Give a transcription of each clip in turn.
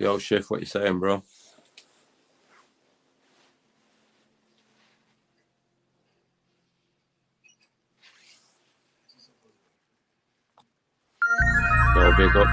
Yo, Shift, what you saying, bro? Yo, big up.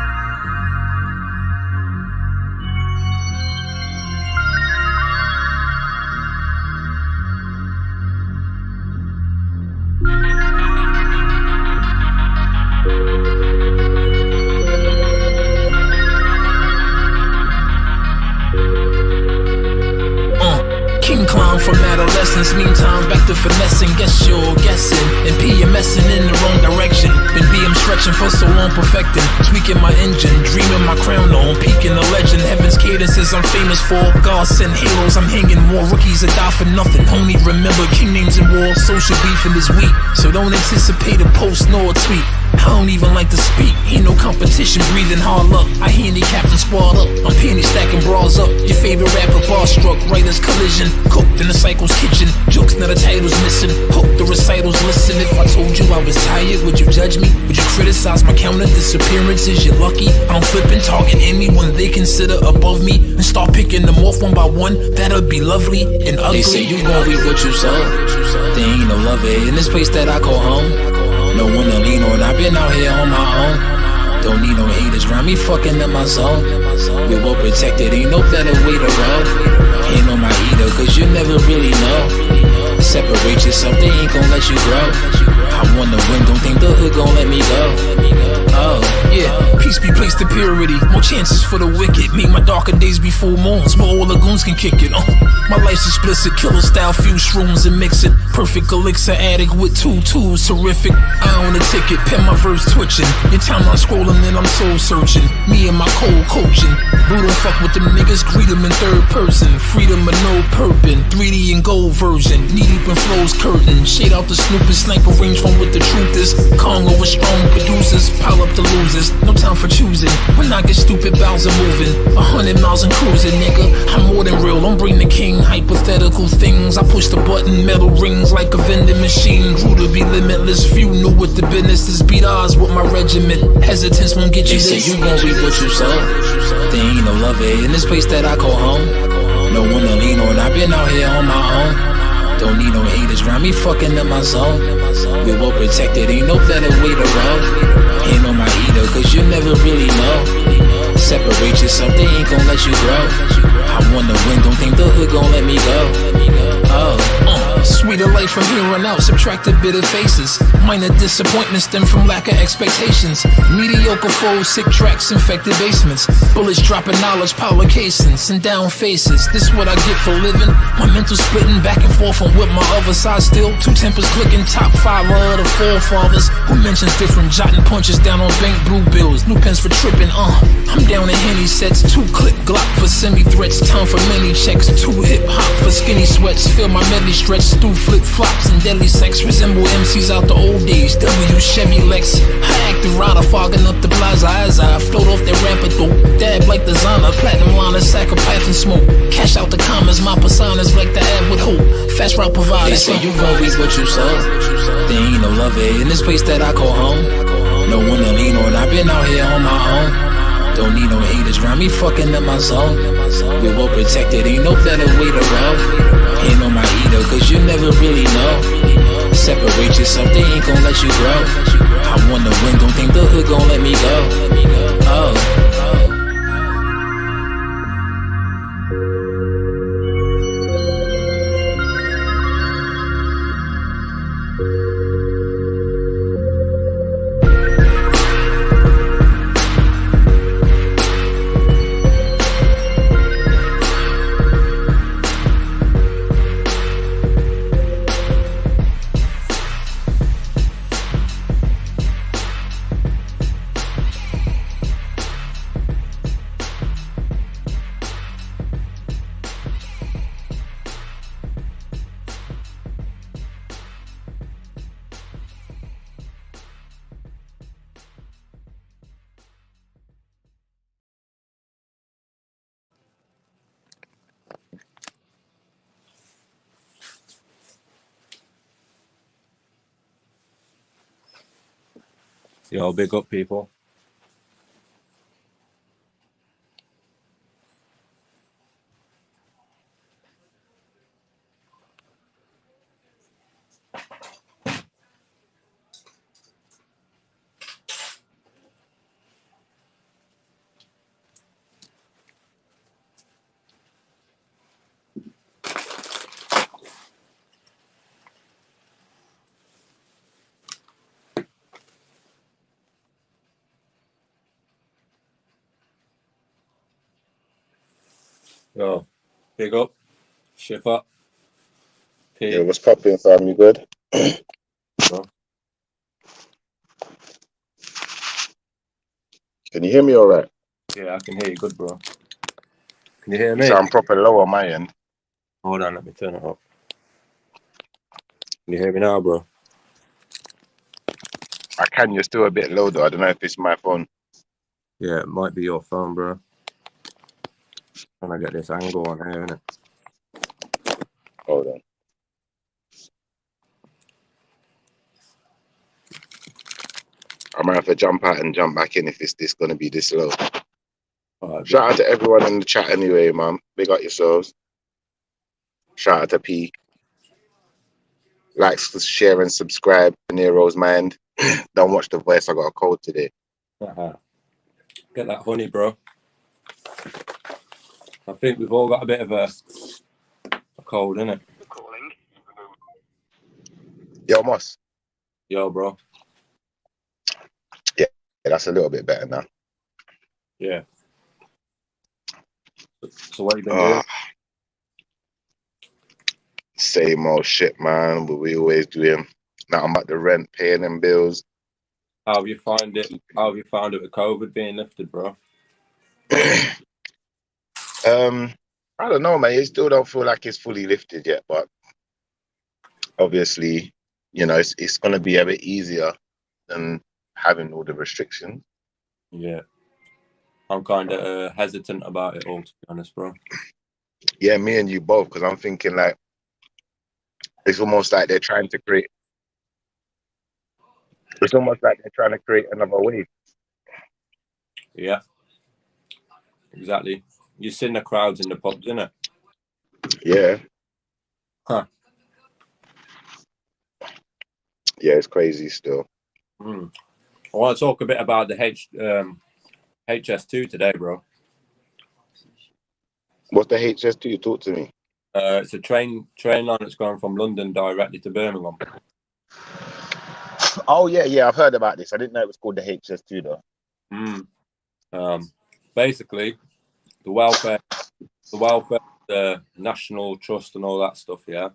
King clown from adolescence, meantime back to finessing. Guess you're guessing and PMSing in the wrong direction. Been BM stretching for so long, perfecting, tweaking my engine, dreaming my crown on, peaking the legend. Heaven's cadences I'm famous for. God sent heroes, I'm hanging more rookies that die for nothing. Only remember king names in war, social beefing is weak. So don't anticipate a post nor a tweet. I don't even like to speak, ain't no competition, breathing hard luck. I handicap and squad up, I'm penny stacking bras up. Your favorite rapper bar struck, writer's collision. Cooked in the cycle's kitchen, jokes now the title's missing. Hook the recitals, listen. If I told you I was tired, would you judge me? Would you criticize my counter disappearances? You're lucky, I don't flip and target anyone they consider above me. And start picking them off one by one, that'll be lovely and ugly. They say you gon' reap what you sow, there ain't no love in this place that I call home. No one to lean on, I've been out here on my own. Don't need no haters around me fucking up my zone. We well protected, ain't no better way to roll. Ain't on my eater, cause you never really know. Separate yourself, they ain't gon' let you grow. I wanna win, don't think the hood gon' let me go. Oh, yeah, peace be placed to purity. More chances for the wicked. Meet my darker days before morns, where all the goons can kick it. My life's explicit, killer style, fuse shrooms and mix it. Perfect elixir addict with two tools, terrific. I own a ticket, pen my verse twitching. Your timeline scrolling and I'm soul searching. Me and my cold coaching. Brutal fuck with them niggas, greet them in third person. Freedom of no purpin, 3D and gold version. Knee deep in flows curtain. Shade out the snoopers, sniper range from what the truth is. Congo with strong producers, pile up the losers. No time for choosing. When I get stupid, bowels are moving. 100 miles and cruising, nigga. I'm more than real, don't bring the king. Hypothetical things, I push the button, metal rings like a vending machine. Grew to be limitless, few knew what the business is. Beat odds with my regiment. Hesitance won't get you they this. say you gon' reap what you sow, there ain't no love in this place that I call home. No one to lean on, I've been out here on my own. Don't need no haters around me fucking up my zone. We well protected, ain't no better way to roll. Ain't on my eater, cause you never really know. Separate yourself, they ain't gon' let you grow. I wanna win, don't think the hood gon' let me go. Sweeter life from here on out, subtracted bitter faces. Minor disappointments stem from lack of expectations. Mediocre foes, sick tracks, infected basements. Bullets dropping knowledge, power casings, and down faces. This what I get for living. My mental splitting back and forth on with my other side still. Two tempers clicking, top 5 of the forefathers. Who mentions different, jotting punches down on bank blue bills. New pens for tripping, I'm down in Henny sets. 2-click Glock for semi-threats. Time for many checks. 2 hip-hop for skinny sweats. Feel my medley stretch. Through flip-flops and deadly sex. Resemble MCs out the old days. W Chevy Lex. I acted rider, fogging up the plaza as I float off that rampant though. Dab like designer, platinum line, psychopath and smoke. Cash out the commas, my personas like the ad with hope. Fast route provider. They say you gon' reap what you sow, there ain't no love in this place that I call home. No one to lean on, I've been out here on my own. Don't need no haters around me fucking up my zone. We well protected, ain't no better way to roll. Ain't on my eater, cause you never really know. Separate yourself, they ain't gon' let you grow. I wanna win, don't think the hood gon' let me go. Oh. Yo, big up, people. Yo, big up. Shift up. Yeah, P. what's popping, fam? You good? Bro. Can you hear me all right? Yeah, I can hear you good, bro. Can you hear You me? sound proper low on my end. Hold on, let me turn it up. Can you hear me now, bro? I can. You're still a bit low, though. I don't know if it's my phone. Yeah, it might be your phone, bro. Trying to get this angle on here, innit? Hold on. I might have to jump out and jump back in if it's this going to be this low. Alright, Shout out to everyone in the chat anyway, man. Big up yourselves. Shout out to P. Likes, share, and subscribe. Peniros mind. Don't watch The Voice. I got a cold today. Get that honey, bro. I think we've all got a bit of a cold, innit? Yo, Moss. Yo, bro. Yeah, that's a little bit better now. Yeah. So what you been doing? Same old shit, man. But we always doing. Nothing but the rent, paying them bills. How have you found it? How have you found it with COVID being lifted, bro? I don't know, man. It still don't feel like it's fully lifted yet, but obviously, you know, it's going to be a bit easier than having all the restrictions. Yeah. I'm kind of hesitant about it all, to be honest, bro. Yeah, me and you both, because I'm thinking like it's almost like they're trying to create. It's almost like they're trying to create another wave. Yeah. Exactly. You've seen the crowds in the pubs, innit? Yeah. Huh. Yeah, it's crazy still. I want to talk a bit about the HS2 today, bro. What's the HS2? Talk to me. It's a train line that's going from London directly to Birmingham. Oh yeah, I've heard about this. I didn't know it was called the HS2 though. Basically, the welfare, the National Trust, and all that stuff. Yeah,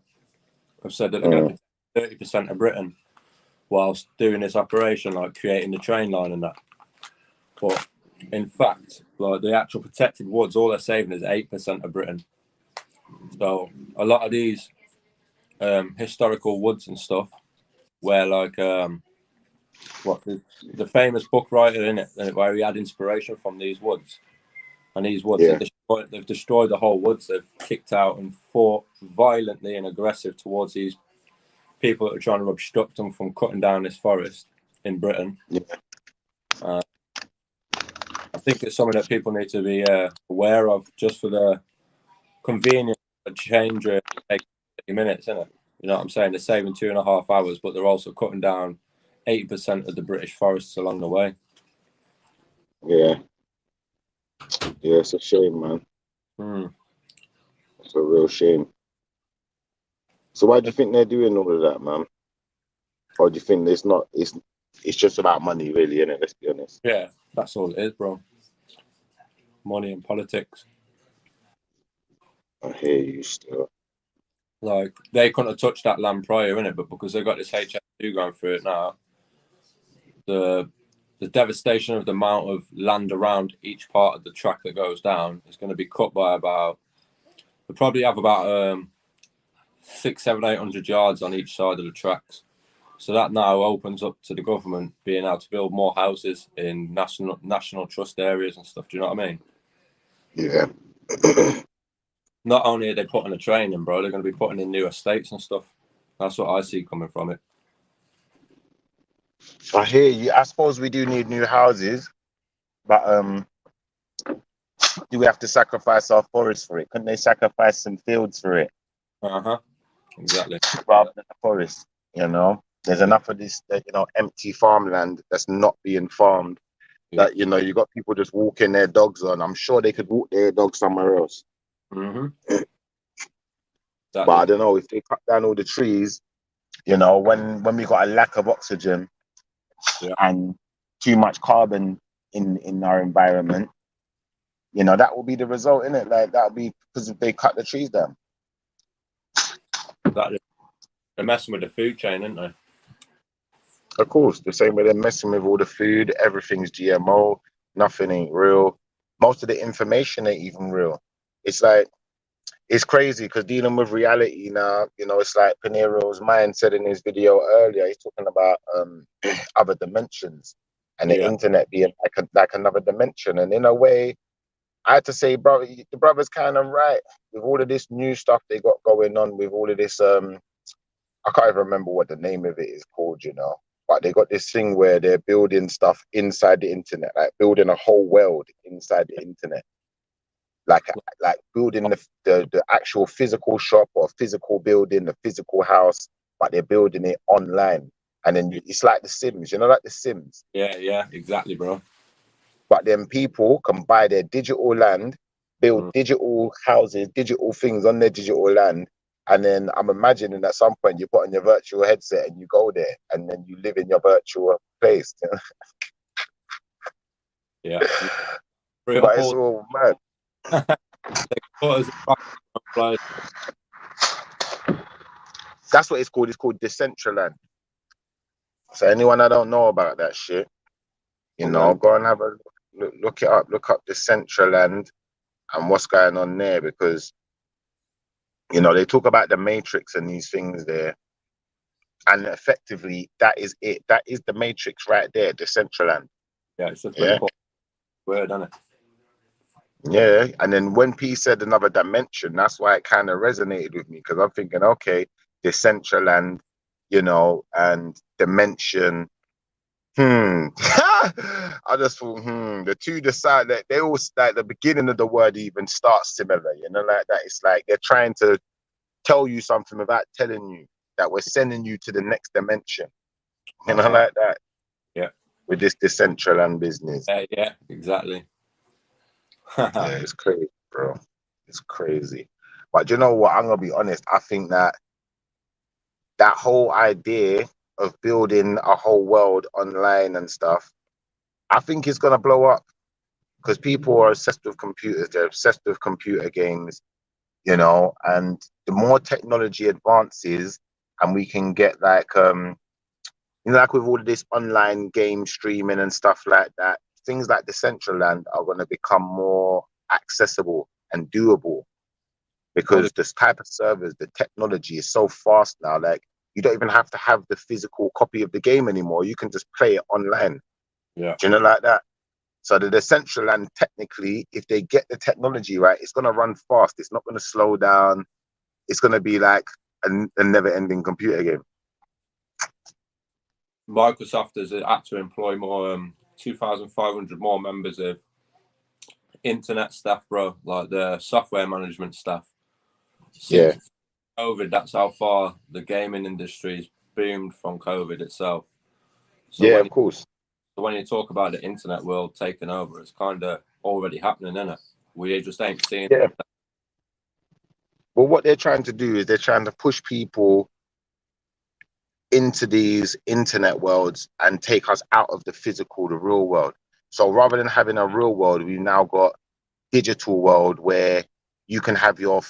have said that they're going to protect 30% of Britain whilst doing this operation, like creating the train line and that. But in fact, like the actual protected woods, all they're saving is 8% of Britain. So a lot of these historical woods and stuff, where like the famous book writer in it, where he had inspiration from these woods, and these woods they've destroyed the whole woods. They've kicked out and fought violently and aggressive towards these people that are trying to obstruct them from cutting down this forest in Britain. I think it's something that people need to be aware of, just for the convenience of change rate. Take 30 minutes, isn't it? You know what I'm saying? They're saving 2.5 hours, but they're also cutting down 80% of the British forests along the way. Yeah, it's a shame, man. It's a real shame. So why do you think they're doing all of that, man? Or do you think it's just about money, really, innit? Let's be honest. Yeah, that's all it is, bro. Money and politics. I hear you still. Like, they couldn't have touched that land prior, innit? But because they've got this HS2 going through it now, the devastation of the amount of land around each part of the track that goes down is going to be cut by about, we probably have about 600, 700, 800 yards on each side of the tracks. So that now opens up to the government being able to build more houses in national trust areas and stuff. Do you know what I mean? Yeah. Not only are they putting a train in, bro, they're going to be putting in new estates and stuff. That's what I see coming from it. I hear you. I suppose we do need new houses, but do we have to sacrifice our forests for it? Couldn't they sacrifice some fields for it? Exactly. Rather than the forest, you know? There's enough of this, empty farmland that's not being farmed. Yeah. That, you got people just walking their dogs on. I'm sure they could walk their dogs somewhere else. Exactly. But I don't know, if they cut down all the trees, when we got a lack of oxygen and too much carbon in our environment, you know, that will be the result, innit? Like, that'll be because if they cut the trees down. They're messing with the food chain, aren't they? Of course, the same way they're messing with all the food, everything's GMO, nothing ain't real. Most of the information ain't even real. It's like, it's crazy because dealing with reality now, you know, it's like Peniros' mind said in his video earlier, he's talking about other dimensions and the internet being like another dimension. And in a way, I had to say, brother, the brother's kind of right with all of this new stuff they got going on with all of this. I can't even remember what the name of it is called, you know, but they got this thing where they're building stuff inside the internet, like building a whole world inside the internet. Like building the actual physical shop or physical building, the physical house, but they're building it online. And then it's like The Sims, you know, like The Sims. Yeah, exactly, bro. But then people can buy their digital land, build digital houses, digital things on their digital land. And then I'm imagining at some point you put on your virtual headset and you go there and then you live in your virtual place. Yeah. But it's all mad. That's what it's called. It's called decentraland. So anyone that don't know about that shit, you know, go and have a look it up. Look up decentraland and what's going on there, because you know they talk about the matrix and these things there, and effectively that is it. That is the matrix right there, decentraland. Yeah, it's a pretty important word, isn't it? Yeah, and then when P said another dimension, that's why it kind of resonated with me, because I'm thinking, okay, decentraland, you know, and dimension. I just thought, the two decide that they all like the beginning of the word even starts similar, you know, like that. It's like they're trying to tell you something without telling you that we're sending you to the next dimension, you know, like that. Yeah. With this decentraland business. Yeah, exactly. Yeah, it's crazy, bro. It's crazy. But you know what? I'm gonna be honest. I think that whole idea of building a whole world online and stuff, I think it's gonna blow up because people are obsessed with computers. They're obsessed with computer games, you know. And the more technology advances, and we can get like you know, like with all of this online game streaming and stuff like that, things like Decentraland are going to become more accessible and doable because this type of servers, the technology is so fast now. Like you don't even have to have the physical copy of the game anymore. You can just play it online. Yeah. Do you know, like that? So the Decentraland, technically, if they get the technology right, it's going to run fast. It's not going to slow down. It's going to be like a never-ending computer game. Microsoft has had to employ more 2,500 more members of internet staff, bro, like the software management staff. Since COVID, that's how far the gaming industry's boomed from COVID itself. So yeah, of course. So when you talk about the internet world taking over, it's kind of already happening, isn't it? We just ain't seeing it. Well, what they're trying to do is they're trying to push people into these internet worlds and take us out of the physical, the real world. So rather than having a real world, we've now got digital world where you can have your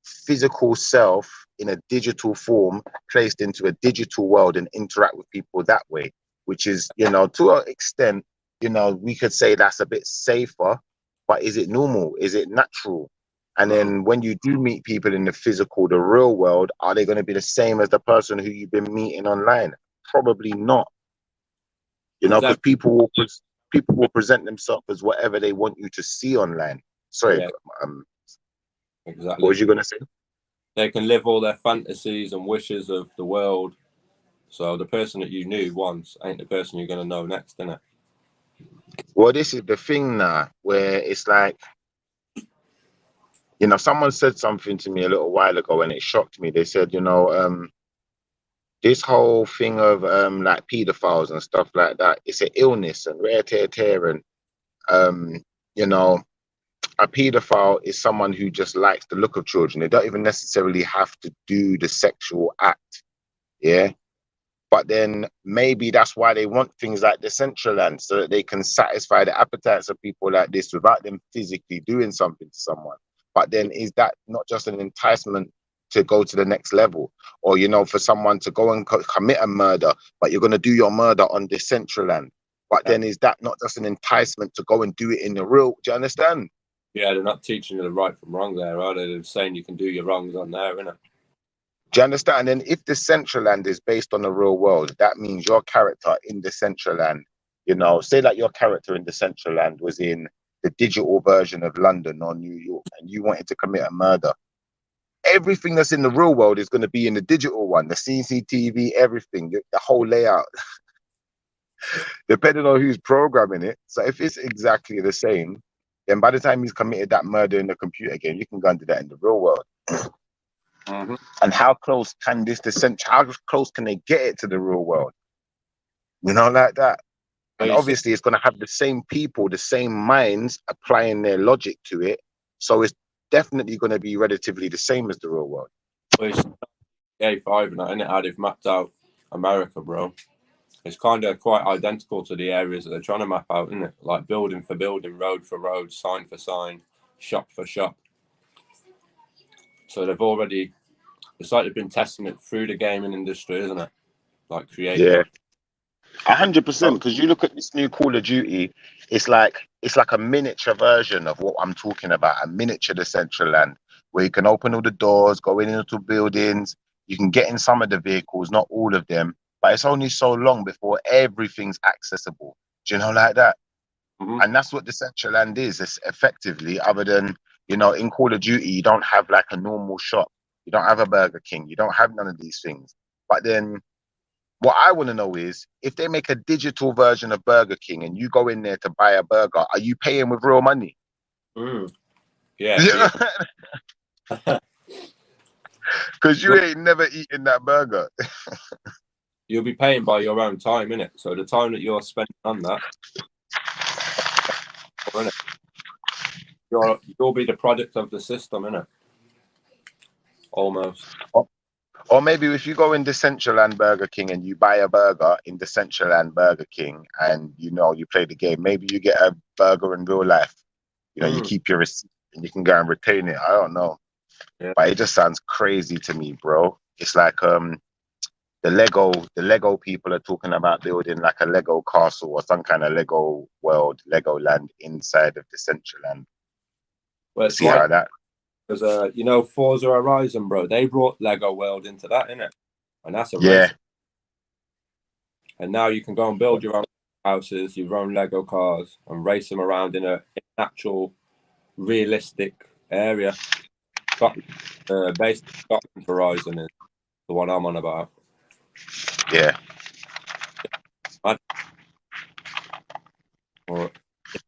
physical self in a digital form placed into a digital world and interact with people that way, which is, you know, to an extent, you know, we could say that's a bit safer, but is it normal? Is it natural? And then when you do meet people in the physical, the real world, are they going to be the same as the person who you've been meeting online? Probably not. You know, because people will present themselves as whatever they want you to see online. Sorry, exactly. What was you going to say? They can live all their fantasies and wishes of the world. So the person that you knew once ain't the person you're going to know next, isn't it? Well, this is the thing now, where it's like, you know, someone said something to me a little while ago and it shocked me. They said, you know, this whole thing of like pedophiles and stuff like that, it's an illness and rare tear and you know, a pedophile is someone who just likes the look of children. They don't even necessarily have to do the sexual act. Yeah. But then maybe that's why they want things like decentraland, so that they can satisfy the appetites of people like this without them physically doing something to someone. But then is that not just an enticement to go to the next level? Or, you know, for someone to go and commit a murder, but you're going to do your murder on decentraland. But then is that not just an enticement to go and do it in the real? Do you understand? Yeah, they're not teaching you the right from wrong there, are they? They're saying you can do your wrongs on there, innit? Do you understand? And if decentraland is based on the real world, that means your character in decentraland, you know, say like your character in decentraland was in the digital version of London or New York, and you wanted to commit a murder. Everything that's in the real world is going to be in the digital one, the CCTV, everything, the whole layout, depending on who's programming it. So if it's exactly the same, then by the time he's committed that murder in the computer game, you can go and do that in the real world. And how close can this how close can they get it to the real world? You know, like that. And obviously it's going to have the same people, the same minds applying their logic to it. So it's definitely going to be relatively the same as the real world. Well, it's A5 and that, innit? How they've mapped out America, bro. It's kind of quite identical to the areas that they're trying to map out, isn't it? Like building for building, road for road, sign for sign, shop for shop. So they've already, it's like they've been testing it through the gaming industry, isn't it? Like creating. Yeah, 100%. Because you look at this new Call of Duty, it's like a miniature version of what I'm talking about, a miniature decentraland, where you can open all the doors, go into buildings, you can get in some of the vehicles, not all of them, but it's only so long before everything's accessible. Do you know, like that? And that's what decentraland is. It's effectively, other than, you know, in Call of Duty, you don't have like a normal shop. You don't have a Burger King. You don't have none of these things. But then what I want to know is, if they make a digital version of Burger King and you go in there to buy a burger, are you paying with real money? Yeah. Because you ain't never eaten that burger. You'll be paying by your own time, innit? So the time that you're spending on that, you'll be the product of the system, innit? Almost. Or maybe if you go in Decentraland Burger King and you buy a burger in Decentraland Burger King and, you know, you play the game, maybe you get a burger in real life. You know, you keep your receipt and you can go and retain it. I don't know. Yeah. But it just sounds crazy to me, bro. It's like the Lego people are talking about building like a Lego castle or some kind of Lego world, Lego land inside of Decentraland. Well, see how that. Because you know, Forza Horizon, bro, they brought Lego World into that, innit? And that's a race. And now you can go and build your own houses, your own Lego cars, and race them around in a natural, realistic area. Based on Horizon is the one I'm on about. Yeah. Or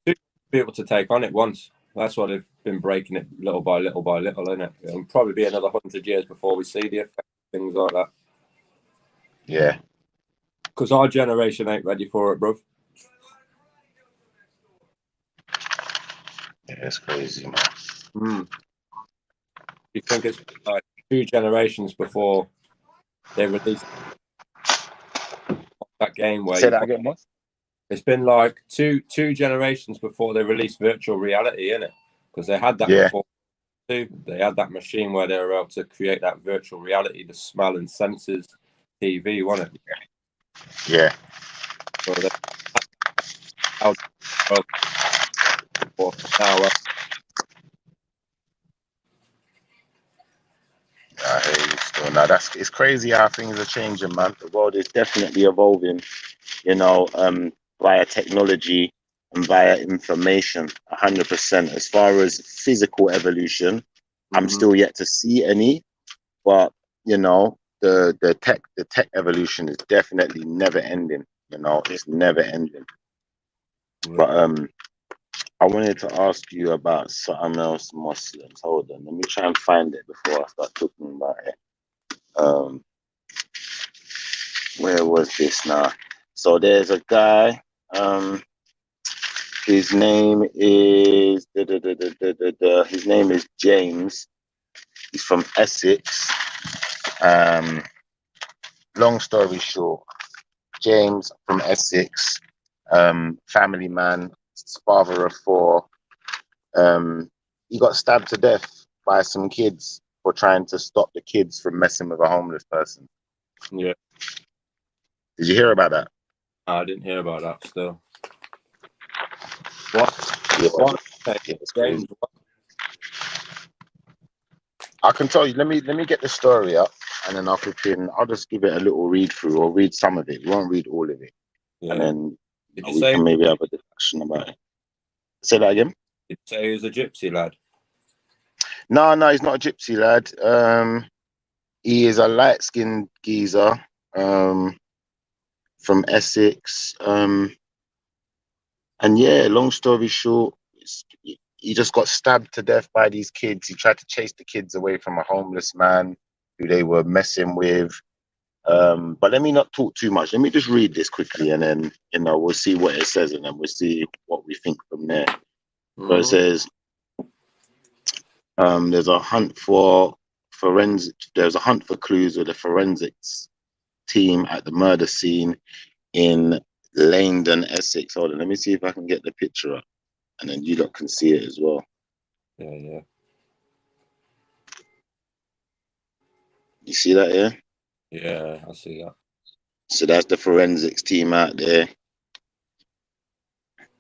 be able to take on it once. That's why they've been breaking it little by little by little, isn't it? It'll probably be another 100 years before we see the effect of things like that. Yeah. Because our generation ain't ready for it, bro. Yeah, it's crazy, man. You think it's like 2 generations before they release that game where say that again, what? It's been like two generations before they released virtual reality, innit? Because they had that before too. They had that machine where they were able to create that virtual reality, the smell and senses TV, wasn't it? Yeah. So now, I hear you still. Now it's crazy how things are changing, man. The world is definitely evolving, you know, via technology and via information, 100%. As far as physical evolution, I'm still yet to see any, but you know, the tech evolution is definitely never ending. You know, it's never ending. But I wanted to ask you about something else, Muslims. Hold on, let me try and find it before I start talking about it. Where was this now? So there's a guy. His name is his name is James. He's from Essex. long story short, James from Essex, family man, father of 4. He got stabbed to death by some kids for trying to stop the kids from messing with a homeless person. Yeah. Did you hear about that? I didn't hear about that still. What? Yeah, What? it's James, crazy. I can tell you. Let me get the story up, and then I'll just give it a little read through, or read some of it. We won't read all of it, and then we can maybe have a discussion about it. Say that again. Did you say he was a gypsy lad? No, he's not a gypsy lad. He is a light-skinned geezer, from Essex. And yeah, long story short, he just got stabbed to death by these kids. He tried to chase the kids away from a homeless man who they were messing with. But let me not talk too much. Let me just read this quickly, and then we'll see what it says, and then we'll see what we think from there. So it says, there's a hunt for forensic. There's a hunt for clues with the forensics team at the murder scene in Langdon, Essex. Hold on, let me see if I can get the picture up, and then you lot can see it as well. Yeah. You see that here? Yeah, I see that. So that's the forensics team out there.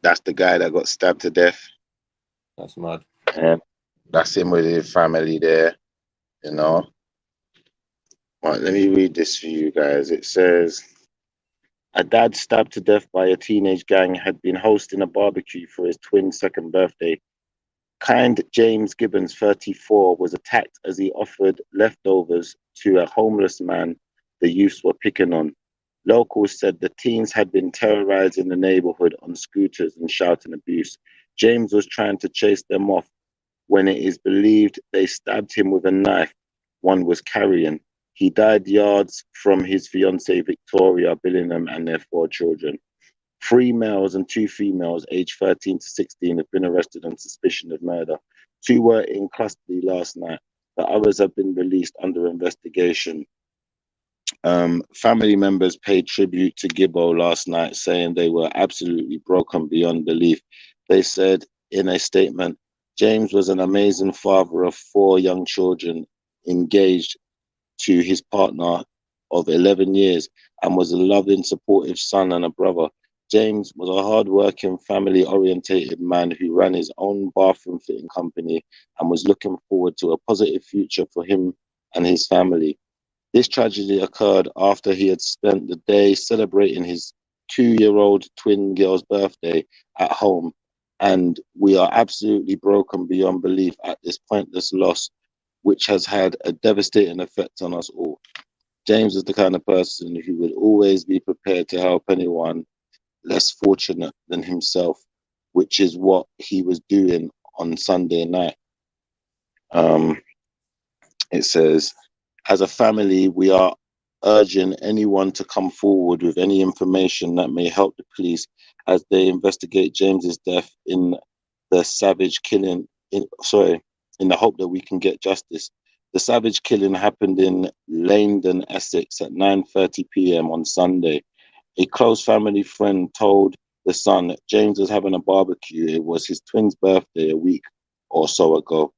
That's the guy that got stabbed to death. That's mad. And that's him with his family there, Right, let me read this for you guys. It says, a dad stabbed to death by a teenage gang had been hosting a barbecue for his twin's 2nd birthday. Kind James Gibbons, 34, was attacked as he offered leftovers to a homeless man the youths were picking on. Locals said the teens had been terrorizing the neighborhood on scooters and shouting abuse. James was trying to chase them off when it is believed they stabbed him with a knife one was carrying. He died yards from his fiancée Victoria Billingham and their 4 children. 3 males and 2 females aged 13 to 16 have been arrested on suspicion of murder. 2 were in custody last night. The others have been released under investigation. Family members paid tribute to Gibbo last night, saying they were absolutely broken beyond belief. They said in a statement, James was an amazing father of 4 young children, engaged to his partner of 11 years, and was a loving, supportive son and a brother. James was a hard-working, family-orientated man who ran his own bathroom fitting company and was looking forward to a positive future for him and his family. This tragedy occurred after he had spent the day celebrating his 2-year-old twin girl's birthday at home, and we are absolutely broken beyond belief at this pointless loss, which has had a devastating effect on us all. James is the kind of person who would always be prepared to help anyone less fortunate than himself, which is what he was doing on Sunday night. It says, as a family, we are urging anyone to come forward with any information that may help the police as they investigate James's death in the savage killing, in the hope that we can get justice. The savage killing happened in Langdon, Essex at 9:30 p.m. on Sunday. A close family friend told The Sun James was having a barbecue. It was his twin's birthday a week or so ago.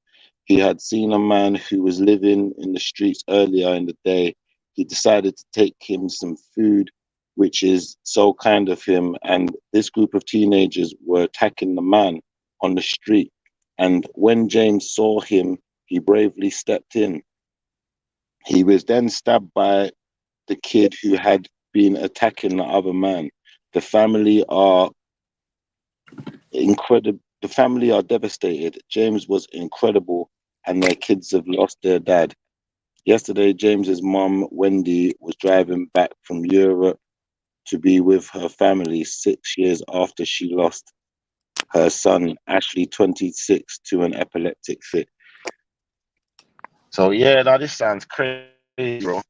He had seen a man who was living in the streets earlier in the day. He decided to take him some food, which is so kind of him. And this group of teenagers were attacking the man on the street. And when James saw him, he bravely stepped in. He was then stabbed by the kid who had been attacking the other man. The family are incredible. The family are devastated. James was incredible, and their kids have lost their dad. Yesterday, James's mom, Wendy, was driving back from Europe to be with her family 6 years after she lost her son, Ashley, 26, to an epileptic fit. So yeah, now this sounds crazy, bro.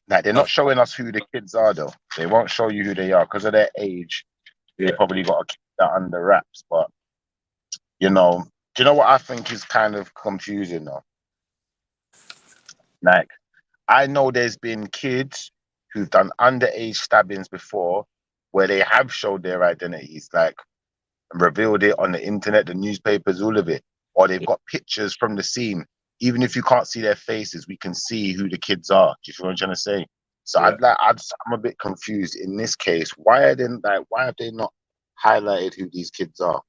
Like, they're not showing us who the kids are, though. They won't show you who they are because of their age. They probably got to keep that under wraps. But do you know what I think is kind of confusing though? Like, I know there's been kids who've done underage stabbings before, where they have showed their identities, like revealed it on the internet, the newspapers, all of it, or they've got pictures from the scene. Even if you can't see their faces, we can see who the kids are. Do you feel what I'm trying to say? So I'm a bit confused in this case. Why have they not highlighted who these kids are?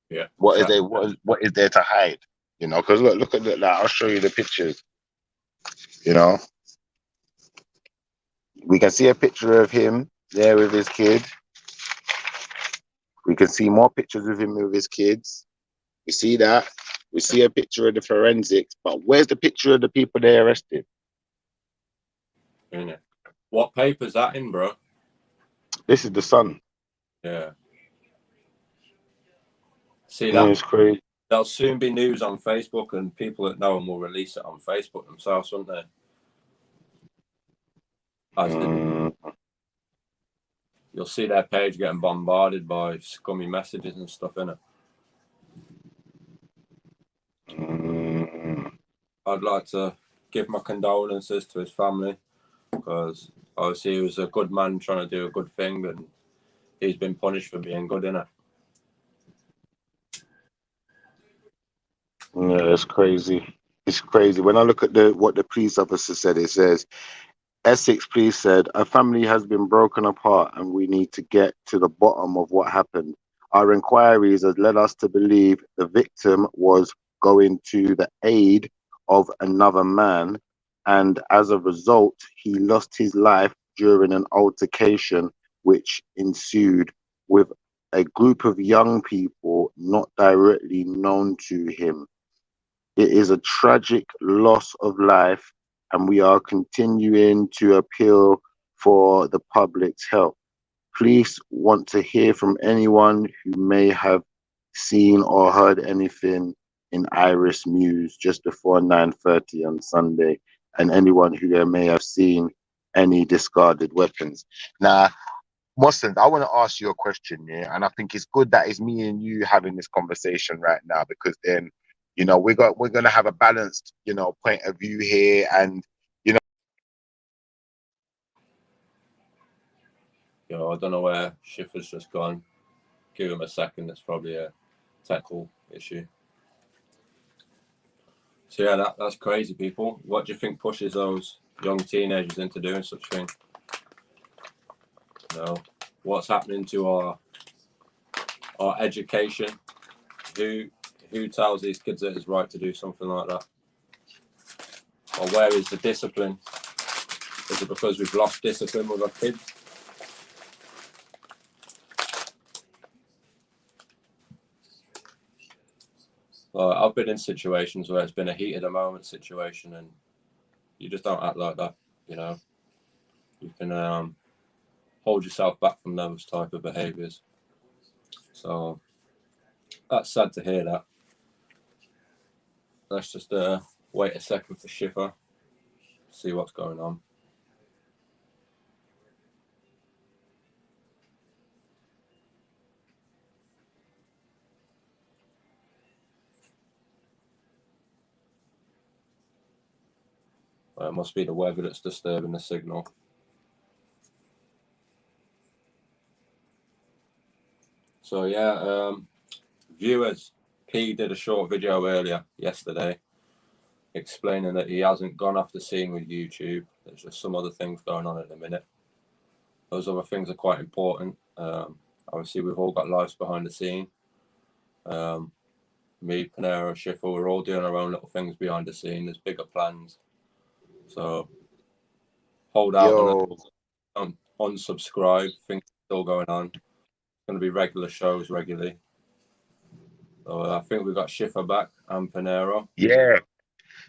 Yeah. What is there to hide? You know, because look at that. I'll show you the pictures. You know, we can see a picture of him there with his kid. We can see more pictures of him with his kids. We see that. We see a picture of the forensics, but where's the picture of the people they arrested? What paper's that in, bro? This is the Sun. Yeah. See that? It's crazy. There'll soon be news on Facebook, and people that know them will release it on Facebook themselves, won't they? You'll see their page getting bombarded by scummy messages and stuff, innit? I'd like to give my condolences to his family, because obviously he was a good man trying to do a good thing, and he's been punished for being good, innit? Yeah, it's crazy. It's crazy. When I look at what the police officer said, it says, Essex police said, a family has been broken apart and we need to get to the bottom of what happened. Our inquiries has led us to believe the victim was going to the aid of another man, and as a result, he lost his life during an altercation which ensued with a group of young people not directly known to him. It is a tragic loss of life, and we are continuing to appeal for the public's help. Police want to hear from anyone who may have seen or heard anything in Iris Mews just before 9:30 on Sunday, and anyone who may have seen any discarded weapons. Now, Muslims, I want to ask you a question, yeah, and I think it's good that it's me and you having this conversation right now, because then, you know, we're gonna have a balanced, you know, point of view here, and you know. You know, I don't know where Schiffer's just gone. Give him a second. It's probably a technical issue. So yeah, that's crazy, people. What do you think pushes those young teenagers into doing such thing? You know, what's happening to our education? Who tells these kids that it's right to do something like that? Or where is the discipline? Is it because we've lost discipline with our kids? I've been in situations where it's been a heat of the moment situation, and you just don't act like that, you know. You can hold yourself back from those type of behaviours. So that's sad to hear that. Let's just wait a second for Schiffer, see what's going on. Well, it must be the weather that's disturbing the signal. So yeah, viewers, P did a short video yesterday, explaining that he hasn't gone off the scene with YouTube. There's just some other things going on at the minute. Those other things are quite important. Obviously, we've all got lives behind the scene. Me, Peniros, Schiffer, we're all doing our own little things behind the scene. There's bigger plans. So hold out and unsubscribe. Things are still going on. It's going to be regular shows regularly. So I think we've got Schiffer back and Penero. Yeah.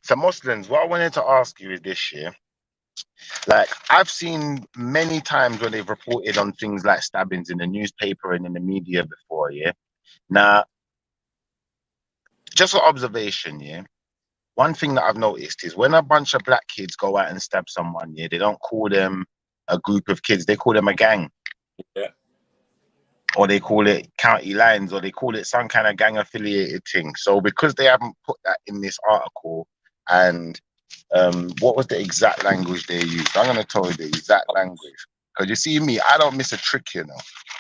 So Muslims, what I wanted to ask you is this year. Like, I've seen many times when they've reported on things like stabbings in the newspaper and in the media before, yeah? Now, just an observation, yeah? One thing that I've noticed is when a bunch of black kids go out and stab someone, yeah, they don't call them a group of kids, they call them a gang. Yeah. Or they call it county lines, or they call it some kind of gang affiliated thing. So because they haven't put that in this article, and What was the exact language they used? I'm gonna tell you the exact language. Because you see me, I don't miss a trick, you know.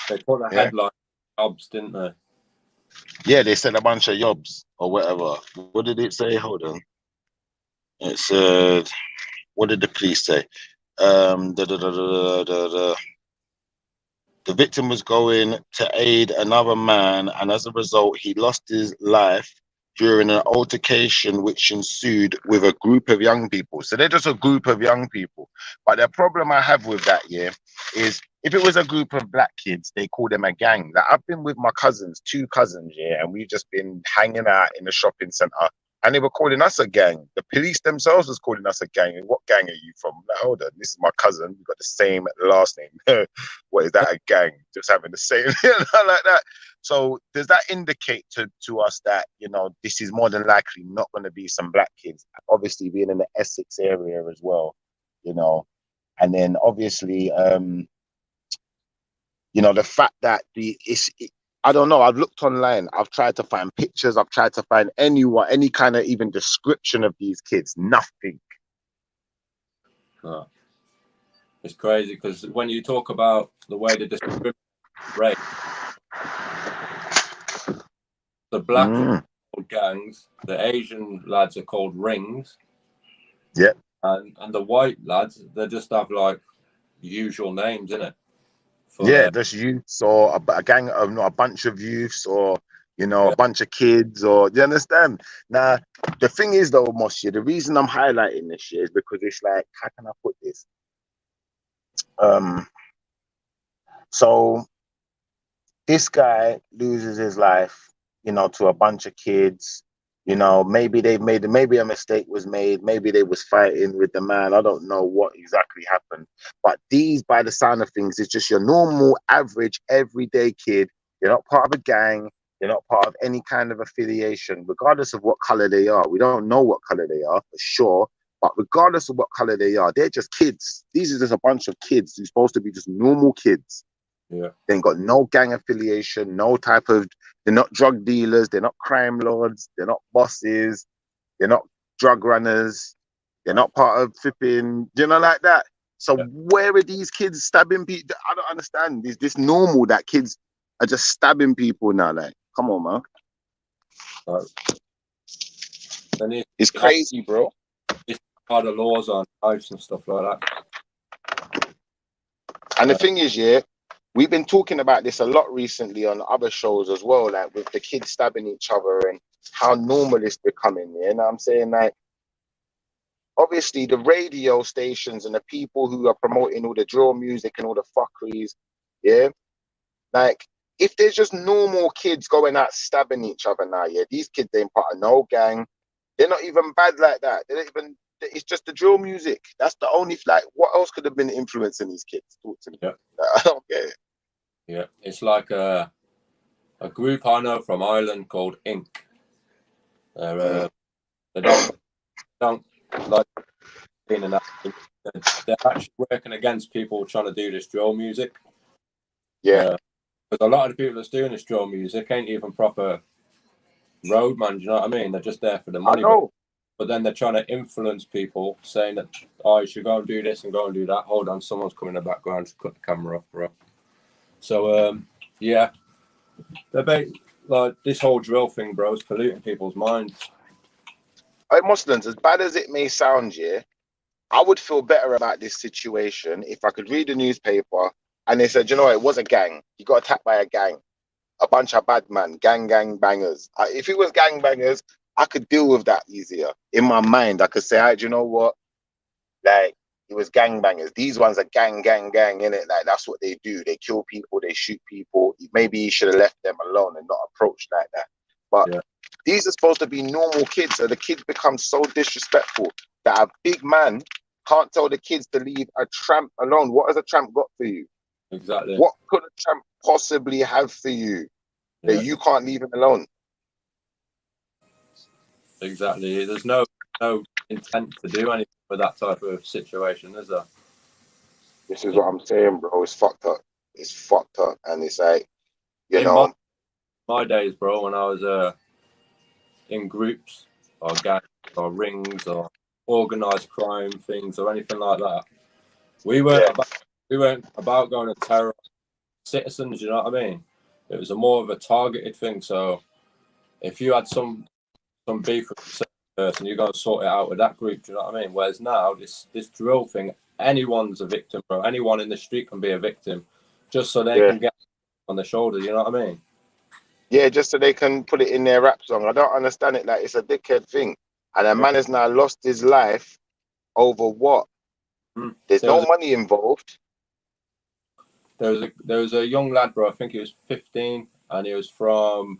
They put the headline jobs, didn't they? Yeah, they said a bunch of jobs or whatever. What did it say? Hold on. It said, what did the police say? The victim was going to aid another man, and as a result, he lost his life during an altercation which ensued with a group of young people. So they're just a group of young people. But the problem I have with that, is if it was a group of black kids, they call them a gang. Like, I've been with my cousins, 2 cousins, and we've just been hanging out in the shopping center. And they were calling us a gang. The police themselves was calling us a gang. And what gang are you from? Like, hold on, this is my cousin. We've got the same last name. What is that, a gang? Just having the same, like that. So does that indicate to us that, this is more than likely not going to be some black kids? Obviously, being in the Essex area as well, and then obviously, the fact that I don't know. I've looked online. I've tried to find pictures. I've tried to find any kind of even description of these kids. Nothing. Oh. It's crazy because when you talk about the way they discriminate race, the black are called gangs, the Asian lads are called rings. Yeah. And the white lads, they just have like usual names, innit? Just youths or a gang of a bunch of youths or a bunch of kids, or do you understand? Now the thing is though, Moshi, the reason I'm highlighting this shit is because it's like, how can I put this? So this guy loses his life, to a bunch of kids. Maybe maybe a mistake was made. Maybe they was fighting with the man. I don't know what exactly happened. But these, by the sound of things, is just your normal, average, everyday kid. You're not part of a gang. You're not part of any kind of affiliation, regardless of what color they are. We don't know what color they are for sure. But regardless of what color they are, they're just kids. These are just a bunch of kids who's supposed to be just normal kids. Yeah. They ain't got no gang affiliation, no type of, they're not drug dealers, they're not crime lords, they're not bosses, they're not drug runners, they're not part of flipping, like that. So where are these kids stabbing people? I don't understand. Is this normal that kids are just stabbing people now? Like, come on, man. It's crazy, bro. It's how the laws on lives and stuff like that. And the thing is, we've been talking about this a lot recently on other shows as well, like with the kids stabbing each other and how normal it's becoming. You know what I'm saying? Like, obviously, the radio stations and the people who are promoting all the drill music and all the fuckeries, like, if there's just normal kids going out stabbing each other now, these kids ain't part of no gang. They're not even bad like that. They don't even. It's just the drill music. That's the only, like, what else could have been influencing these kids? Talk to me. Yeah. I don't get it. Yeah, it's like a group I know from Ireland called Inc. They don't like being in that. They're actually working against people trying to do this drill music. Yeah. Because a lot of the people that's doing this drill music ain't even proper roadman. Do you know what I mean? They're just there for the money. I know. But then they're trying to influence people, saying that, oh, you should go and do this and go and do that. Hold on, someone's coming in the background. Just cut the camera off, bro. So, they're like, this whole drill thing, bro, is polluting people's minds. Hey, Muslims, as bad as it may sound, I would feel better about this situation if I could read the newspaper and they said, it was a gang. You got attacked by a gang. A bunch of bad men, gang bangers. If it was gang bangers, I could deal with that easier. In my mind, I could say, do you know what? Like, it was gangbangers. These ones are gang, innit? Like, that's what they do. They kill people, they shoot people. Maybe you should have left them alone and not approached like that. But these are supposed to be normal kids, so the kids become so disrespectful that a big man can't tell the kids to leave a tramp alone. What has a tramp got for you? Exactly. What could a tramp possibly have for you that you can't leave him alone? Exactly. There's no intent to do anything with that type of situation, is there? This is what I'm saying, bro. It's fucked up. It's fucked up. And it's like, my days, bro, when I was in groups or gangs or rings or organised crime things or anything like that. We weren't about going to terror citizens. You know what I mean? It was more of a targeted thing. So if you had some beef with a person, you're going to sort it out with that group. Do you know what I mean? Whereas now this drill thing, anyone's a victim, bro. Anyone in the street can be a victim, just so they can get on the shoulder. You know what I mean? Yeah, just so they can put it in their rap song. I don't understand it. Like, it's a dickhead thing, and a man has now lost his life over what? There's no money involved. There was a young lad, bro. I think he was 15, and he was from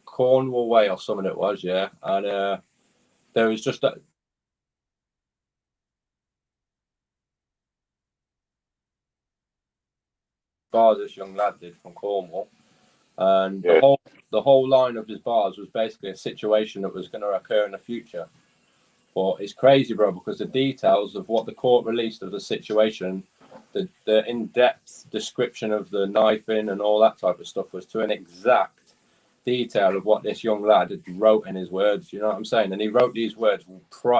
Cornwall way or something. It was, yeah. And there was just that. Bars this young lad did from Cornwall, and the whole line of his bars was basically a situation that was going to occur in the future. But it's crazy, bro, because the details of what the court released of the situation, the in-depth description of the knifing and all that type of stuff was to an exact detail of what this young lad had wrote in his words. You know what I'm saying? And he wrote these words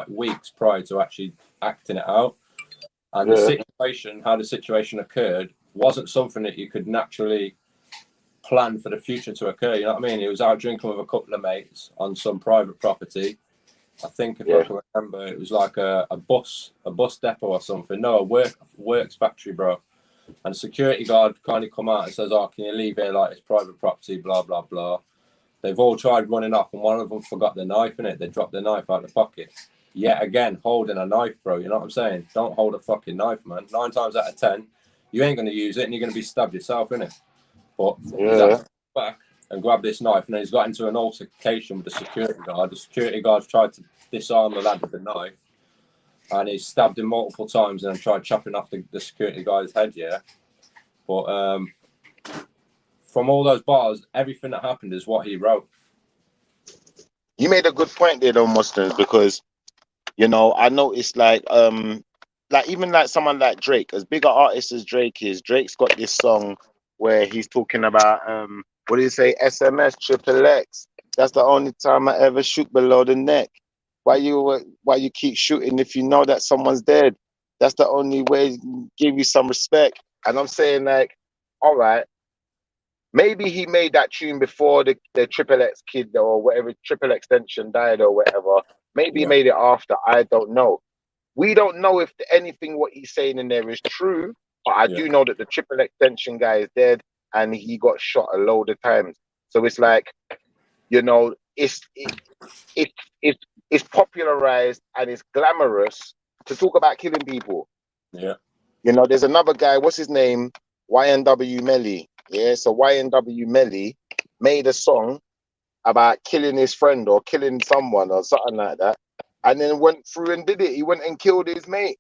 weeks prior to actually acting it out. And the situation, how the situation occurred, wasn't something that you could naturally plan for the future to occur. You know what I mean? He was out drinking with a couple of mates on some private property. I think if I can remember, it was like a bus depot or something. No, a works factory, bro. And security guard kind of come out and says, "Oh, can you leave here like it's private property?" Blah blah blah. They've all tried running off, and one of them forgot the knife in it. They dropped the knife out of the pocket. Yet again, holding a knife, bro. You know what I'm saying? Don't hold a fucking knife, man. 9 times out of 10, you ain't going to use it, and you're going to be stabbed yourself, innit? But he's had to go back and grab this knife, and then he's got into an altercation with the security guard. The security guard tried to disarm the lad with the knife, and he stabbed him multiple times and then tried chopping off the security guard's head, But from all those bars, everything that happened is what he wrote. You made a good point there, though, Muslims, because, you know, I noticed, like even like someone like Drake, as big an artist as Drake is, Drake's got this song where he's talking about, what do you say, SMS, triple X. That's the only time I ever shoot below the neck. Why you keep shooting if you know that someone's dead? That's the only way to give you some respect. And I'm saying, like, all right, maybe he made that tune before the triple X kid or whatever, triple extension died or whatever. Maybe he made it after. I don't know. We don't know if anything what he's saying in there is true, but I do know that the triple extension guy is dead and he got shot a load of times. So it's like, you know, it's popularized and it's glamorous to talk about killing people. Yeah. You know, there's another guy, what's his name? YNW Melly. Yeah, so YNW Melly made a song about killing his friend or killing someone or something like that, and then went through and did it. He went and killed his mate.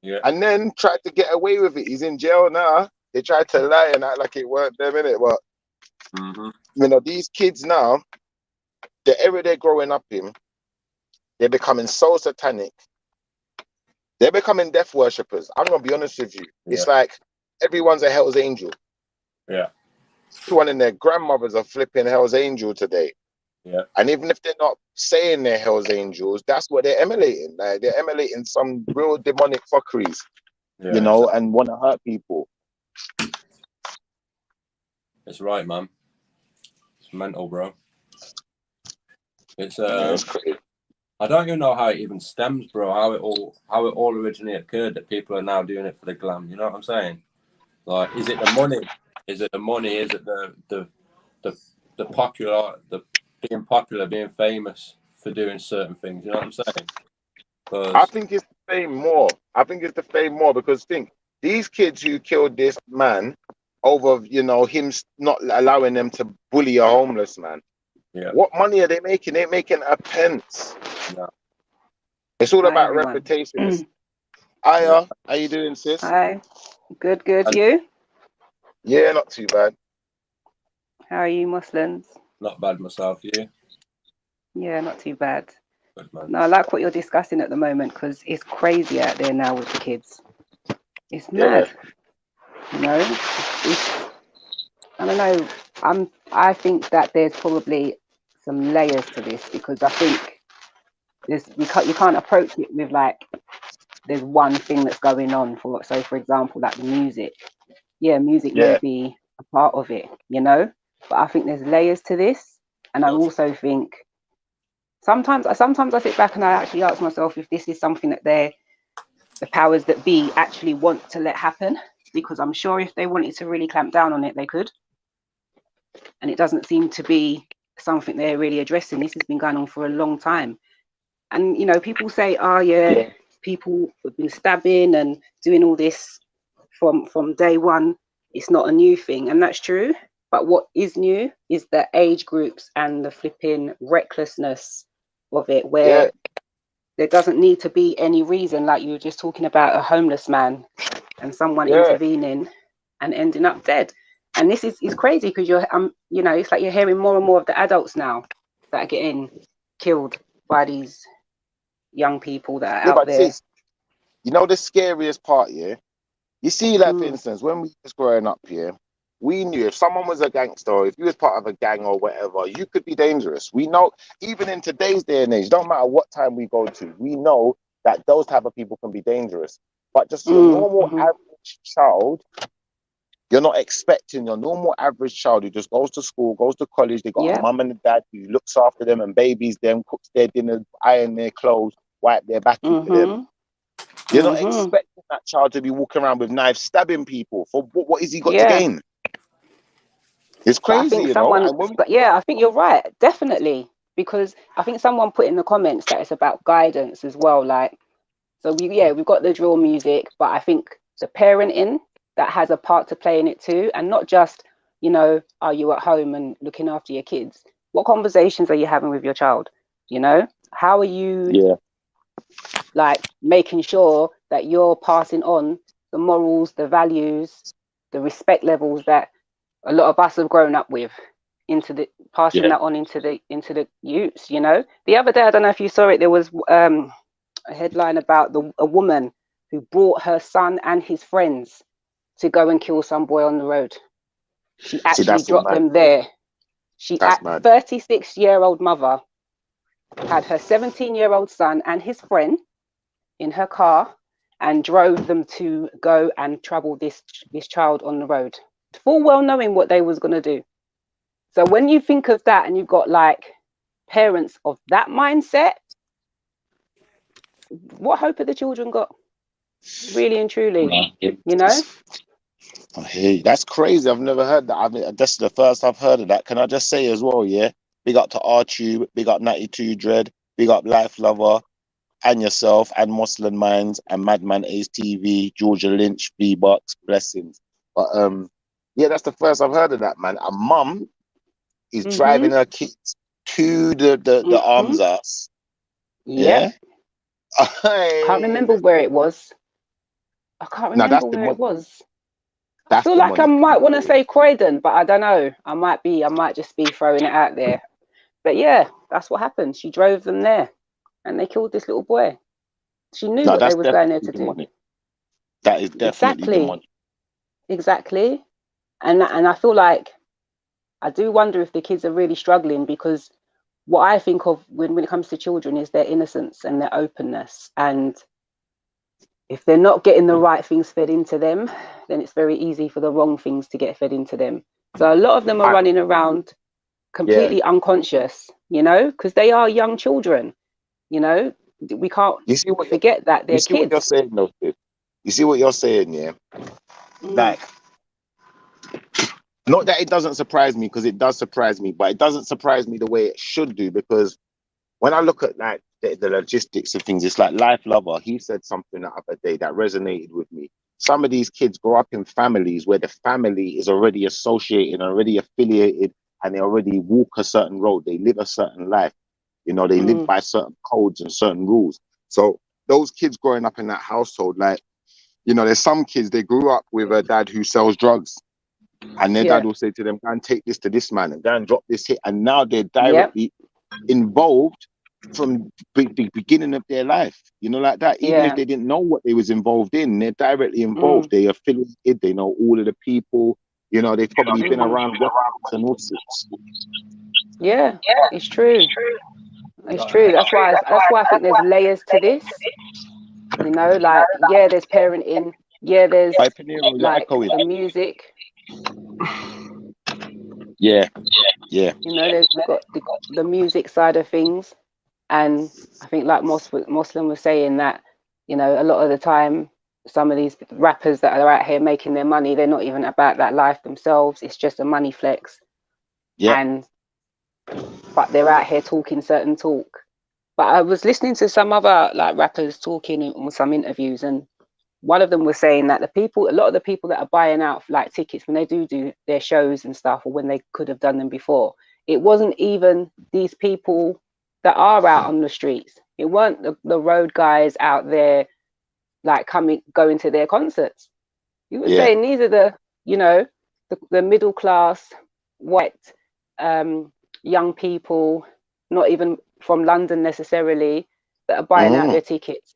Yeah. And then tried to get away with it. He's in jail now. They tried to lie and act like it weren't them, innit? But you know, these kids now, the era they're growing up in, they're becoming so satanic. They're becoming death worshippers. I'm gonna be honest with you. It's like everyone's a Hell's Angel. Yeah. Everyone and their grandmothers are flipping Hell's Angel today. Yeah. And even if they're not saying they're Hell's Angels, that's what they're emulating. Like, they're emulating some real demonic fuckeries, you know, and want to hurt people. It's right, man. It's mental, bro. It's crazy. I don't even know how it even stems, bro. How it all originally occurred that people are now doing it for the glam. You know what I'm saying? Like, is it the money? Is it the money? Is it the being popular, being famous for doing certain things? You know what I'm saying? I think it's the fame more. Because think, these kids who killed this man over, you know, him not allowing them to bully a homeless man. Yeah. What money are they making? They're making a pence. Yeah. It's all about everyone. Reputation. Aya, how you doing, sis? Hi. Good. You? Yeah, not too bad. How are you, Muslims? Not bad myself, you? Yeah, not too bad. Good, man. No, I like what you're discussing at the moment because it's crazy out there now with the kids. It's mad. You know? I don't know. I think that there's probably some layers to this because I think you can't approach it with like there's one thing that's going on. For example, like the music. Yeah, music may be a part of it, you know, but I think there's layers to this, and I also think sometimes I sit back and I actually ask myself if this is something that the powers that be actually want to let happen, because I'm sure if they wanted to really clamp down on it, they could. And it doesn't seem to be something they're really addressing. This has been going on for a long time. And, you know, people say, oh, yeah, people have been stabbing and doing all this from day one. It's not a new thing. And that's true. But what is new is the age groups and the flipping recklessness of it, where there doesn't need to be any reason, like you were just talking about a homeless man and someone intervening and ending up dead. And this is crazy because you're, you know, it's like you're hearing more and more of the adults now that are getting killed by these young people that are out there. You know the scariest part, you see, like for instance, when we was growing up we knew if someone was a gangster, or if you was part of a gang or whatever, you could be dangerous. We know, even in today's day and age, don't matter what time we go to, we know that those type of people can be dangerous. But just your normal average child, you're not expecting your normal average child who just goes to school, goes to college, they got a mum and a dad who looks after them and babies them, cooks their dinner, iron their clothes, wipe their back for them. You're not expecting that child to be walking around with knives stabbing people. For what is he got to gain? It's crazy, you know. I think you're right, definitely, because I think someone put in the comments that it's about guidance as well. Like, so we've got the drill music, but I think the parenting that has a part to play in it too, and not just, you know, are you at home and looking after your kids? What conversations are you having with your child? You know, how are you like making sure that you're passing on the morals, the values, the respect levels that a lot of us have grown up with, passing that on into the youths, you know? The other day, I don't know if you saw it, there was a headline about a woman who brought her son and his friends to go and kill some boy on the road. She actually dropped them there. She, at 36-year-old mother, had her 17-year-old son and his friend in her car and drove them to go and trouble this child on the road, full well knowing what they was going to do. So when you think of that and you've got like parents of that mindset, what hope have the children got? Really and truly, you know? I hear you. That's crazy. I've never heard that. I mean, this is the first I've heard of that. Can I just say as well, big up to R-Tube, big up 92 Dread, big up Life Lover, and yourself, and Muslim Minds, and Madman Ace TV, Georgia Lynch, B-Box, blessings. But that's the first I've heard of that, man. A mum is driving her kids to the arms ass. Yeah. I can't remember where it was. It was. I feel like I might want to say Croydon, but I don't know. I might just be throwing it out there. But yeah, that's what happened. She drove them there and they killed this little boy. She knew what they was going there to do. That is definitely the money. Exactly. And I feel like I do wonder if the kids are really struggling, because what I think of when it comes to children is their innocence and their openness. And if they're not getting the right things fed into them, then it's very easy for the wrong things to get fed into them. So a lot of them are running around completely unconscious, you know, because they are young children, you know. We can't forget that they're kids. What you're saying, though, you see what you're saying, Like, not that it doesn't surprise me, because it does surprise me, but it doesn't surprise me the way it should do, because when I look at like the logistics of things, it's like Life Lover. He said something the other day that resonated with me. Some of these kids grow up in families where the family is already associated, already affiliated, and they already walk a certain road. They live a certain life. You know, they live by certain codes and certain rules. So those kids growing up in that household, like, you know, there's some kids, they grew up with a dad who sells drugs. And their dad will say to them, go and take this to this man and go and drop this hit. And now they're directly involved from the beginning of their life, you know, like that. Even if they didn't know what they was involved in, they're directly involved. They affiliated, they know all of the people, you know, they've probably been around and all sorts. Yeah, it's true. It's true. That's why I think there's layers to this. You know, like, yeah, there's parenting. Yeah, there's Peniro, like the music. Yeah. You know, we've got the music side of things. And I think like Muslim was saying that, you know, a lot of the time, some of these rappers that are out here making their money, they're not even about that life themselves. It's just a money flex. Yeah. But they're out here talking certain talk. But I was listening to some other like rappers talking in some interviews, and one of them was saying that a lot of the people that are buying out like tickets when they do their shows and stuff, or when they could have done them before, it wasn't even these people that are out on the streets. It weren't the road guys out there like going to their concerts. You were saying these are the, you know, the middle class white young people, not even from London necessarily, that are buying out their tickets.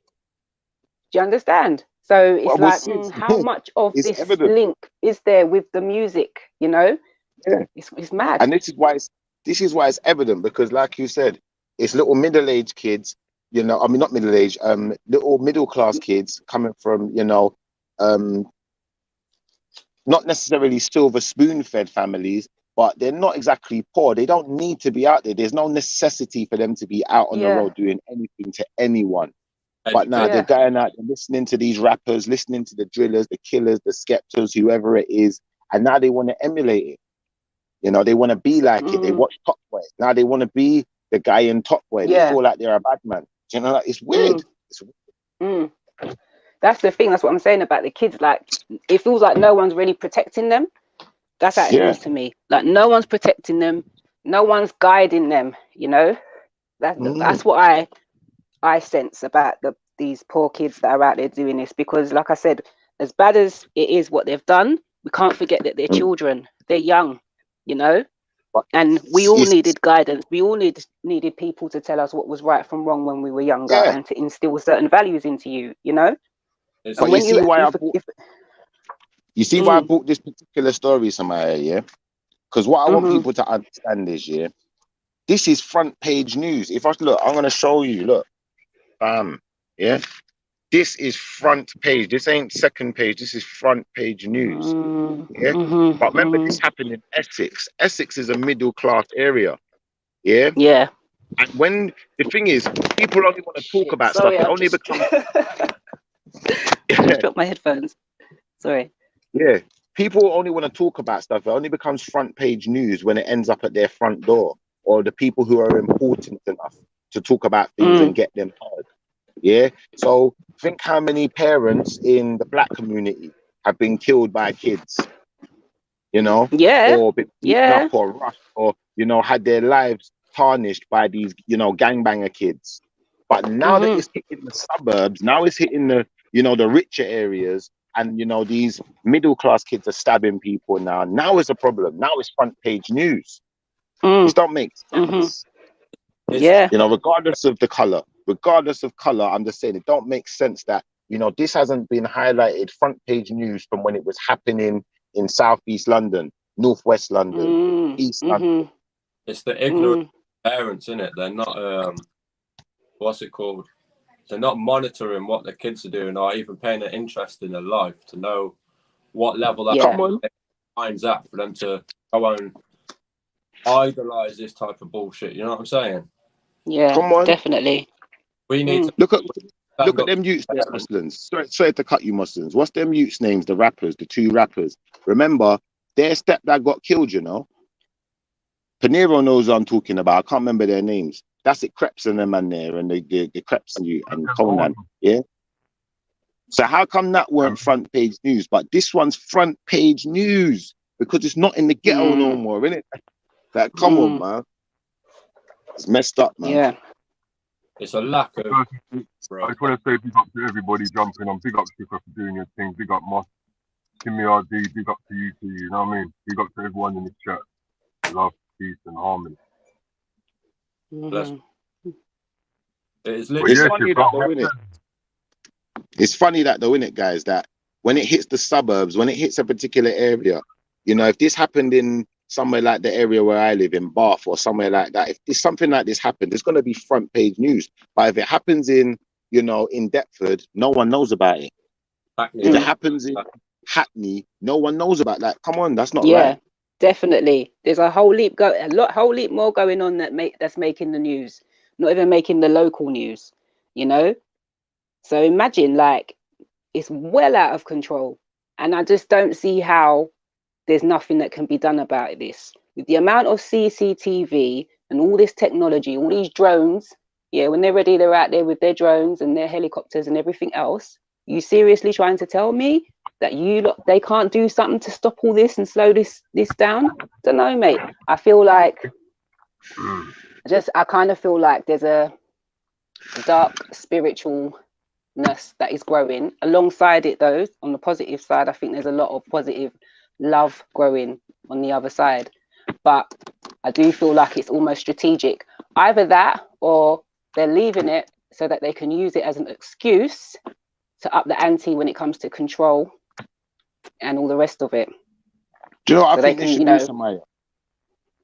Do you understand? So it's how much of this link is there with the music, you know? Yeah. It's mad. And this is why it's evident, because like you said, it's little middle-aged kids, you know, I mean, not middle-aged, little middle-class kids coming from, you know, not necessarily silver spoon-fed families, but they're not exactly poor. They don't need to be out there. There's no necessity for them to be out on the road doing anything to anyone. But now they're going out and listening to these rappers, listening to the drillers, the killers, the skeptors, whoever it is, and now they want to emulate it. You know, they want to be like it. They watch Top Boy. Now they want to be the guy in Top Boy. They feel like they're a bad man. You know, like, it's weird. It's weird. That's the thing. That's what I'm saying about the kids. Like, it feels like no one's really protecting them. That's how it feels to me. Like, no one's protecting them. No one's guiding them. You know, that's what I sense about these poor kids that are out there doing this. Because, like I said, as bad as it is what they've done, we can't forget that they're children. They're young. You know, and we all needed guidance. We all needed people to tell us what was right from wrong when we were younger, and to instill certain values into you. You know. But you see why I brought this particular story, Samaya, yeah? Because what I want people to understand is, this is front page news. If I look, I'm gonna show you. Look, bam, yeah. This is front page. This ain't second page. This is front page news. Yeah. But remember, this happened in Essex. Essex is a middle class area. Yeah. Yeah. And when the thing is, people only want to talk about stuff. It only becomes. I dropped my headphones. Sorry. Yeah. People only want to talk about stuff. It only becomes front page news when it ends up at their front door, or the people who are important enough to talk about things and get them heard. Yeah. So think how many parents in the black community have been killed by kids, you know, or been beaten up or rushed, or, you know, had their lives tarnished by these, you know, gangbanger kids. But now that it's hitting the suburbs, now it's hitting the, you know, the richer areas, and, you know, these middle class kids are stabbing people now. Now is a problem. Now it's front page news. It don't make sense. You know, regardless of color, I'm just saying, it don't make sense that, you know, this hasn't been highlighted front page news from when it was happening in Southeast London, Northwest London, East London. It's the ignorant parents, isn't it? They're not, what's it called? They're not monitoring what the kids are doing, or even paying an interest in their life to know what level that finds at for them to go and idolize this type of bullshit. You know what I'm saying? Yeah, definitely. We need to look at them youths, Muslims. Sorry to cut you, Muslims. What's them youths' names? The rappers, the two rappers. Remember, their stepdad got killed. You know. Peniros knows what I'm talking about. I can't remember their names. That's it, Creps and them man there, and the Creps and you and Conan. Yeah. So how come that weren't front page news, but this one's front page news because it's not in the ghetto no more, innit? Like, come on, man. It's messed up, man. Yeah. It's a lack of. I just want to say big up to everybody jumping on. Big up to you for doing your thing. Big up Moss. Timmy RD. Big up to you too. You know what I mean? Big up to everyone in the chat. Love, peace, and harmony. It's literally It's funny that though, innit, guys, that when it hits the suburbs, when it hits a particular area, you know, if this happened in somewhere like the area where I live in, Bath or somewhere like that, if something like this happened, it's going to be front page news. But if it happens in, you know, in Deptford, no one knows about it. If it happens in Hackney, no one knows about that. Come on, that's not right. Definitely. There's a whole heap more going on that's making the news, not even making the local news, you know? So imagine, like, it's well out of control. And I just don't see how there's nothing that can be done about this. With the amount of CCTV and all this technology, all these drones, when they're ready, they're out there with their drones and their helicopters and everything else. You seriously trying to tell me that they can't do something to stop all this and slow this down? I don't know, mate. I feel like I kind of feel like there's a dark spiritualness that is growing alongside it, though. On the positive side, I think there's a lot of positive love growing on the other side, but I do feel like it's almost strategic, either that or they're leaving it so that they can use it as an excuse to up the ante when it comes to control and all the rest of it. Do you know what I think they should do, Samaya?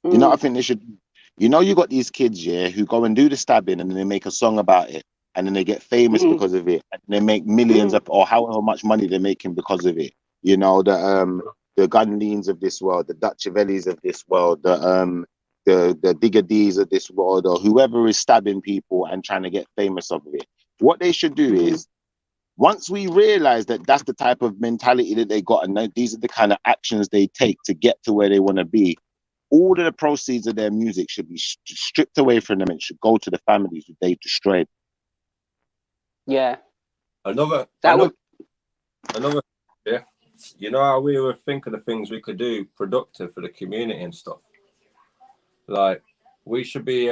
You know what I think they should do? You know, you got these kids, who go and do the stabbing and then they make a song about it and then they get famous because of it and they make millions or however much money they're making because of it. You know, the Gunleans of this world, the Dutchavellis of this world, the Digger D's of this world, or whoever is stabbing people and trying to get famous of it. What they should do is, once we realize that that's the type of mentality that they got and these are the kind of actions they take to get to where they want to be, all of the proceeds of their music should be stripped away from them and should go to the families that they destroyed. Yeah. Another, you know how we were thinking of things we could do productive for the community and stuff? Like, we should be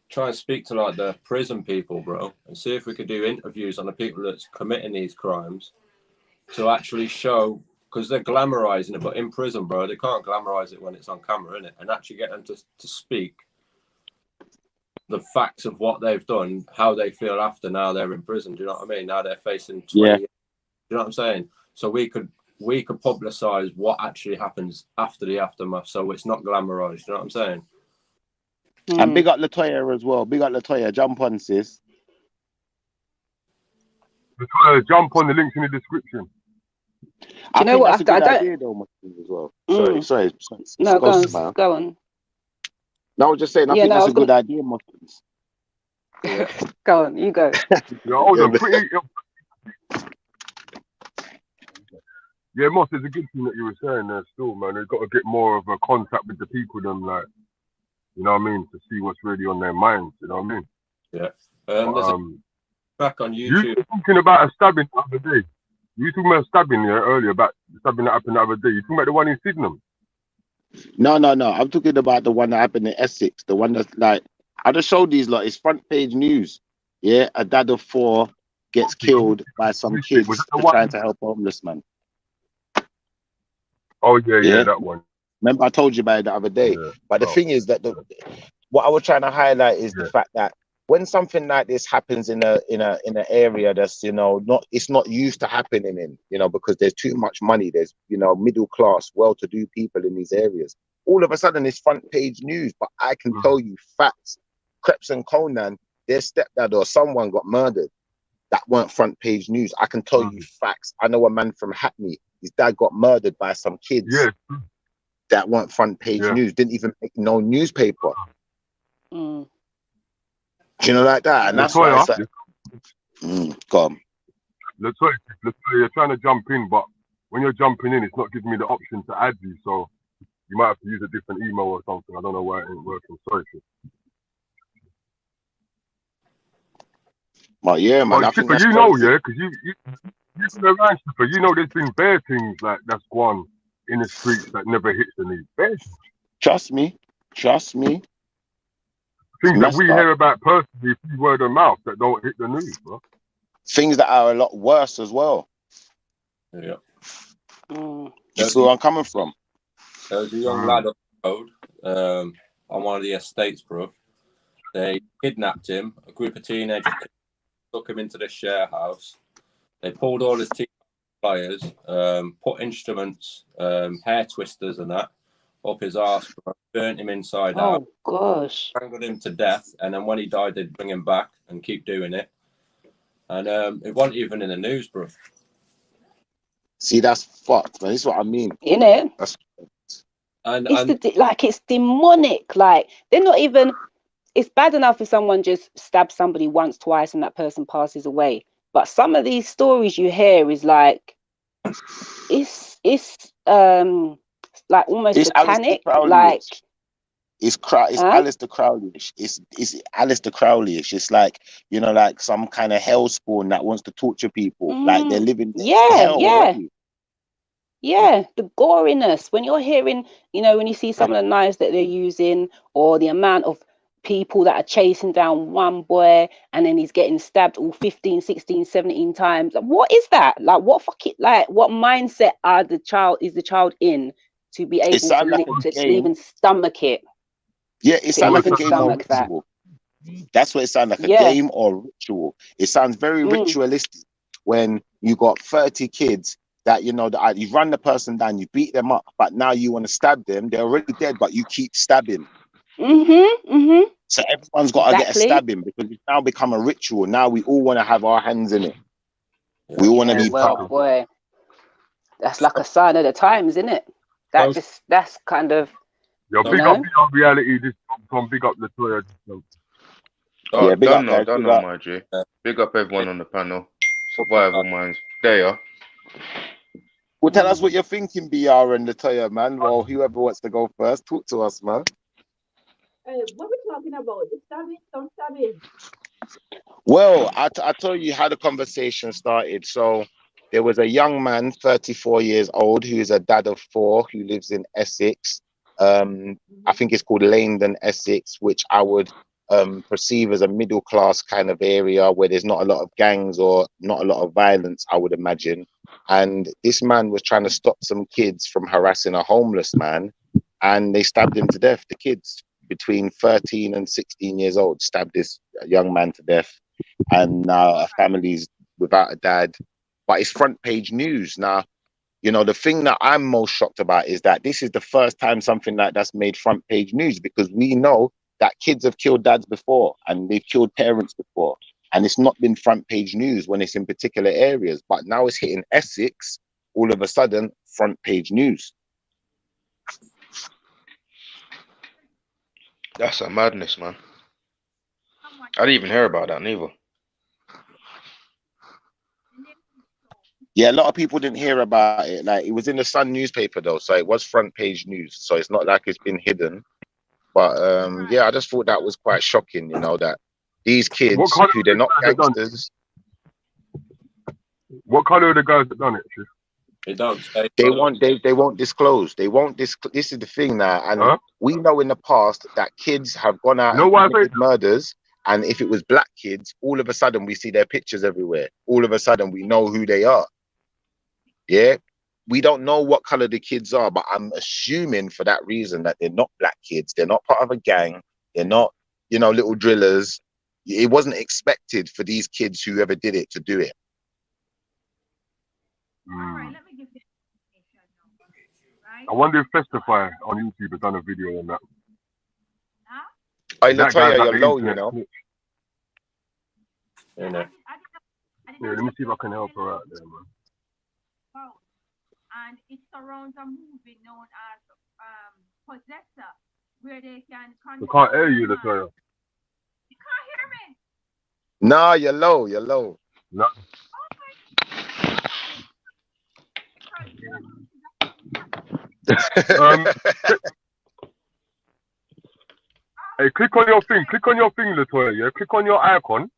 try and speak to like the prison people, bro, and see if we could do interviews on the people that's committing these crimes to actually show, because they're glamorizing it, but in prison, bro, they can't glamorize it when it's on camera, innit? And actually get them to speak the facts of what they've done, how they feel after now they're in prison. Do you know what I mean? Now they're facing 20 years. Do you know what I'm saying? So we could publicize what actually happens after the aftermath, so it's not glamorized. You know what I'm saying? And big up Latoya as well. Big up Latoya. Jump on, sis. Latoya, jump on, the links in the description. I know what? That's a good idea, though, as well. Sorry. No, go on. No, I was just saying, I think that's a good idea, Muslims. Yeah. Go on, you go. Hold on. Yeah, Moss, it's a good thing that you were saying there still, man. They've got to get more of a contact with the people, them, like, you know what I mean, to see what's really on their minds, you know what I mean? Yeah. There's a back on YouTube. You were talking about a stabbing the other day. You were talking about stabbing earlier, about stabbing that happened the other day. You talking about the one in Sydenham? No. I'm talking about the one that happened in Essex. The one that's like, I just showed these lot. It's front page news. Yeah, a dad of 4 gets killed by some kids trying to help a homeless man. Oh, yeah, that one. Remember, I told you about it the other day. Yeah. But the thing is that what I was trying to highlight is the fact that when something like this happens in an area that's, you know, it's not used to happening in, you know, because there's too much money. There's, you know, middle class, well-to-do people in these areas. All of a sudden, it's front page news. But I can tell you facts. Krebs and Conan, their stepdad or someone got murdered. That weren't front page news. I can tell you facts. I know a man from Hackney. His dad got murdered by some kids. Yeah. That weren't front page news. Didn't even make no newspaper. You know, like that. And that's why it's like, go on. Latoya, you're trying to jump in, but when you're jumping in, it's not giving me the option to add you. So you might have to use a different email or something. I don't know why it ain't working. Sorry. Well, yeah, man. Well, Chipper, you know, because you've been around, Chipper. You know, there's been bare things like that's gone in the streets that never hits the news. Bare. Trust me. Things that we hear about personally through word of mouth that don't hit the news, bro. Things that are a lot worse as well. Yeah. That's where I'm coming from. There was a young lad on the road, on one of the estates, bro. They kidnapped him. A group of teenagers took him into the share house. They pulled all his teeth pliers, put instruments, hair twisters and that up his arse, burnt him inside out. Oh gosh. Strangled him to death, and then when he died, they'd bring him back and keep doing it. And it wasn't even in the news, bro. See, that's fucked, man. This is what I mean. Innit? And it's demonic. Like, they're not even. It's bad enough if someone just stabs somebody once, twice, and that person passes away. But some of these stories you hear is like, it's like almost satanic. Like, it's Aleister Crowley-ish. It's Aleister Crowley-ish. It's like, you know, like some kind of hellspawn that wants to torture people. Like they're living hell already. Yeah, the goriness. When you're hearing, you know, when you see some of the knives that they're using, or the amount of people that are chasing down one boy and then he's getting stabbed all 15, 16, 17 times. Like, what is that? Like, what what mindset is the child in to be able to even stomach it? Yeah, it sounds like a game or ritual. That's what it sounds like, a game or ritual. It sounds very ritualistic when you got 30 kids that, you know, that you run the person down, you beat them up, but now you want to stab them. They're already dead, but you keep stabbing. So everyone's got to get a stabbing because it's now become a ritual. Now we all want to have our hands in it. We all want to be part. Boy, that's like a sign of the times, isn't it? That's kind of. Yo, big up reality. This from big up the Toya. Oh, yeah, don't know, my G. Big up everyone on the panel. Survivalminds. There you are. Well, tell us what you're thinking, BR and Latoya, man. Well, whoever wants to go first, talk to us, man. What are we talking about? The stabbing? Don't stabbing. Well, I told you how the conversation started. So there was a young man, 34 years old, who is a dad of 4, who lives in Essex. I think it's called Lanedon, Essex, which I would perceive as a middle class kind of area where there's not a lot of gangs or not a lot of violence, I would imagine. And this man was trying to stop some kids from harassing a homeless man, and they stabbed him to death. The kids between 13 and 16 years old stabbed this young man to death, and now a family's without a dad. But it's front page news. Now, you know, the thing that I'm most shocked about is that this is the first time something like that's made front page news, because we know that kids have killed dads before and they've killed parents before, and it's not been front page news when it's in particular areas. But now it's hitting Essex, all of a sudden front page news. That's a madness, man. I didn't even hear about that neither. Yeah, a lot of people didn't hear about it. Like, it was in the Sun newspaper though, so it was front page news. So it's not like it's been hidden. But yeah, I just thought that was quite shocking, you know, that these kids who they're not gangsters. What color are the guys that done it? They don't. They won't disclose. They won't disclose. This is the thing now, and we know in the past that kids have gone out and committed murders, and if it was black kids, all of a sudden we see their pictures everywhere. All of a sudden we know who they are. Yeah, we don't know what color the kids are, but I'm assuming for that reason that they're not black kids. They're not part of a gang. They're not, you know, little drillers. It wasn't expected for these kids, whoever did it, to do it. I wonder if Festify on YouTube has done a video on that. I Latoya, you're low, you know. Yeah, let me see if I can help her out there, man. And it surrounds a movie known as Possessor, where they can. I can't hear you, Latoya. You can't hear me. Nah, you're low. You're low. No. Hey, click on your thing. Click on your thing, Latoya. Yeah, click on your icon,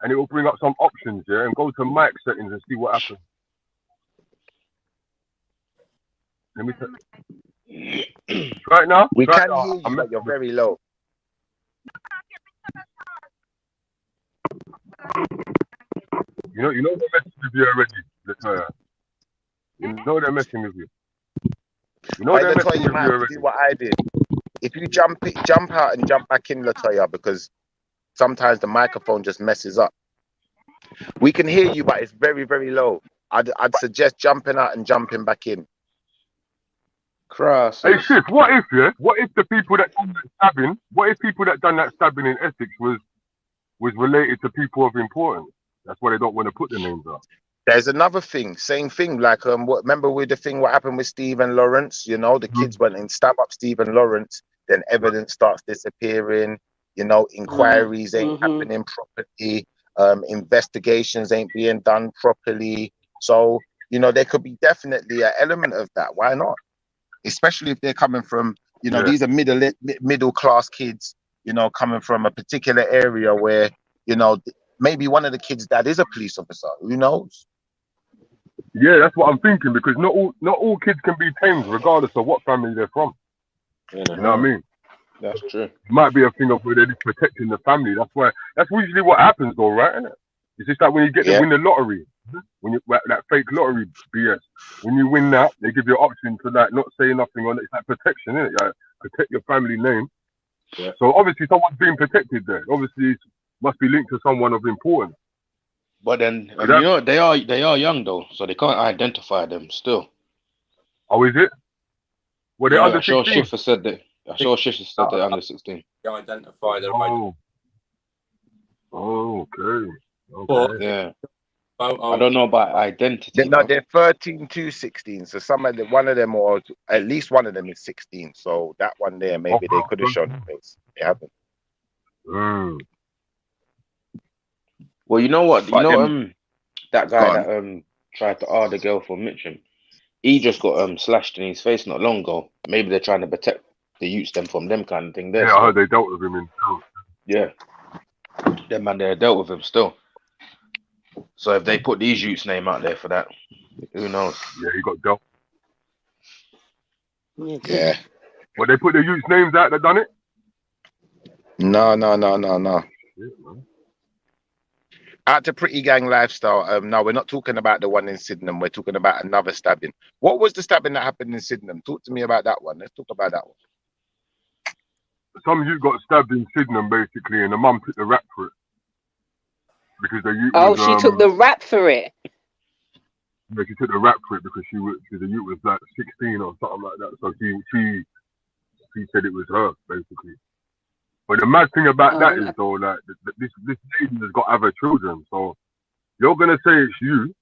and it will bring up some options. Yeah, and go to mic settings and see what happens. Let me right now. We can hear you, but you're very low. You know they're messing with you already, Latoya. You know they're messing with you. You know they're messing with you already. Do what I did. If you jump out and jump back in, Latoya, because sometimes the microphone just messes up. We can hear you, but it's very, very low. I'd suggest jumping out and jumping back in. Cross. Hey, shit, what if the people that done that stabbing, in Essex was related to people of importance? That's why they don't want to put the names up. There's another thing, same thing, like remember with the thing what happened with Stephen Lawrence, you know, the kids went and stab up Stephen Lawrence, then evidence starts disappearing, you know, inquiries ain't happening properly, investigations ain't being done properly. So, you know, there could be definitely an element of that. Why not? Especially if they're coming from, you know, these are middle class kids, you know, coming from a particular area where, you know, maybe one of the kids' dad is a police officer. Who knows? Yeah, that's what I'm thinking, because not all kids can be tamed, regardless of what family they're from. You know what I mean? That's true. It might be a thing of where they're just protecting the family. That's usually what happens, though, right? Isn't it? It's just like when you get to win the lottery, when you that fake lottery BS. When you win that, they give you an option to like not say nothing on it. It's like protection, isn't it? Like, protect your family name. Yeah. So obviously someone's being protected there. Obviously, it must be linked to someone of importance. But then you know they are young though, so they can't identify them still. Oh, is it? Well, they're under 16. Schiffer said that. Schiffer said they're under 16. They identify their okay. But, yeah. I don't know about identity. They're 13 to 16. So one of them, or at least one of them, is 16. So that one there, maybe they could have shown the face. They haven't. Well, you know what? That guy that tried to the girl for Mitcham, he just got slashed in his face not long ago. Maybe they're trying to protect the youths them from them kind of thing. There, I heard they dealt with him in town. Yeah, them man, they dealt with him still. So if they put these youths' name out there for that, who knows? Yeah, he got dealt. Yeah. Well, they put the youths' names out that done it? No. Yeah, man. Out to Pretty Gang Lifestyle. No, we're not talking about the one in Sydenham. We're talking about another stabbing. What was the stabbing that happened in Sydenham? Talk to me about that one. Let's talk about that one. Some youth got stabbed in Sydenham, basically, and the mum took the rap for it. Because the youth she took the rap for it. Yeah, she took the rap for it because the youth was like 16 or something like that. So she said it was her, basically. But the mad thing about that is, though, like this lady has got other children. So you're gonna say it's you.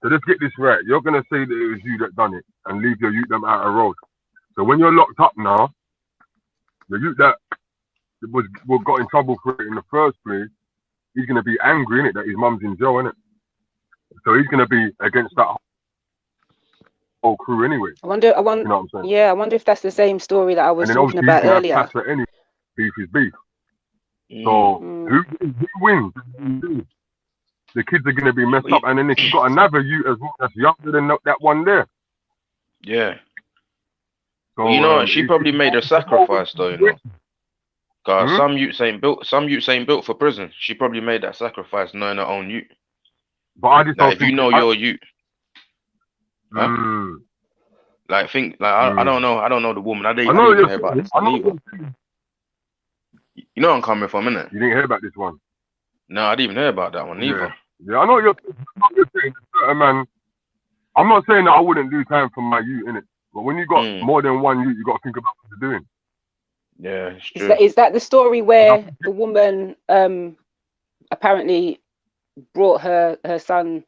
So let's get this right. You're gonna say that it was you that done it and leave your youth them out of road. So when you're locked up now, the youth that got in trouble for it in the first place, he's gonna be angry, innit, that his mum's in jail, innit? So he's gonna be against that whole crew anyway. I wonder. You know what I'm saying? Yeah, I wonder if that's the same story that I was talking about earlier. Beef is beef. So who wins? The kids are gonna be messed up, and then if you've got another youth as well that's younger than that one there. Yeah. So you know, she probably made a sacrifice though, you know. Cause some youths ain't built for prison. She probably made that sacrifice knowing her own youth. But I just don't if you know your youth. I don't know the woman. I didn't hear about this either. You know where I'm coming from, innit? You didn't hear about this one? No, I didn't even hear about that one either. Yeah, I know you're saying, man. I'm not saying that I wouldn't do time for my youth, innit? But when you got more than one youth, you got to think about what you're doing. Yeah, it's true. Is that the story where the woman apparently brought her son,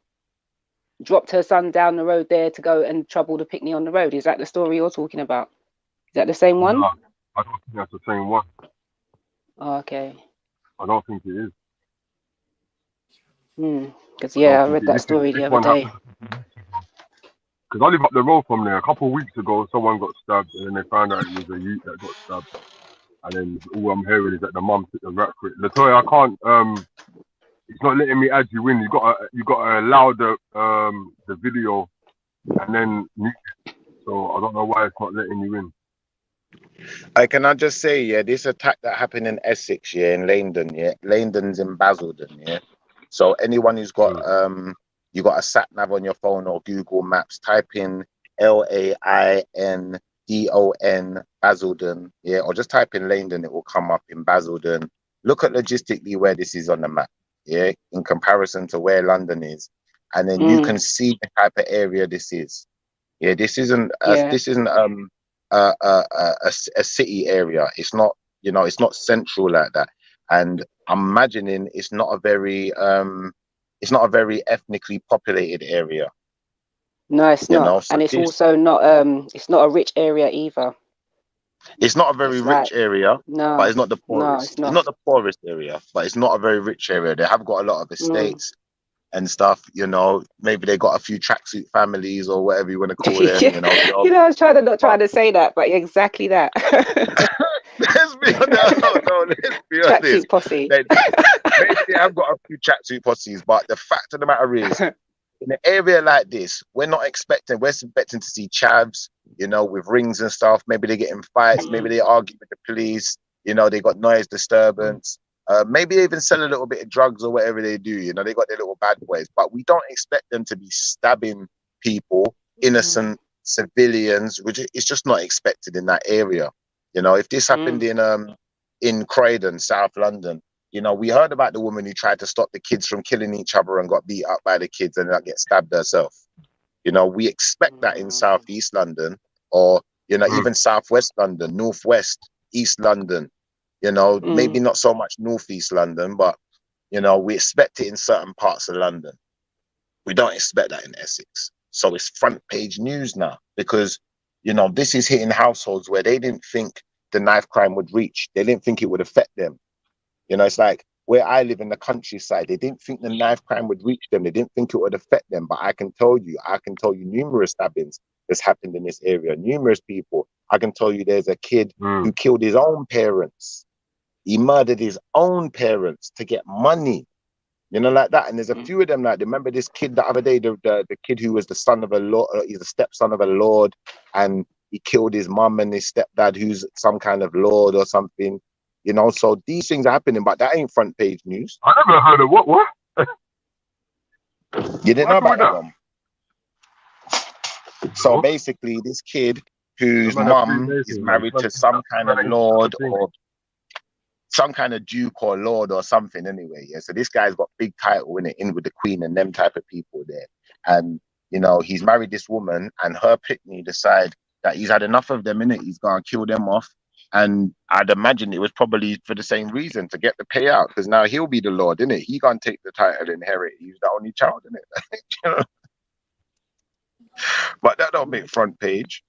dropped her son down the road there to go and trouble the picnic on the road? Is that the story you're talking about? Is that the same one? No, I don't think that's the same one. Oh, okay. I don't think it is. Because I read that story the other day. Because I live up the road from there. A couple of weeks ago, someone got stabbed, and then they found out it was a youth that got stabbed. And then all I'm hearing is that the mum took the rap for it. Latoya, I can't. It's not letting me add you in. You got to allow the video, and then mute it. So I don't know why it's not letting you in. Can I just say, this attack that happened in Essex, in Leyden, Leyden's in Basildon, So anyone who's got you got a sat nav on your phone or Google Maps, type in Laindon Basildon, or just type in Leyden, it will come up in Basildon. Look at logistically where this is on the map, in comparison to where London is, and then you can see the type of area this is. This isn't a city area. It's not, you know, it's not central like that. And I'm imagining it's not a very ethnically populated area. No, it's You not. know, so And it's also not it's not a rich area either. it's not a very It's rich like, area, but no, it's not the no, poorest. it's It's not. not the poorest area, but it's not a very rich area. They have got a lot of estates and stuff, you know. Maybe they got a few tracksuit families or whatever you want to call them, you know. You know, I was trying to not trying to say that, but exactly that. Let's be honest. No, let's be honest. Tracksuit posse. Maybe they have got a few tracksuit posses, but the fact of the matter is, in an area like this, we're expecting to see chavs, you know, with rings and stuff. Maybe they get in fights, maybe they argue with the police, you know, they got noise disturbance. Maybe they even sell a little bit of drugs or whatever they do, you know, they got their little bad boys, but we don't expect them to be stabbing people, innocent civilians, which is just not expected in that area. You know, if this happened in Croydon, South London, you know, we heard about the woman who tried to stop the kids from killing each other and got beat up by the kids and get stabbed herself. You know, we expect that in Southeast London, or, you know, even Southwest London, Northwest, East London, you know, maybe not so much Northeast London, but, you know, we expect it in certain parts of London. We don't expect that in Essex. So it's front page news now because, you know, this is hitting households where they didn't think the knife crime would reach. They didn't think it would affect them. You know, it's like where I live in the countryside, they didn't think the knife crime would reach them. They didn't think it would affect them. But I can tell you numerous stabbings that's happened in this area. Numerous people. I can tell you there's a kid who killed his own parents. He murdered his own parents to get money. You know, like that. And there's a few of them like, remember this kid the other day, the kid who was the son of a lord, he's the stepson of a lord, and he killed his mum and his stepdad who's some kind of lord or something. You know, so these things are happening, but that ain't front page news. I never heard of what? You didn't know about that one? So basically, this kid whose mum is married to some kind of lord or some kind of duke or lord or something anyway. Yeah. So this guy's got big title in with the queen and them type of people there. And, you know, he's married this woman and her pitney decide that he's had enough of them, innit? He's going to kill them off. And I'd imagine it was probably for the same reason, to get the payout, because now he'll be the lord, innit? He gonna take the title, inherit. He's the only child, innit? You know? But that don't make front page.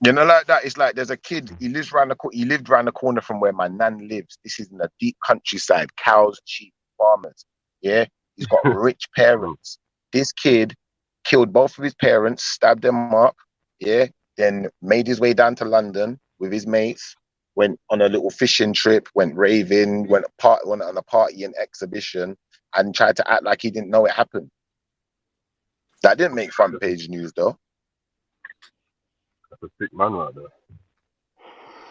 You know, like that. It's like there's a kid. He lived round the corner from where my nan lives. This is in the deep countryside. Cows, sheep, farmers. Yeah, he's got rich parents. This kid killed both of his parents, stabbed them up. Yeah, then made his way down to London with his mates, went on a little fishing trip, went raving, went on a party and exhibition, and tried to act like he didn't know it happened. That didn't make front page news, though. That's a sick man right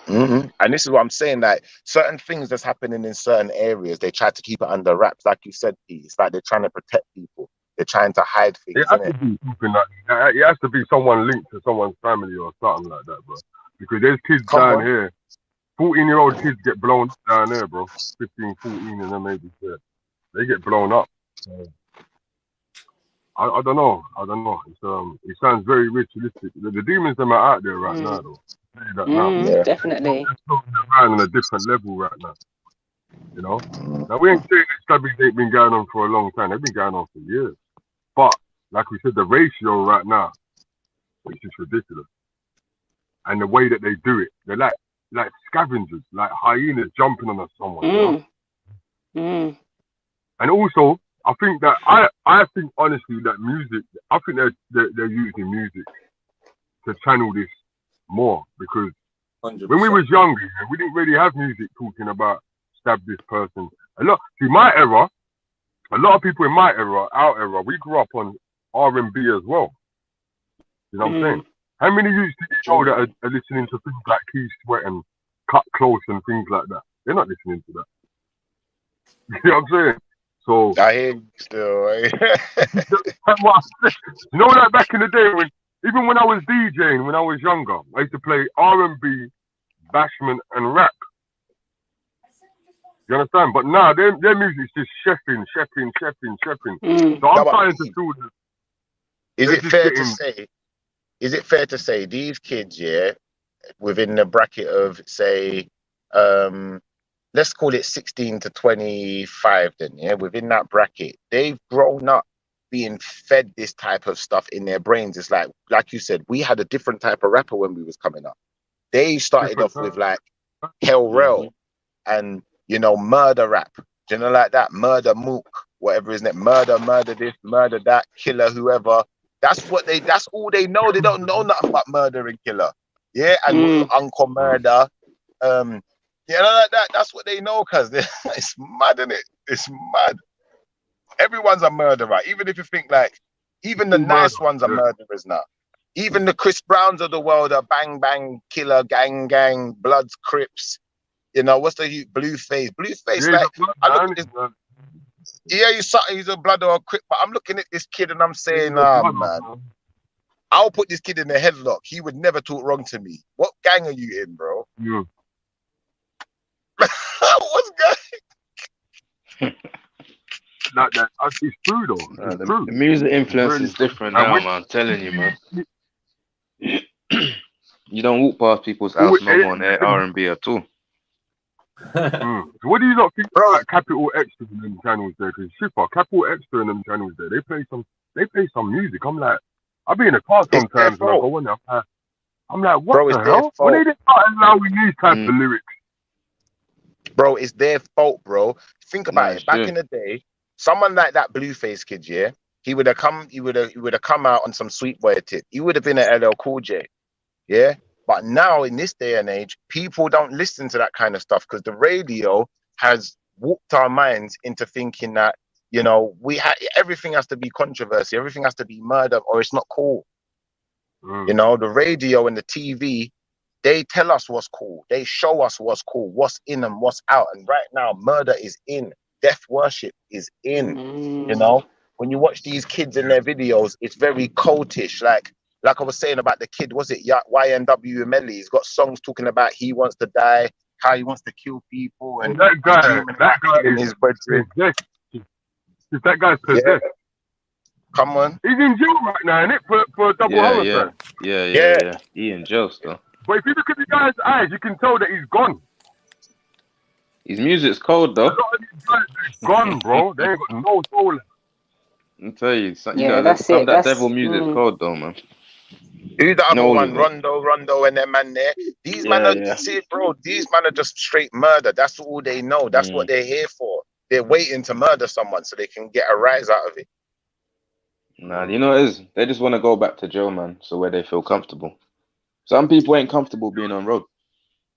there. And this is what I'm saying, like, certain things that's happening in certain areas, they try to keep it under wraps. Like you said, Pete, it's like they're trying to protect people. They're trying to hide things. It has to be something like that. It has to be someone linked to someone's family or something like that, bro. Because there's kids down here, 14-year-old kids get blown up down there, bro. 15, 14, and then maybe they get blown up. I don't know. It's, it sounds very ritualistic. The demons them are out there right now, though. Definitely. They're on a different level right now. You know? Now, we ain't saying that stabbings ain't been going on for a long time. They've been going on for years. But, like we said, the ratio right now, it's just ridiculous. And the way that they do it, they're like scavengers, like hyenas jumping on someone. You know? And also, I think that I think honestly that music, I think they're using music to channel this more, because 100%. When we was younger, we didn't really have music talking about stab this person. A lot of people in my era, our era, we grew up on R&B as well. You know what I'm saying? How many used to know that are listening to things like Keith Sweat and Cut Close and things like that? They're not listening to that. You know what I'm saying? So I hear you still. You know, like back in the day, even when I was DJing, when I was younger, I used to play R&B, bashment, and rap. You understand? But now their music's just chefing. So I'm trying to do this. Is is it fair to say these kids, yeah, within the bracket of, say, let's call it 16 to 25 then, yeah, within that bracket, they've grown up being fed this type of stuff in their brains. It's like you said, we had a different type of rapper when we was coming up. They started off with like Hell Rel and, you know, murder rap, you know, like that, murder mook, whatever his name, murder this, murder that, killer whoever. That's all they know. They don't know nothing but murder and killer. Yeah, and Uncle Murder. Yeah, like that. That's what they know, cause it's mad, isn't it? It's mad. Everyone's a murderer. Even if you think like, even the nice ones are murderers now. Even the Chris Browns of the world are bang bang killer, gang, Bloods, Crips. You know what's the Blueface? Blueface, like I look at this. Yeah, he's a blood or a Crip, but I'm looking at this kid and I'm saying, man, I'll put this kid in a headlock. He would never talk wrong to me. What gang are you in, bro? Yeah. What's gang? That it's true though. The music influence is different now, man. I'm telling you, man. You don't walk past people's house no more on their R&B at all. So what do you not think about Capital Extra in them channels there? Because super Capital Extra in them channels there, they play some music. I'm like, I'll be in a car sometimes and I go in there. I'm like, what the hell? When they didn't start allowing these types of lyrics? Bro, it's their fault, bro. Think about it. Back in the day, someone like that Blueface kid, yeah, he would have come out on some Sweet Boy tip. He would have been an LL Cool J, yeah. But now in this day and age, people don't listen to that kind of stuff because the radio has warped our minds into thinking that, you know, everything has to be controversy, everything has to be murder, or it's not cool. You know, the radio and the TV, they tell us what's cool. They show us what's cool, what's in and what's out. And right now, murder is in. Death worship is in. You know, when you watch these kids in their videos, it's very cultish. Like I was saying about the kid, was it YNW Melly? He's got songs talking about he wants to die, how he wants to kill people, and that guy in his bedroom. Is that guy's possessed? Yeah. Come on. He's in jail right now, isn't it? For double homicide. Yeah. He in jail still. But if you look at the guy's eyes, you can tell that he's gone. His music's cold though. Gone, bro. They ain't got no soul. I'll tell you, some that devil music's cold though, man. Who's the other one? Rondo and them man there. These man are, see, bro, these man are just straight murder. That's all they know. That's what they're here for. They're waiting to murder someone so they can get a rise out of it. Nah, you know what it is? They just want to go back to jail, man, so where they feel comfortable. Some people ain't comfortable being on road.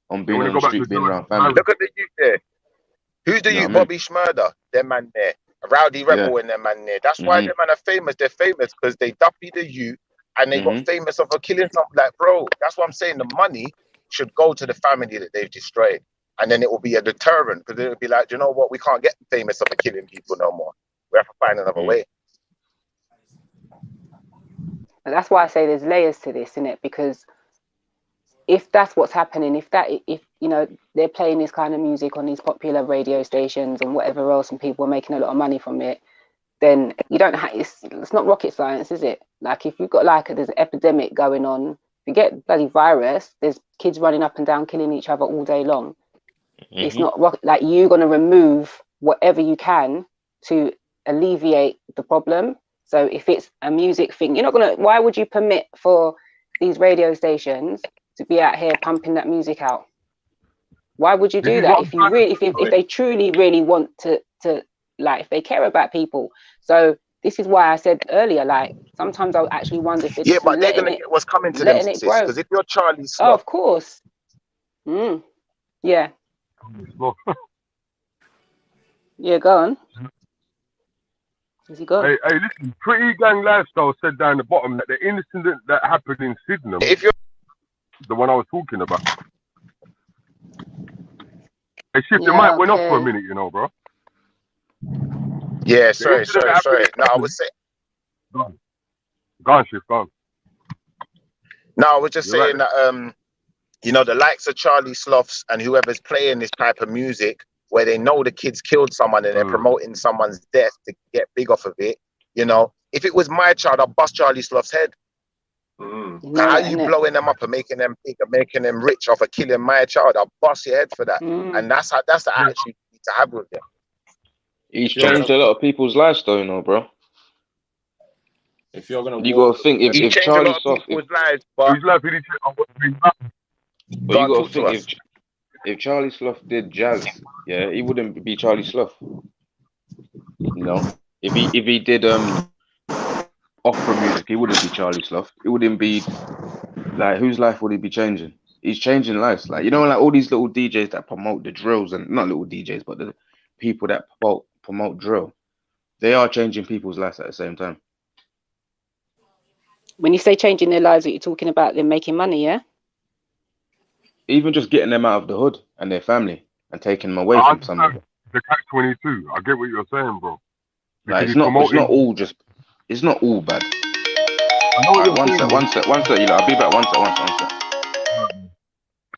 On being on the street, being around family. Look at the youth there. Who's the youth? Bobby Schmurder, them man there. Rowdy Rebel and them man there. That's why them man are famous. They're famous because they duppy the youth and they got famous of killing something. Like, bro, that's what I'm saying. The money should go to the family that they've destroyed. And then it will be a deterrent because it will be like, you know what? We can't get famous of killing people no more. We have to find another way. And that's why I say there's layers to this, innit? Because if that's what's happening, if you know they're playing this kind of music on these popular radio stations and whatever else, and people are making a lot of money from it, then you don't have. It's not rocket science, is it? Like if you've got there's an epidemic going on, you get bloody virus. There's kids running up and down killing each other all day long. It's not like you're gonna remove whatever you can to alleviate the problem. So if it's a music thing, you're not gonna. Why would you permit for these radio stations to be out here pumping that music out? Why would you do that if you really, if they truly really want to like, if they care about people? So this is why I said earlier, like sometimes I'll actually wonder if it's but they're gonna get what's coming to them, because if you're Charlie Sloth, of course, yeah, yeah, go on. Is he gone? Hey, listen, Pretty Gang Lifestyle said down the bottom that the incident that happened in Sydenham, if you're the one I was talking about. Hey, Shift, your mic went off for a minute, you know, bro. Yeah, sorry. No, I was saying. Go on, Shift, go on. No, I was just saying that, you know, the likes of Charlie Sloths and whoever's playing this type of music, where they know the kids killed someone and they're promoting someone's death to get big off of it, you know, if it was my child, I'd bust Charlie Sloth's head. How are you blowing them up and making them big and making them rich off of killing my child? I'll bust your head for that. And that's the attitude you need to have with them. He's changed a lot of people's lives, though, you know, bro. If you're gonna, you gotta think if Charlie Sloth, but you gotta think if Charlie Sloth did jazz, yeah, he wouldn't be Charlie Sloth. You know, if he did opera music, he wouldn't be Charlie Sloth. It wouldn't be like, whose life would he be changing? He's changing lives, like, you know, like all these little DJs that promote the drills, and not little DJs, but the people that promote drill, they are changing people's lives at the same time. When you say changing their lives, are you talking about them making money? Yeah. Even just getting them out of the hood and their family and taking them away from somewhere. The catch-22. I get what you're saying, bro. Like, it's not all bad. One sec. You know, I'll be back. One sec.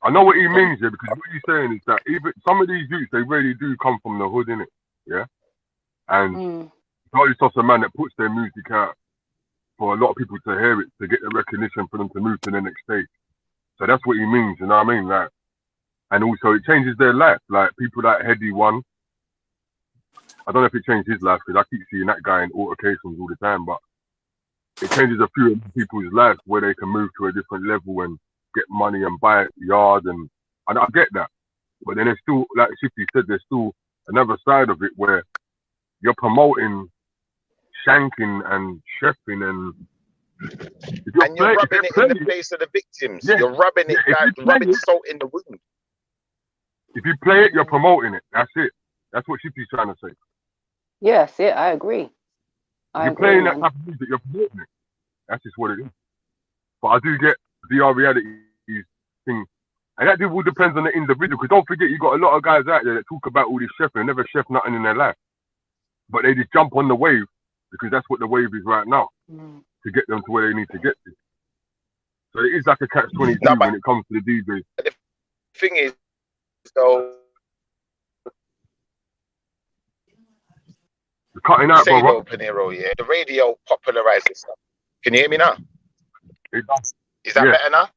I know what he means here, because what he's saying is that even some of these youths, they really do come from the hood, innit? Yeah. And Charlie Sloth's a man that puts their music out for a lot of people to hear it, to get the recognition for them to move to the next stage. So that's what he means, you know what I mean? Like, and also it changes their life. Like people like Heady One. I don't know if it changed his life, because I keep seeing that guy in altercations all the time, but it changes a few people's lives where they can move to a different level and get money and buy yards, and I get that. But then there's still, like Shifty said, there's still another side of it where you're promoting shanking and chefing, and you're rubbing it in the face of the victims. Yeah. You're rubbing it down, rubbing salt in the wound. If you play it, you're promoting it. That's it. That's what Shifty's trying to say. Yes, yeah, I agree. You're playing that type of music, you're promoting it. That's just what it is. But I do get VR reality thing. And that all depends on the individual. Because don't forget, you got a lot of guys out there that talk about all this chefing and never chef nothing in their life. But they just jump on the wave because that's what the wave is right now. To get them to where they need to get to. So it is like a catch-22 when it comes to the DJs. The thing is, so... You're cutting out, bro. Peniro, yeah. The radio popularizes stuff. Can you hear me now? Is that better now?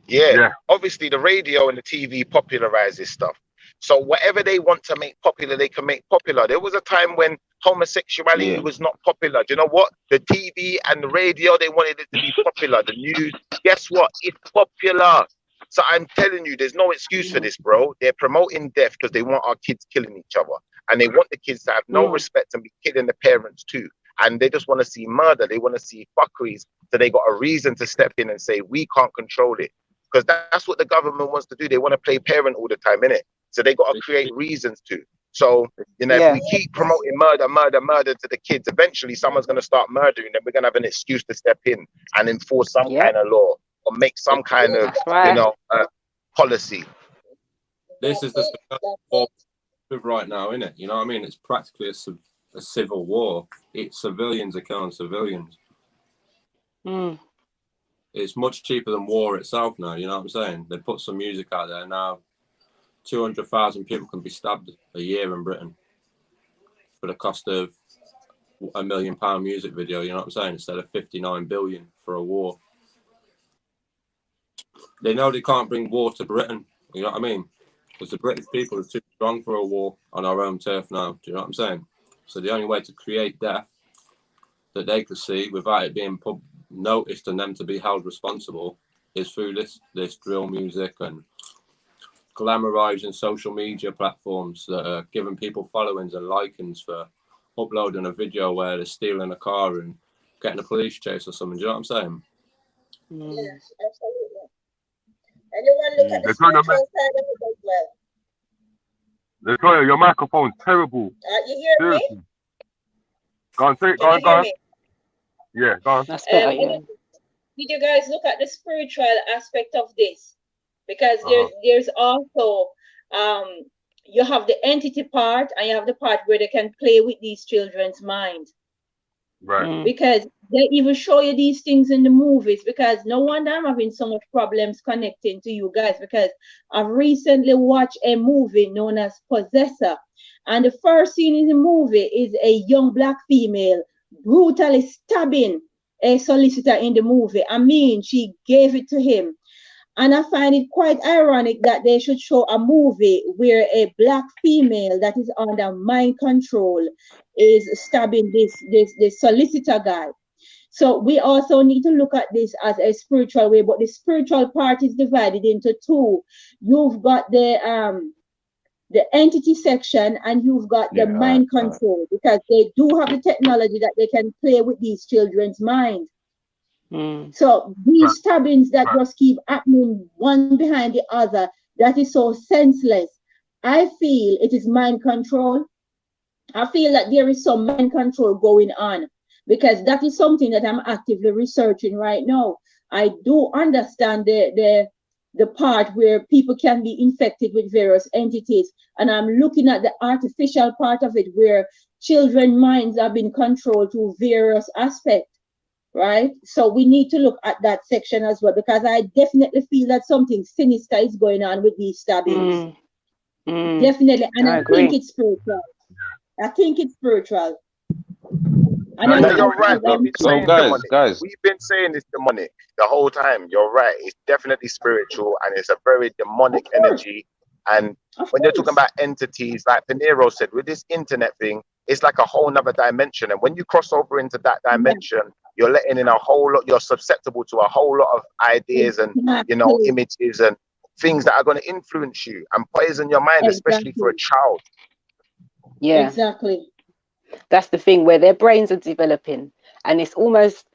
Yeah. Obviously, the radio and the TV popularizes stuff. So whatever they want to make popular, they can make popular. There was a time when homosexuality was not popular. Do you know what? The TV and the radio, they wanted it to be popular. The news, guess what? It's popular. So I'm telling you, there's no excuse for this, bro. They're promoting death because they want our kids killing each other. And they want the kids to have no respect and be killing the parents too. And they just want to see murder. They want to see fuckeries. So they got a reason to step in and say, we can't control it. Because that's what the government wants to do. They want to play parent all the time, innit? So they got to create reasons to. So, you know, if we keep promoting murder to the kids, eventually someone's going to start murdering them. We're going to have an excuse to step in and enforce some kind of law or make some kind of, you know, policy. This is the right now, isn't it? You know what I mean? It's practically a civil war. It's civilians are killing civilians. It's much cheaper than war itself now. You know what I'm saying? They put some music out there now. 200,000 people can be stabbed a year in Britain for the cost of £1 million music video. You know what I'm saying? Instead of 59 billion for a war. They know they can't bring war to Britain. You know what I mean? Because the British people are too strong for a war on our own turf now. Do you know what I'm saying? So the only way to create death that they could see without it being noticed and them to be held responsible is through this drill music and glamorizing social media platforms that are giving people followings and likings for uploading a video where they're stealing a car and getting a police chase or something. Do you know what I'm saying? Yes, absolutely. Anyone look at the spiritual side of it as well? Latoya, your microphone's terrible. You hear Seriously. me? Go on, say it. Go on. Yeah, go on. That's better, yeah. Did you guys look at the spiritual aspect of this? Because there's also you have the entity part and you have the part where they can play with these children's minds. Right. Because they even show you these things in the movies, because no wonder I'm having so much problems connecting to you guys, because I've recently watched a movie known as Possessor. And the first scene in the movie is a young black female brutally stabbing a solicitor in the movie. I mean, she gave it to him. And I find it quite ironic that they should show a movie where a black female that is under mind control is stabbing this solicitor guy. So we also need to look at this as a spiritual way, but the spiritual part is divided into two. You've got the entity section and you've got the mind control, because they do have the technology that they can play with these children's minds. So these stabbings that just keep happening one behind the other, that is so senseless. I feel it is mind control. I feel that there is some mind control going on, because that is something that I'm actively researching right now. I do understand the part where people can be infected with various entities, and I'm looking at the artificial part of it, where children's minds have been controlled through various aspects. Right, so we need to look at that section as well, because I definitely feel that something sinister is going on with these stabbings. Definitely, and I think it's spiritual. I think it's spiritual. And you're right. So guys, we've been saying it's demonic the whole time. You're right. It's definitely spiritual, and it's a very demonic energy. And when you're talking about entities, like Peniros said, with this internet thing, it's like a whole nother dimension. And when you cross over into that dimension, you're letting in a whole lot, you're susceptible to a whole lot of ideas and, you know, images and things that are going to influence you and poison your mind, especially for a child. Yeah, exactly. That's the thing, where their brains are developing, and it's almost,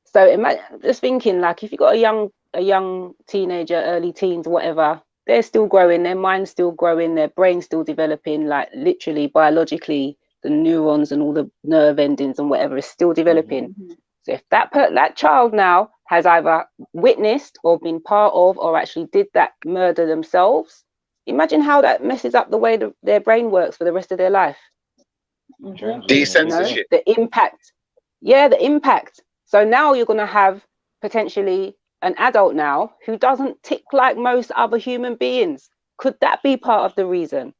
so imagine, just thinking, like, if you've got a young teenager, early teens, whatever, they're still growing, their mind's still growing, their brain's still developing, like literally biologically, the neurons and all the nerve endings and whatever is still developing. So if that child now has either witnessed or been part of or actually did that murder themselves, imagine how that messes up the way their brain works for the rest of their life. Decentralist shit. The impact. Yeah, the impact. So now you're going to have potentially an adult now who doesn't tick like most other human beings. Could that be part of the reason?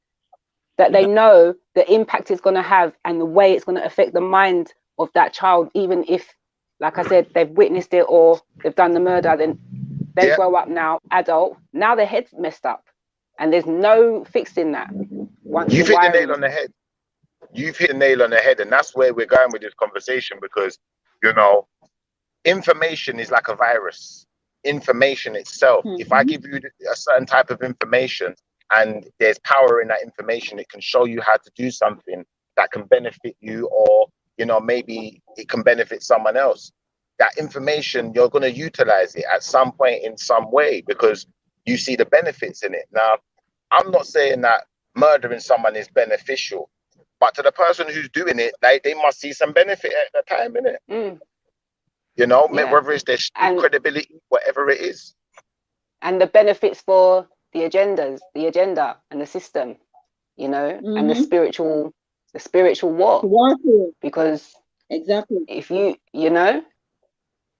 That they know the impact it's going to have and the way it's going to affect the mind of that child, even if, like I said, they've witnessed it or they've done the murder, then they grow up now, adult, now their head's messed up. And there's no fixing that. You've hit the nail on the head. You've hit the nail on the head, and that's where we're going with this conversation, because, you know, information is like a virus. Information itself. If I give you a certain type of information and there's power in that information, it can show you how to do something that can benefit you, or, you know, maybe it can benefit someone else. That information, you're going to utilize it at some point in some way because you see the benefits in it. Now, I'm not saying that murdering someone is beneficial, but to the person who's doing it, like, they must see some benefit at the time, innit? You know, whether it's their credibility, whatever it is. And the benefits for the agenda and the system, you know, and the spiritual war. Because if you know,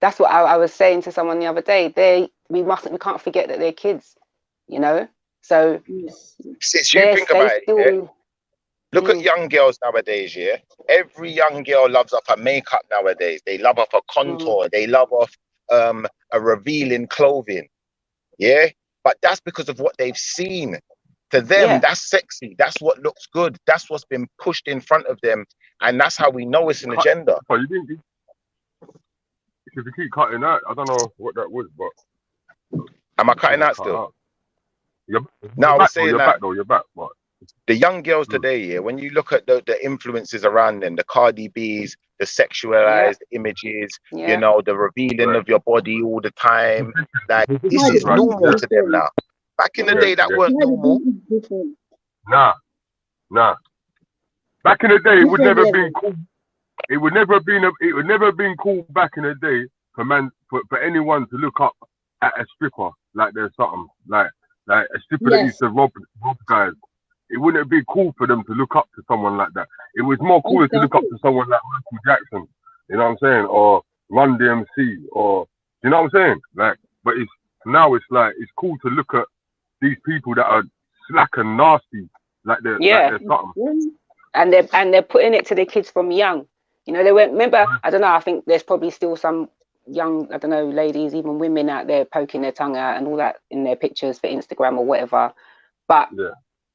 that's what I was saying to someone the other day. We can't forget that they're kids, you know. So since you think about it, look at young girls nowadays, yeah? Every young girl loves off her makeup nowadays. They love off a contour. They love off a revealing clothing, yeah? But that's because of what they've seen. To them, that's sexy. That's what looks good. That's what's been pushed in front of them. And that's how we know it's an agenda. But you didn't, if you keep cutting out, I don't know what that was, but... Am I cutting out still? You're back. But the young girls today, yeah, when you look at the influences around them, the Cardi B's, the sexualized images, you know, the revealing of your body all the time, like, this is normal to them now. Back in the day, that weren't normal. Nah. Back in the day, it would never have been cool. It would never have been cool back in the day for anyone to look up at a stripper like there's something like a stripper that used to rob guys. It wouldn't be cool for them to look up to someone like that. It was more cool to look up to someone like Michael Jackson, you know what I'm saying, or Run DMC, or, you know what I'm saying? Like, but now it's cool to look at these people that are slack and nasty, like they're something. And they're putting it to the kids from young. You know, they went. Remember, I don't know. I think there's probably still some young, I don't know, ladies, even women out there poking their tongue out and all that in their pictures for Instagram or whatever. But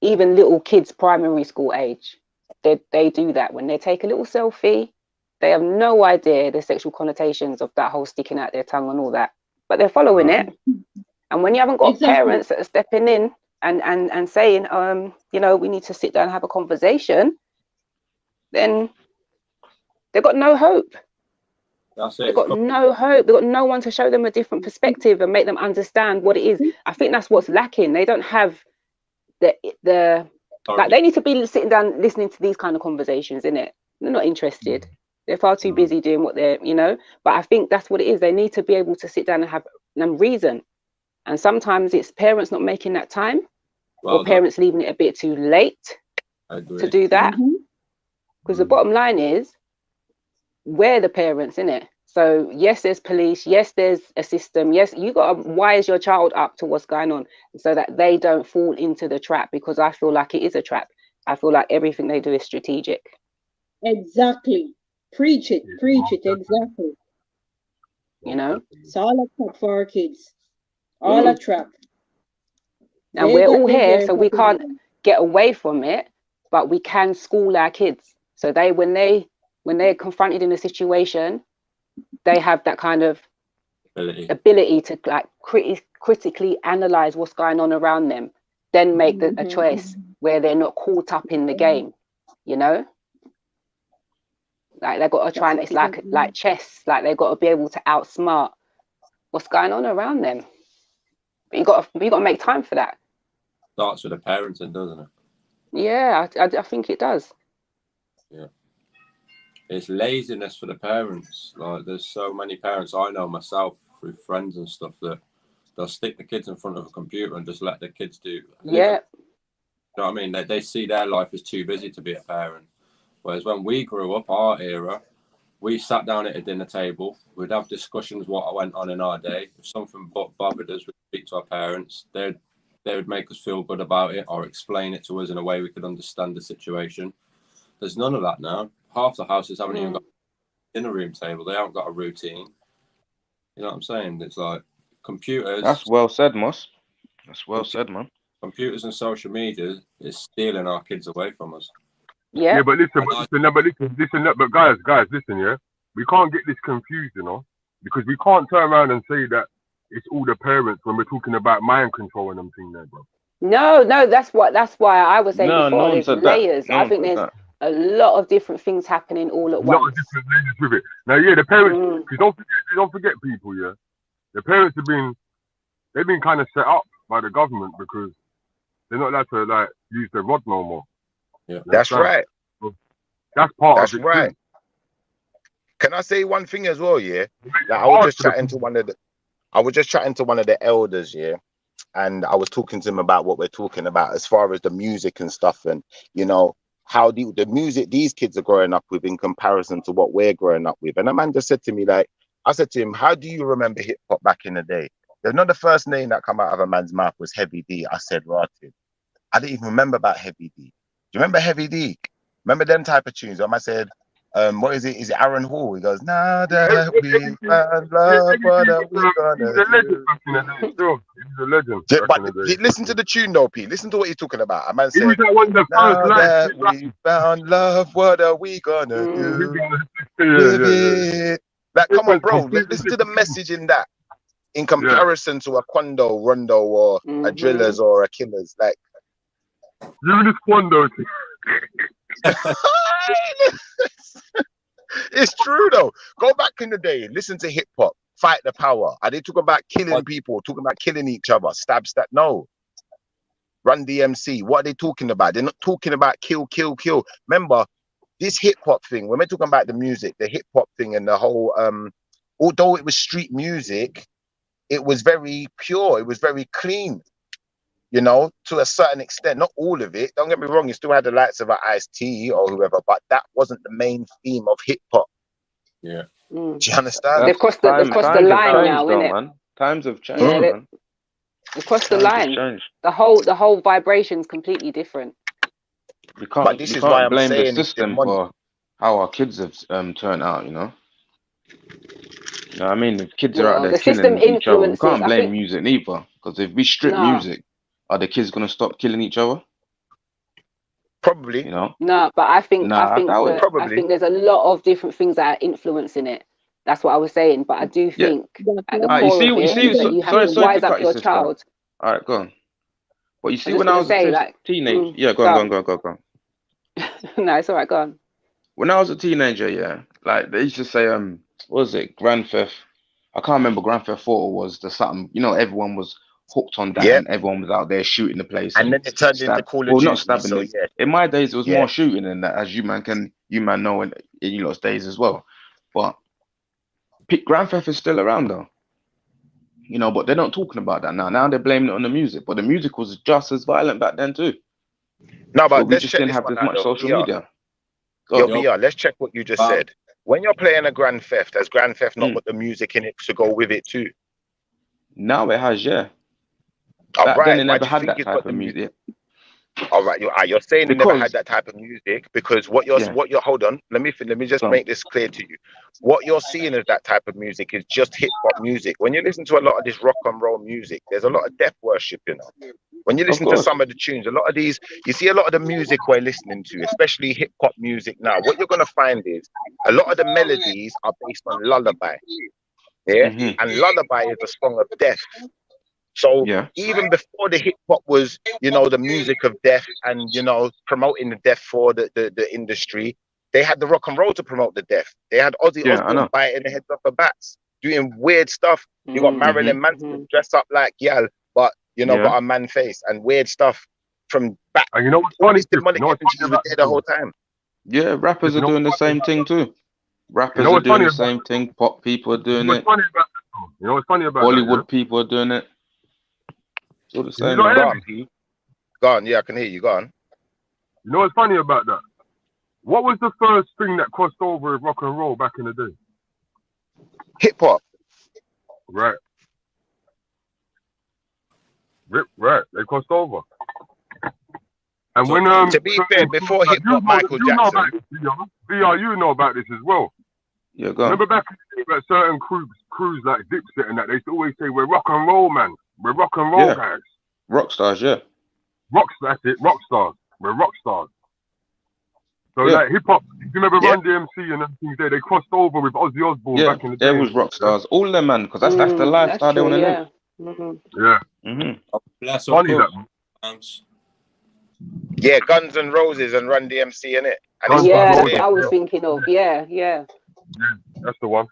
even little kids, primary school age, they do that when they take a little selfie. They have no idea the sexual connotations of that whole sticking out their tongue and all that, but they're following it. And when you haven't got parents that are stepping in and saying, you know, we need to sit down and have a conversation, then they've got no hope. They've got no hope. They've got no one to show them a different perspective and make them understand what it is. I think that's what's lacking. They don't have the like, they need to be sitting down listening to these kind of conversations, innit? They're not interested. They're far too busy doing what they're, you know. But I think that's what it is. They need to be able to sit down and have reason. And sometimes it's parents not making that time, or parents leaving it a bit too late to do that. Because the bottom line is, we're the parents, innit? So yes, there's police. Yes, there's a system. Yes, you got to wise your child up to what's going on so that they don't fall into the trap, because I feel like it is a trap. I feel like everything they do is strategic. Exactly. Preach it, exactly. You know? It's all a trap for our kids. All a trap. And we're all here, so we can't get away from it, but we can school our kids. So when they're confronted in a situation, they have that kind of ability to like critically analyze what's going on around them, then make a choice where they're not caught up in the game, you know? Like they've got to try, and it's like chess, like they've got to be able to outsmart what's going on around them. But you got to make time for that. Starts with the parenting, doesn't it? Yeah, I think it does. Yeah. It's laziness for the parents. Like, there's so many parents I know myself through friends and stuff that they'll stick the kids in front of a computer and just let the kids do. Yeah. You know what I mean? They see their life as too busy to be a parent. Whereas when we grew up, our era, we sat down at a dinner table. We'd have discussions what went on in our day. If something bothered us, we'd speak to our parents. They would make us feel good about it or explain it to us in a way we could understand the situation. There's none of that now. Half the houses haven't even got a dinner room table. They haven't got a routine. You know what I'm saying? It's like computers. That's well said, Moss. That's well said, man. Computers and social media is stealing our kids away from us. Yeah, but listen, but guys, listen, yeah, we can't get this confused, you know, because we can't turn around and say that it's all the parents when we're talking about mind control and them things there, bro. No, that's why I was saying before, there's layers. I think there's a lot of different things happening all at once. A lot of different layers with it. Now, yeah, the parents, because don't forget people, yeah, the parents they've been kind of set up by the government because they're not allowed to like use the rod no more. Yeah, that's right. That's part of it. That's right. Too. Can I say one thing as well? Yeah, like, I was just chatting to one of the elders, yeah, and I was talking to him about what we're talking about as far as the music and stuff, and you know how the music these kids are growing up with in comparison to what we're growing up with. And a man just said to me, like, I said to him, how do you remember hip hop back in the day? There's not the first name that come out of a man's mouth was Heavy D. I said, Rotted. I didn't even remember about Heavy D. Do you remember Heavy D? Remember them type of tunes? I said, what is it? Is it Aaron Hall? He goes, now that we found love, what are we gonna do? He's a legend. But listen to the tune though, P. Listen to what he's talking about. A man said, now that we found love, what are we gonna do? It. Like, come on, bro. Listen to the message in that. In comparison to a Quando, Rondo, or a Drillers or a Killers. Like, you this Quando. It's true though. Go back in the day, listen to hip hop, Fight the Power. Are they talking about killing people, talking about killing each other, stab? No. Run DMC. What are they talking about? They're not talking about kill. Remember, this hip hop thing, when we're talking about the music, the hip hop thing and the whole although it was street music, it was very pure, it was very clean. You know, to a certain extent, not all of it. Don't get me wrong, you still had the likes of Ice-T or whoever, but that wasn't the main theme of hip hop. Yeah. Do you understand? They've crossed the line now, innit? Man. Times have changed. Man. They've crossed the line. The whole vibration's completely different. You can't blame the system for how our kids have turned out, you know. You know what I mean? If kids are out Well, there the system killing each other, we influences. can't I blame think music neither. Because if we strip no, music, are the kids gonna stop killing each other? Probably. You know? no, but I think Nah, I doubt it. Probably. there's a lot of different things that are influencing it. That's what I was saying. But I do think at the core of it that you have to wise up your child. All right, go on. But you see, I was when I was say, a like, teenager, yeah, go on. No, it's all right. Go on. When I was a teenager, yeah, like they used to say, what was it, Grand Theft? I can't remember. Grand Theft Auto was the something. You know, everyone was hooked on that, and everyone was out there shooting the place. And then it turned into Call of Duty. Not stabbing. So yeah. In my days, it was more shooting than that, as you man know in you lot's days as well. But Grand Theft is still around though. You know, but they're not talking about that now. Now they're blaming it on the music, but the music was just as violent back then too. No, but we just didn't have as much social media. BR, let's check what you just said. When you're playing a Grand Theft, has Grand Theft not got the music in it to go with it too? Now it has, yeah. Back then it never had that type of music. All right, you're saying it never had that type of music because what you're hold on, let me just make this clear to you. What you're seeing as that type of music is just hip hop music. When you listen to a lot of this rock and roll music, there's a lot of death worship, you know. When you listen to some of the tunes, a lot of these, you see a lot of the music we're listening to, especially hip hop music now. What you're gonna find is a lot of the melodies are based on lullaby. Yeah, and lullaby is a song of death. So even before the hip hop was, you know, the music of death and, you know, promoting the death for the industry, they had the rock and roll to promote the death. They had Ozzy Osbourne biting the heads off of bats, doing weird stuff. You got Marilyn Manson dressed up like Yal, but you know, got a man face and weird stuff from back. And you know what's funny? Demonic energies were there the whole time. Yeah, rappers are doing the same thing too. Rappers are doing the same thing. Pop people are doing it. You know what's funny about Bollywood people are doing it. It's all the same. Go on, yeah, I can hear you. Go on. You know what's funny about that? What was the first thing that crossed over with rock and roll back in the day? Hip hop. Right. Right. They crossed over. And so, when to be fair, before hip hop, Michael Jackson. You know about this as well. Yeah, go on. Remember back in the day, certain crews like Dipset and that, they used to always say, we're rock and roll, man. We're rock and roll guys. Rock stars, yeah. That's it, rock stars. We're rock stars. So like hip hop, you remember Run DMC and everything there, they crossed over with Ozzy Osbourne back in the day. There was rock stars. All of them, man, because that's the lifestyle they want to live. Funny that, man. Yeah, Guns N' Roses and Run DMC in it. That's what I was thinking of. Yeah, that's the one.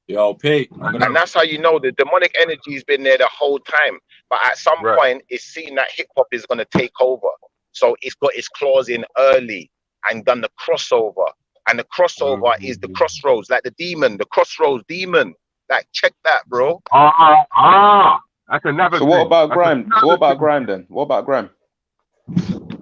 Yo, Pete. And that's how you know the demonic energy's been there the whole time. But at some point, it's seen that hip hop is going to take over. So it's got its claws in early and done the crossover. And the crossover is the crossroads, like the demon, the crossroads demon. Like, check that, bro. That's another thing. What about grime? What about grime then? What about grime?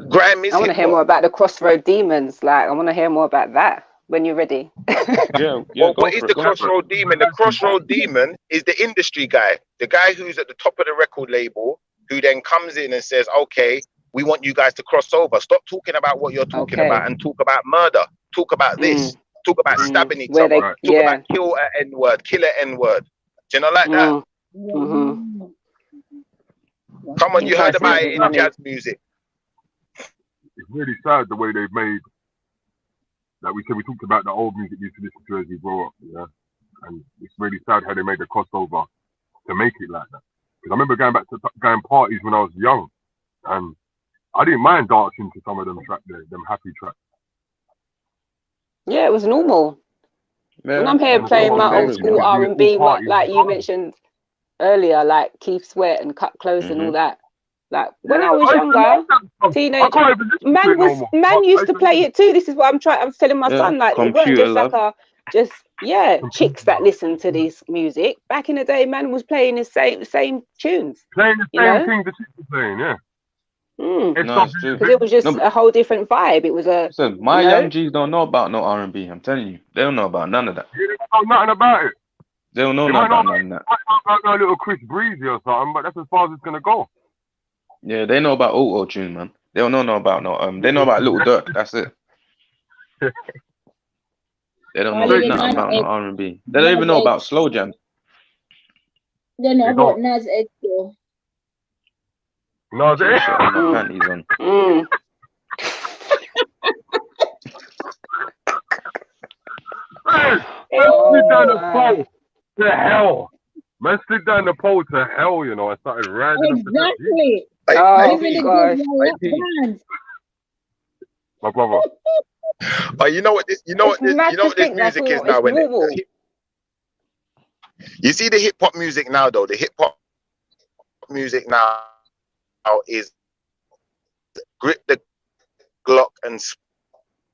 Grime is I want to hear more about the crossroad demons. Like, I want to hear more about that. When you're ready. Well, what is the crossroad demon? The crossroad demon is the industry guy, the guy who's at the top of the record label, who then comes in and says, okay, we want you guys to cross over. Stop talking about what you're talking about and talk about murder. Talk about this. Talk about stabbing each other. Talk about kill a N-word, kill a N-word. Do you know like that? Come on, you heard about it in jazz music. It's really sad the way they've made. Like we said, we talked about the old music we used to listen to as we grow up, and it's really sad how they made the crossover to make it like that. Because I remember going parties when I was young, and I didn't mind dancing to some of them tracks there, them happy tracks. Yeah, it was normal. Yeah. When I'm here playing my old school R&B, like you mentioned earlier, like Keith Sweat and Cut Close and all that. Like when I was younger, teenager, man used to play it too. This is what I'm telling my son. Like it weren't just chicks that listen to this music. Back in the day, man was playing the same tunes. Playing the same thing the chicks were playing, yeah. Because it was just a whole different vibe. It was my young G's don't know about no R&B. I'm telling you, they don't know about none of that. They don't know nothing about it. They don't know nothing about none of that. I know a little Chris Breezy or something, but that's as far as it's gonna go. Yeah, they know about auto-tune, man. They don't know about they know about Little Dirt. That's it. They don't know nothing about no R&B. They don't even know about slow jams. They know about Nas X though. Nas X. Shut my panties on. Man, slid down the pole to hell. Man, slid down the pole to hell, you know. I started riding exactly. My brother. Oh, you know what this music is now, innit? You see the hip hop music now, though. The hip hop music now is grip the Glock and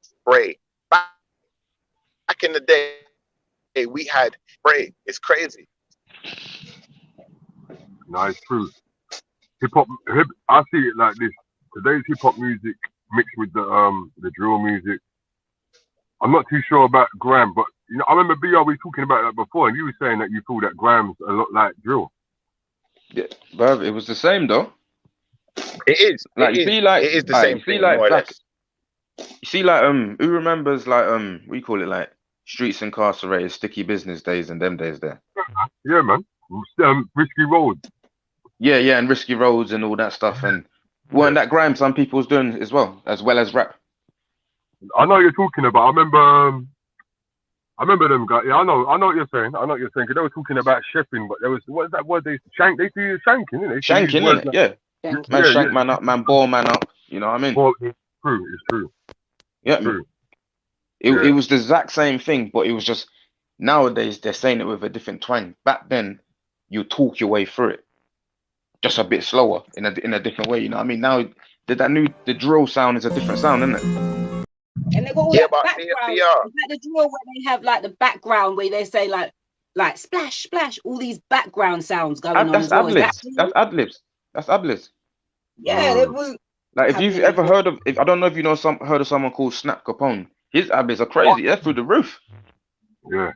spray. Back in the day, we had spray. It's crazy. No, it's true. I see it like this. Today's hip hop music mixed with the drill music. I'm not too sure about grime, but you know, I remember BR was talking about that before, and you were saying that you feel that grime's a lot like drill. Yeah, but it was the same though. It is. Like it is the same thing, more or less. You see, like who remembers like we call it like Streets Incarcerated, Sticky Business days and them days there. Yeah, man. Risky Roads. Yeah, and Risky Roads and all that stuff, and weren't that grime some people was doing as well as rap. I know what you're talking about. I remember them guys. Yeah, I know what you're saying. Because they were talking about chefing, but there was what's that word they shank? They do shanking, innit? Shanking, innit? Like, yeah. Man shank man up, man bore man up. You know what I mean? Well, it's true. Yeah, true. It was the exact same thing, but it was just nowadays they're saying it with a different twang. Back then, you talk your way through it, just a bit slower in a different way. You know what I mean? Now the drill sound is a different sound, isn't it? And they got all that background. Is that the drill where they have like the background where they say like splash, splash, all these background sounds going on as well? That's ad-libs. That's ad-libs. Yeah, it was. Like if you've ever heard of, I don't know if you know heard of someone called Snap Capone. His ad-libs are crazy. They're through the roof. Yeah.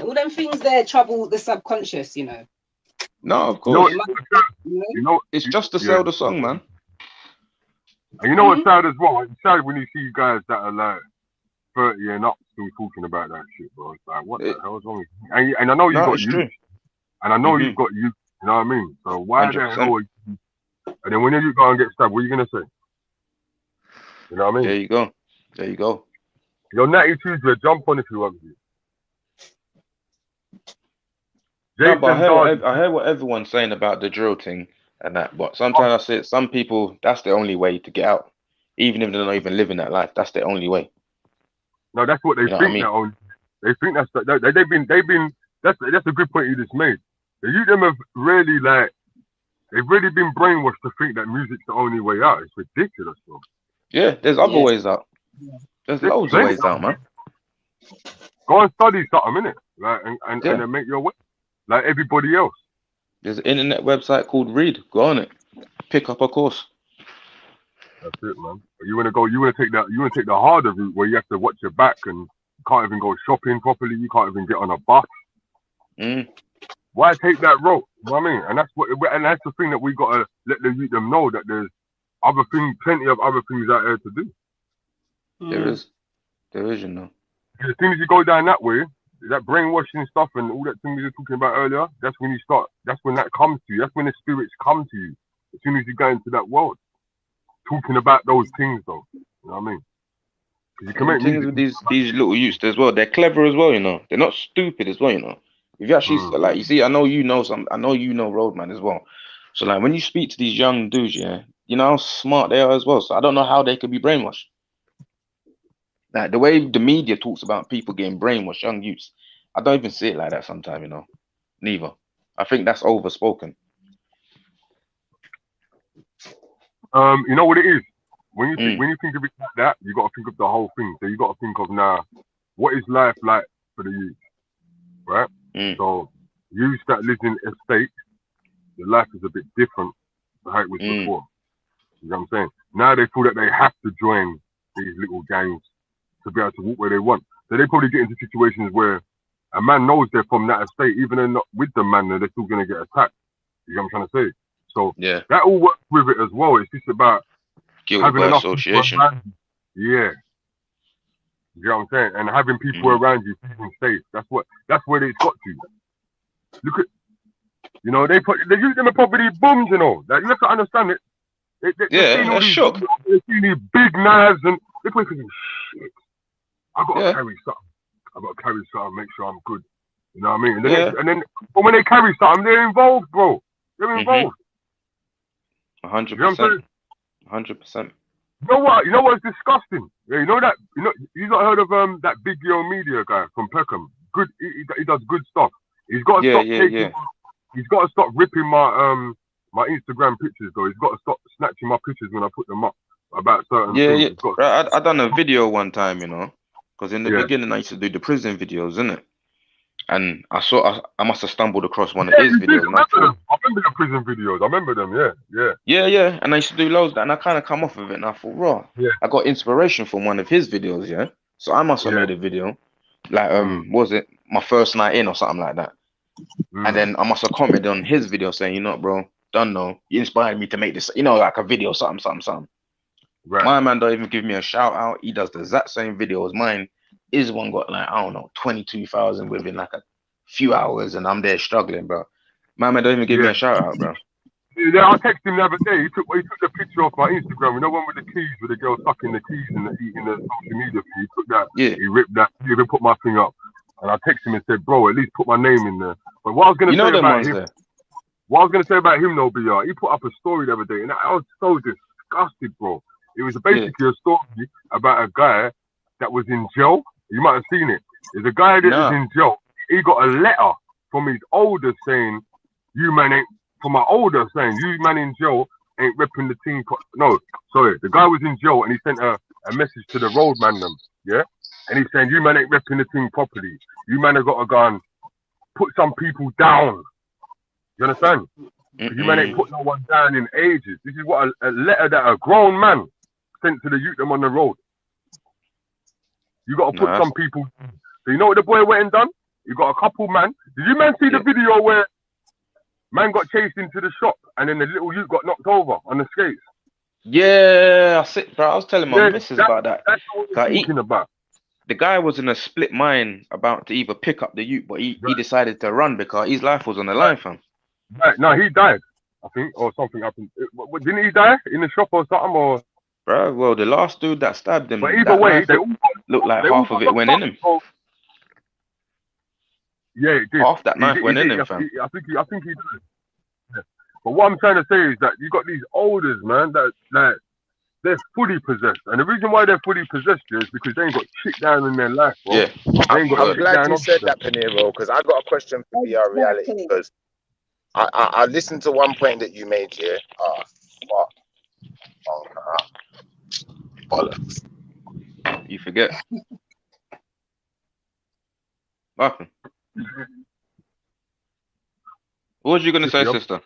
All them things there trouble the subconscious, you know. No, of course. You know, it's just to sell the song, man. And you know what's sad as well? It's sad when you see guys that are like 30 and up still talking about that shit, bro. It's like, what the hell is wrong with you? And I know you've got youth. And I know you've got youth, you know what I mean? So why 100%. The hell are you? And then when you go and get stabbed, what are you going to say? You know what I mean? There you go. Your natty Tuesday, jump on if you want to. No, but I heard what everyone's saying about the drill thing and that, but sometimes I say some people, that's the only way to get out, even if they're not even living that life. That's the only way. No, that's what they think. I mean? They think that's they've been. That's a good point you just made. The youth them have really they've really been brainwashed to think that music's the only way out. It's ridiculous, bro. Yeah, there's other ways out. There's loads of ways out, man. Go and study something, innit? And then make your way like everybody else. There's an internet website called Read. Go on it. Pick up a course. That's it, man. You want to take the harder route where you have to watch your back and you can't even go shopping properly. You can't even get on a bus. Why take that road? You know what I mean? And that's the thing that we got to let them know, that there's plenty of other things out there to do. There is, you know. As soon as you go down that way, that brainwashing stuff and all that thing we were talking about earlier, that's when that comes to you. That's when the spirits come to you. As soon as you go into that world, talking about those things, though. You know what I mean? You can make things with these little youths as well. They're clever as well, you know. They're not stupid as well, you know. If you actually like, you see, I know you know Roadman as well. So like, when you speak to these young dudes, yeah, you know how smart they are as well. So I don't know how they could be brainwashed. Like the way the media talks about people getting brainwashed, young youths, I don't even see it like that sometimes, you know. Neither. I think that's overspoken. You know what it is? When you think of it like that, you got to think of the whole thing. So you got to think of now, what is life like for the youth, right? So youth that lives in estates, the life is a bit different to how it was before. You know what I'm saying? Now they feel that they have to join these little gangs to be able to walk where they want. So they probably get into situations where a man knows they're from that estate, even though not with the man, they're still going to get attacked. You know what I'm trying to say? So that all works with it as well. It's just about guilt by association. Yeah. You know what I'm saying? And having people around you feeling safe. That's where it's got to. Look at, you know, they use them in property bums, you know. Like, you have to understand it. They're shook. They see these big knives and they're thinking, shit, I gotta carry something, make sure I'm good. You know what I mean? And then but when they carry something, they're involved, bro. They're involved. 100%. 100%. You know what's disgusting? Yeah, you know you've not heard of that Big Yo Media guy from Peckham. Good, he does good stuff. He's got to stop he's got to stop ripping my my Instagram pictures though. He's got to stop snatching my pictures when I put them up about certain things. Yeah. I done a video one time, you know, because in the beginning I used to do the prison videos, innit? And I must have stumbled across one of his videos. I remember the prison videos. I remember them. Yeah. And I used to do loads of that, and I kind of come off of it, and I thought, raw. Yeah. I got inspiration from one of his videos. Yeah. So I must have made a video, like was it my first night in or something like that? And then I must have commented on his video saying, you know, bro, don't know, you inspired me to make this, you know, like a video, something. Right. My man don't even give me a shout out. He does the exact same video as mine. His one got like, I don't know, 22,000 within like a few hours, and I'm there struggling, bro. My man don't even give me a shout out, bro. Yeah, I texted him the other day. He took the picture off my Instagram. You know, one with the keys, with the girl sucking the keys and eating the social media feed. He took that. Yeah. He ripped that. He even put my thing up. And I texted him and said, bro, at least put my name in there. But what I was gonna say about him, though, BR, he put up a story the other day, and I was so disgusted, bro. It was basically a story about a guy that was in jail. You might have seen it. There's a guy that is in jail. He got a letter from his older saying, you man ain't, from my older saying, you man in jail ain't repping the team. No, sorry. The guy was in jail and he sent a message to the roadman them, yeah? And he's saying, you man ain't repping the team properly. You man have got to go and put some people down. You understand? You man ain't put no one down in ages. This is what a letter that a grown man sent to the youth them on the road. You got to put some people. So you know what the boy went and done? You got a couple man. Did you man see the video where man got chased into the shop and then the little youth got knocked over on the skates? Yeah, I was telling my missus about that. That's what we're talking about. The guy was in a split mind about to either pick up the youth, but he decided to run because his life was on the line, fam. Right. No, he died, I think, or something happened. Didn't he die in the shop or something? Or bro, well, the last dude that stabbed him, but either way, they all looked like half of it went in him. Yeah, it did. Half that knife went in him, fam. I think he did. Yeah. But what I'm trying to say is that you got these elders, man, that they're fully possessed, and the reason why they're fully possessed is because they ain't got shit down in their life, bro. Yeah, I'm glad you said that, Peniro, because I got a question for VR Reality. Because I listened to one point that you made here. Bollocks. You forget. What happened? What was you gonna say, sister?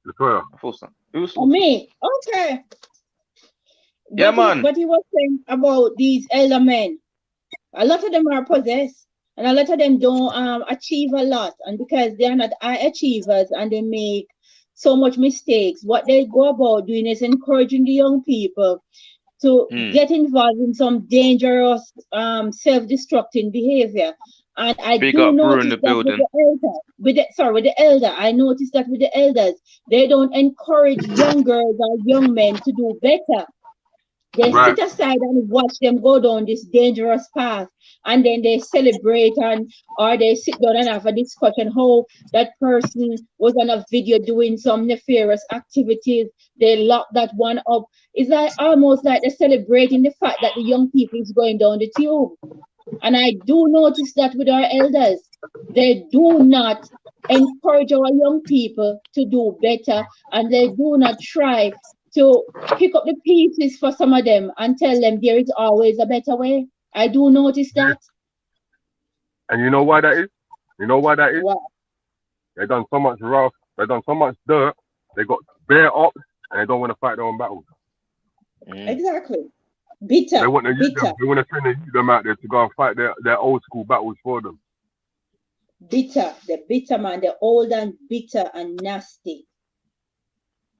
Latoya. I thought so. Who's me? Okay. Yeah, man. But he was saying about these elder men. A lot of them are possessed, and a lot of them don't achieve a lot, and because they are not high achievers and they make so much mistakes, what they go about doing is encouraging the young people to get involved in some dangerous self-destructing behavior. And I do notice that with the elder, I noticed that with the elders, they don't encourage young girls or young men to do better. They sit aside and watch them go down this dangerous path, and then they celebrate or they sit down and have a discussion how that person was on a video doing some nefarious activities. They lock that one up. It's like almost like they're celebrating the fact that the young people is going down the tube. And I do notice that with our elders, they do not encourage our young people to do better, and they do not try to pick up the pieces for some of them and tell them there is always a better way. I do notice that. And you know why that is? You know why that is? What? They done so much rough, they done so much dirt, they got bare up, and they don't want to fight their own battles. Exactly. Bitter. They want to send them out there to go and fight their old school battles for them. Bitter. They're bitter, man. They're old and bitter and nasty.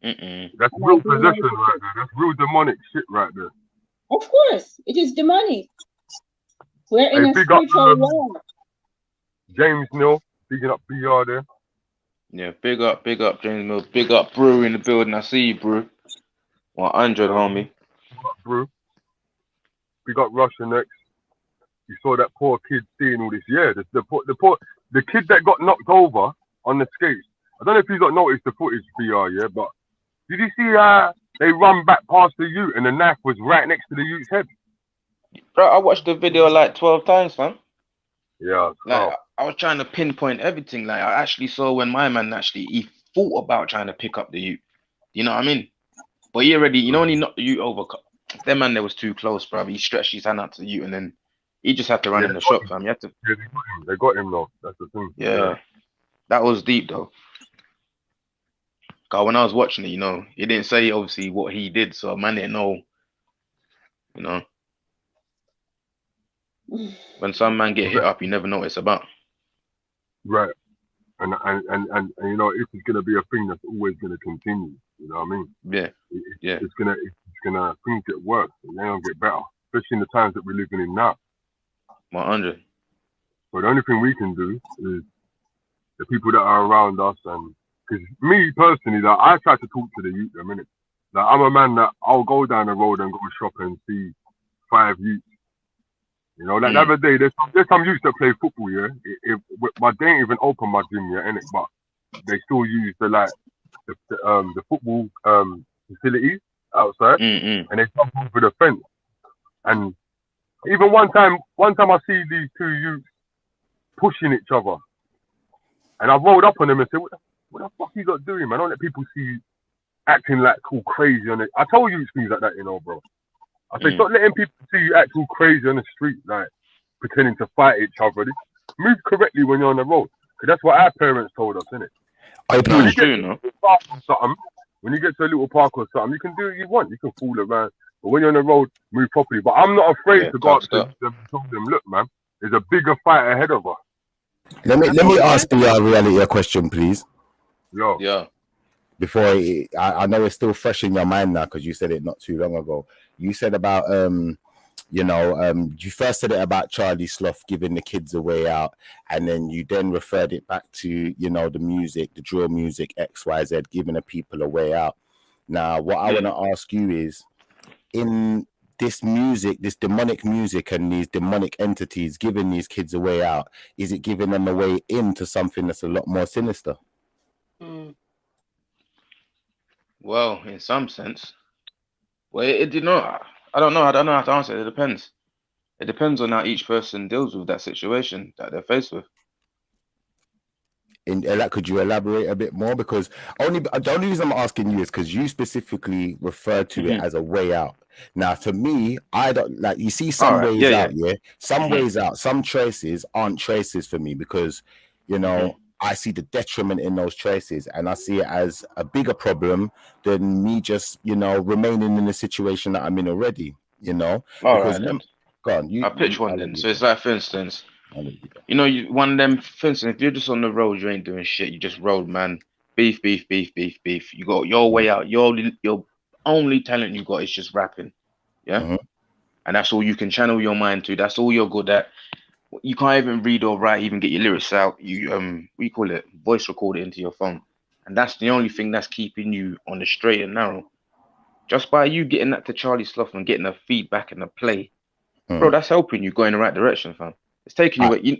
That's real possession right there. That's real demonic shit right there. Of course, it is demonic. We're in a spiritual war. James Mill, picking up PR there. Yeah, big up James Mill, big up Brew in the building. I see you, Brew. 100, homie. Big up Brew. Big up Russia next. You saw that poor kid seeing all this. Yeah, the kid that got knocked over on the skates. I don't know if you got noticed the footage, PR, yeah, but did you see they run back past the ute and the knife was right next to the ute's head? Bro, I watched the video like 12 times, fam. Yeah. Like, I was trying to pinpoint everything. Like, I actually saw when my man he thought about trying to pick up the ute. You know what I mean? But he already, when he knocked the ute over, that man there was too close, bro. He stretched his hand out to the ute and then he just had to run in the shop, fam. You had to. Yeah, they got him though. That's the thing. Yeah. That was deep though. Cause when I was watching it, he didn't say obviously what he did, so man didn't know. When some man get hit up, you never know what it's about. Right. And this is gonna be a thing that's always gonna continue. You know what I mean? Yeah. It's gonna things get worse. And they don't get better, especially in the times that we're living in now. 100. But the only thing we can do is the people that are around us, and because me personally, like, I try to talk to the youth a minute. Like, I'm a man that I'll go down the road and go shop and see 5 youths. Like the other day, there's some youths that play football, yeah. But they ain't even open my gym yet, innit? But they still use the football facilities outside, and they jump over the fence. And even one time I see these 2 youths pushing each other, and I rolled up on them and said, "What the fuck you got doing, man? Don't let people see you acting like all crazy on it." I told you things like that, bro. I say, stop letting people see you act all crazy on the street, like pretending to fight each other. Move correctly when you're on the road, because that's what our parents told us, innit? When you get to a little park or something, you can do what you want. You can fool around, but when you're on the road, move properly. But I'm not afraid to go up to them and tell them, "Look, man, there's a bigger fight ahead of us." Let me ask PR Reality a question, please. Yeah. Before I know it's still fresh in your mind now because you said it not too long ago. You said about you first said it about Charlie Sloth giving the kids a way out, and then you then referred it back to the music, the drill music, XYZ, giving the people a way out. Now, what I want to ask you is, in this music, this demonic music and these demonic entities giving these kids a way out, is it giving them a way into something that's a lot more sinister? Well, in some sense. Well, it did not. I don't know. I don't know how to answer it. It depends. It depends on how each person deals with that situation that they're faced with. Could you elaborate a bit more? Because the only reason I'm asking you is because you specifically referred to it as a way out. Now, to me, I don't like. You see, some ways out, some ways out. Some choices aren't choices for me because, I see the detriment in those choices, and I see it as a bigger problem than me just, remaining in the situation that I'm in already. Go on. I'll pitch one then. So it's like, for instance, one of them, for instance, if you're just on the road, you ain't doing shit. You just road, man. Beef. You got your way out. Your only talent you got is just rapping. Yeah. And that's all you can channel your mind to. That's all you're good at. You can't even read or write, even get your lyrics out. You voice record it into your phone. And that's the only thing that's keeping you on the straight and narrow. Just by you getting that to Charlie Sloth and getting the feedback and the play, bro, that's helping you go in the right direction, fam. It's taking you.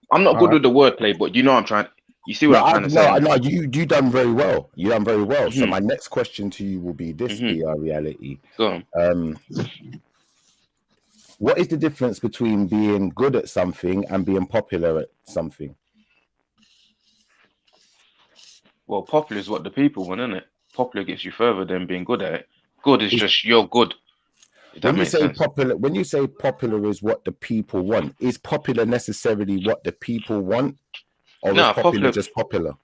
I'm not good with the wordplay, but I'm trying. You see what I'm trying to say? No, you done very well. You done very well. So my next question to you will be this: PR Reality. Go on. What is the difference between being good at something and being popular at something? Well, popular is what the people want, isn't it? Popular gets you further than being good at it. Good is just you're good. When you say popular is what the people want, is popular necessarily what the people want, or is popular just popular?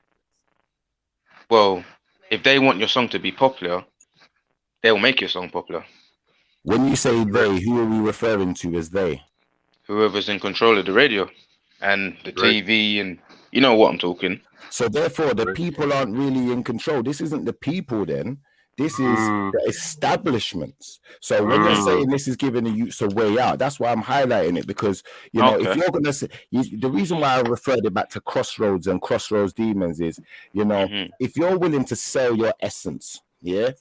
Well, if they want your song to be popular, they'll make your song popular. When you say they, who are we referring to as they? Whoever's in control of the radio and the TV, and you know what I'm talking. So therefore, the people aren't really in control. This isn't the people then. This is the establishments. So when you're saying this is giving the youths a way out, that's why I'm highlighting it, because you know if you're gonna say, the reason why I referred it back to Crossroads and Crossroads Demons is, you know, if you're willing to sell your essence, you're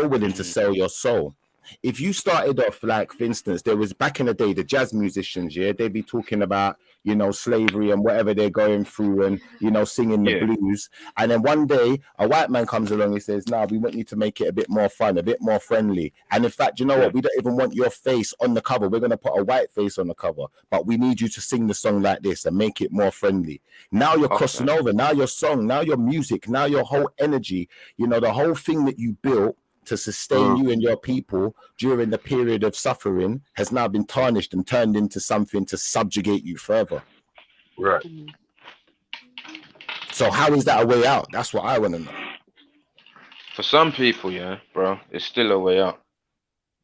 willing to sell your soul. If you started off, like, for instance, there was back in the day, the jazz musicians, they'd be talking about, you know, slavery and whatever they're going through and, you know, singing the blues. And then one day a white man comes along and says, no, we want you to make it a bit more fun, a bit more friendly. And in fact, you know what? We don't even want your face on the cover. We're going to put a white face on the cover, but we need you to sing the song like this and make it more friendly. Now you're crossing over. Now your song, now your music, now your whole energy, you know, the whole thing that you built to sustain you and your people during the period of suffering has now been tarnished and turned into something to subjugate you further. Right. So how is that a way out? That's what I want to know. For some people, bro, it's still a way out.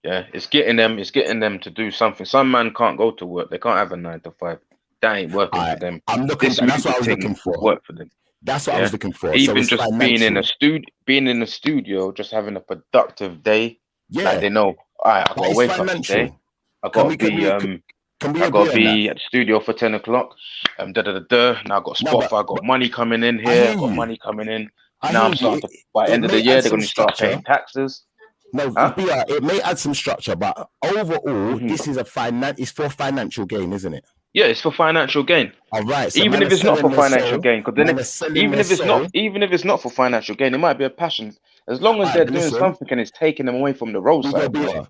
Yeah, it's getting them to do something. Some man can't go to work. They can't have a 9 to 5. That ain't working for them. I'm looking for, that's what I was looking for. Work for them. That's what I was looking for. Even so just being in a studio, just having a productive day. Like they know, all right, I gotta wake up today. I gotta be at the studio for 10 o'clock. Now I got Spotify, I got money coming in here, I got money coming in. Now I'm starting to, by the end of the year, they're gonna start paying taxes. No, it may add some structure, but overall, this is it's for financial gain, isn't it? Yeah, it's for financial gain. All right. So even if it's not for financial gain, because then even if it's not for financial gain, it might be a passion. As long as they're doing something and it's taking them away from the roadside. Let me show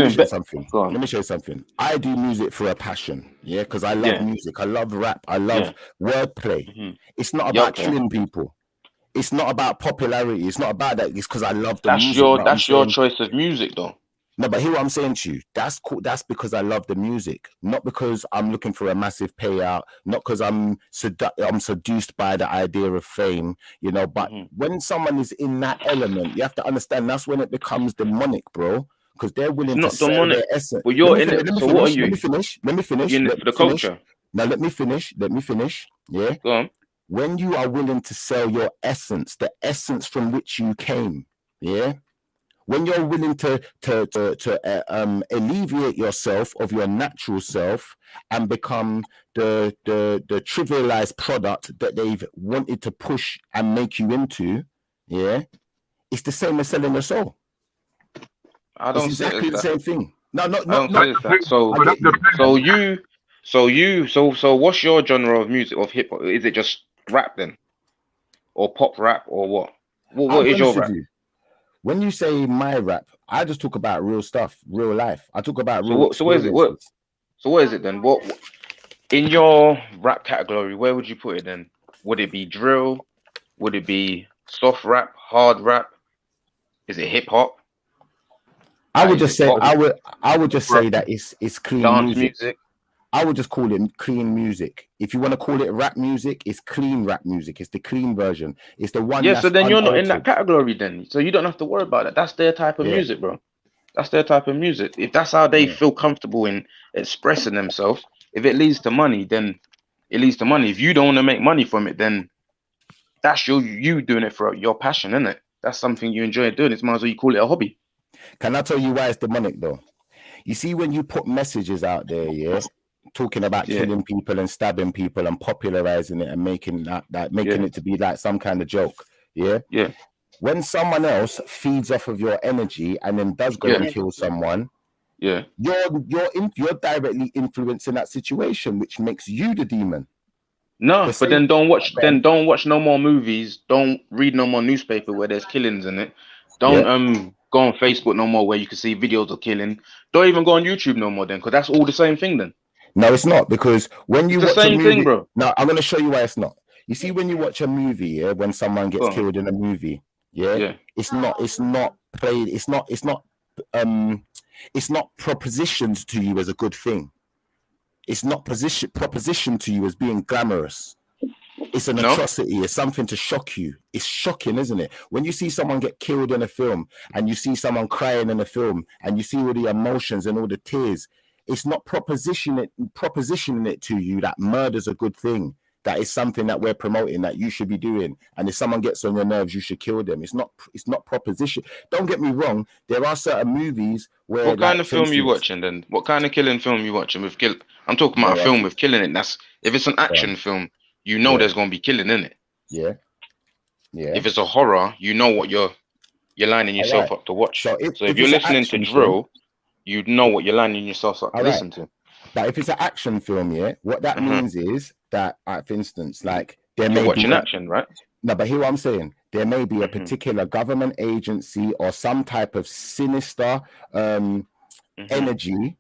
you something. Let me show you something. I do music for a passion, because I love music. I love rap. I love wordplay. It's not about killing people. It's not about popularity. It's not about that. It's because I love the music. That's your choice of music, though. No, but hear what I'm saying to you. That's cool. That's because I love the music, not because I'm looking for a massive payout, not because I'm seduced by the idea of fame, you know. But when someone is in that element, you have to understand that's when it becomes demonic, bro. Because they're willing to sell their essence. Well, you're in it. So what are you? Let me finish. You're in it for the culture. Now let me finish. Yeah. Go on. When you are willing to sell your essence, the essence from which you came, when you're willing to alleviate yourself of your natural self and become the trivialized product that they've wanted to push and make you into, it's the same as selling your soul. I don't it's exactly the same thing. No. So what's your genre of music, of hip hop? Is it just rap then, or pop rap, or what? What is your rap? When you say my rap, I just talk about real stuff, real life. I talk about real. So what is it? What is it then? What in your rap category? Where would you put it then? Would it be drill? Would it be soft rap, hard rap? Is it hip hop? I would just say that it's clean dance music. I would just call it clean music. If you want to call it rap music, it's clean rap music. It's the clean version. It's the one. Yeah, so then you're not in that category then. So you don't have to worry about that. That's their type of music, bro. That's their type of music. If that's how they feel comfortable in expressing themselves, if it leads to money, then it leads to money. If you don't want to make money from it, then that's you doing it for your passion, isn't it? That's something you enjoy doing. It's might as well you call it a hobby. Can I tell you why it's demonic though? You see, when you put messages out there, talking about killing people and stabbing people and popularizing it and making it to be like some kind of joke, when someone else feeds off of your energy and then does go and kill someone, you're directly influencing that situation, which makes you the demon. No, but then don't watch no more movies, don't read no more newspaper where there's killings in it, don't go on Facebook no more where you can see videos of killing, don't even go on YouTube no more then, because that's all the same thing then. No, it's not, because when you watch the same a movie, thing, bro. No, I'm going to show you why it's not. You see, when you watch a movie, when someone gets killed in a movie, it's not played. It's not propositioned to you as a good thing. It's not propositioned to you as being glamorous. It's an atrocity. It's something to shock you. It's shocking, isn't it? When you see someone get killed in a film and you see someone crying in a film and you see all the emotions and all the tears, it's not propositioning it to you that murder's a good thing. that is something that we're promoting that you should be doing. And if someone gets on your nerves, you should kill them. It's not proposition. Don't get me wrong. There are certain movies where. What kind of film you watching then? What kind of killing film you watching with kill? I'm talking about a film with killing in. That's if it's an action film, you know there's gonna be killing in it. Yeah. Yeah. If it's a horror, you know what you're lining yourself up to watch. So if you're listening to drill, you know what you're lining yourself up to listen to. But if it's an action film, what that means is that, for instance, like there may watching be action, right? No, but hear what I'm saying. There may be a particular government agency or some type of sinister energy,